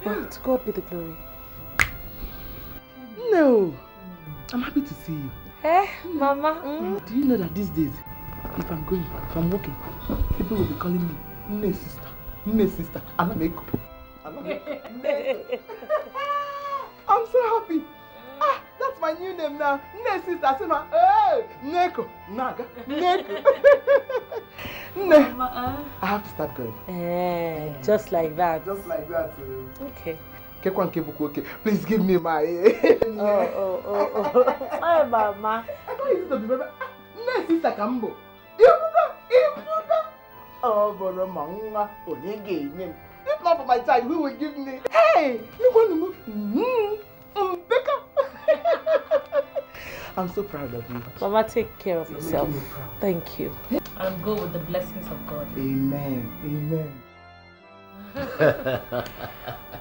Well, to God be the glory. No! I'm happy to see you. Eh, Mama? Do you know that these days, if I'm working, people will be calling me Nne sister, and I'm so happy. That's my new name now. Nne sister, Sima. Hey, Neko, Naga, Neko. I have to start going. Just like that. Just like that. Okay. Okay. Please give me my. Hey, Mama. I thought you used to be Nne sister Kambo. Oh, but Mama, name. If not for my child, who will give me? Hey, you want to move? I'm so proud of you. Mama, take care of yourself. Thank you. And go with the blessings of God. Amen.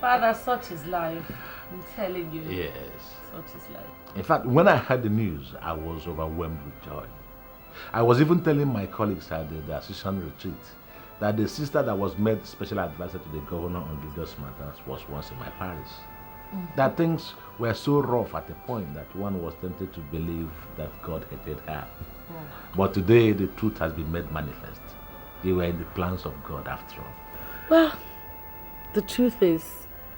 Father, such is life. I'm telling you. Yes. Such is life. In fact, when I heard the news, I was overwhelmed with joy. I was even telling my colleagues at the assistant retreat that the sister that was made special advisor to the governor on religious matters was once in my parish. That things were so rough at a point that one was tempted to believe that God hated her. But today the truth has been made manifest. They were in the plans of God after all. Well, The truth is,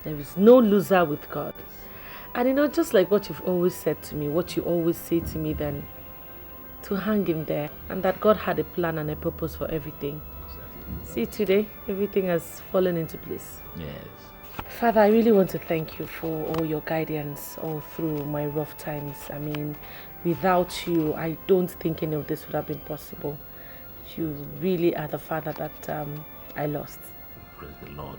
there is no loser with God. And you know, just like what you've always said to me, what you always say to me then, to hang him there, and that God had a plan and a purpose for everything. See, today, everything has fallen into place. Yes. Father, I really want to thank you for all your guidance all through my rough times. I mean, without you, I don't think any of this would have been possible. You really are the Father that I lost. Praise the Lord.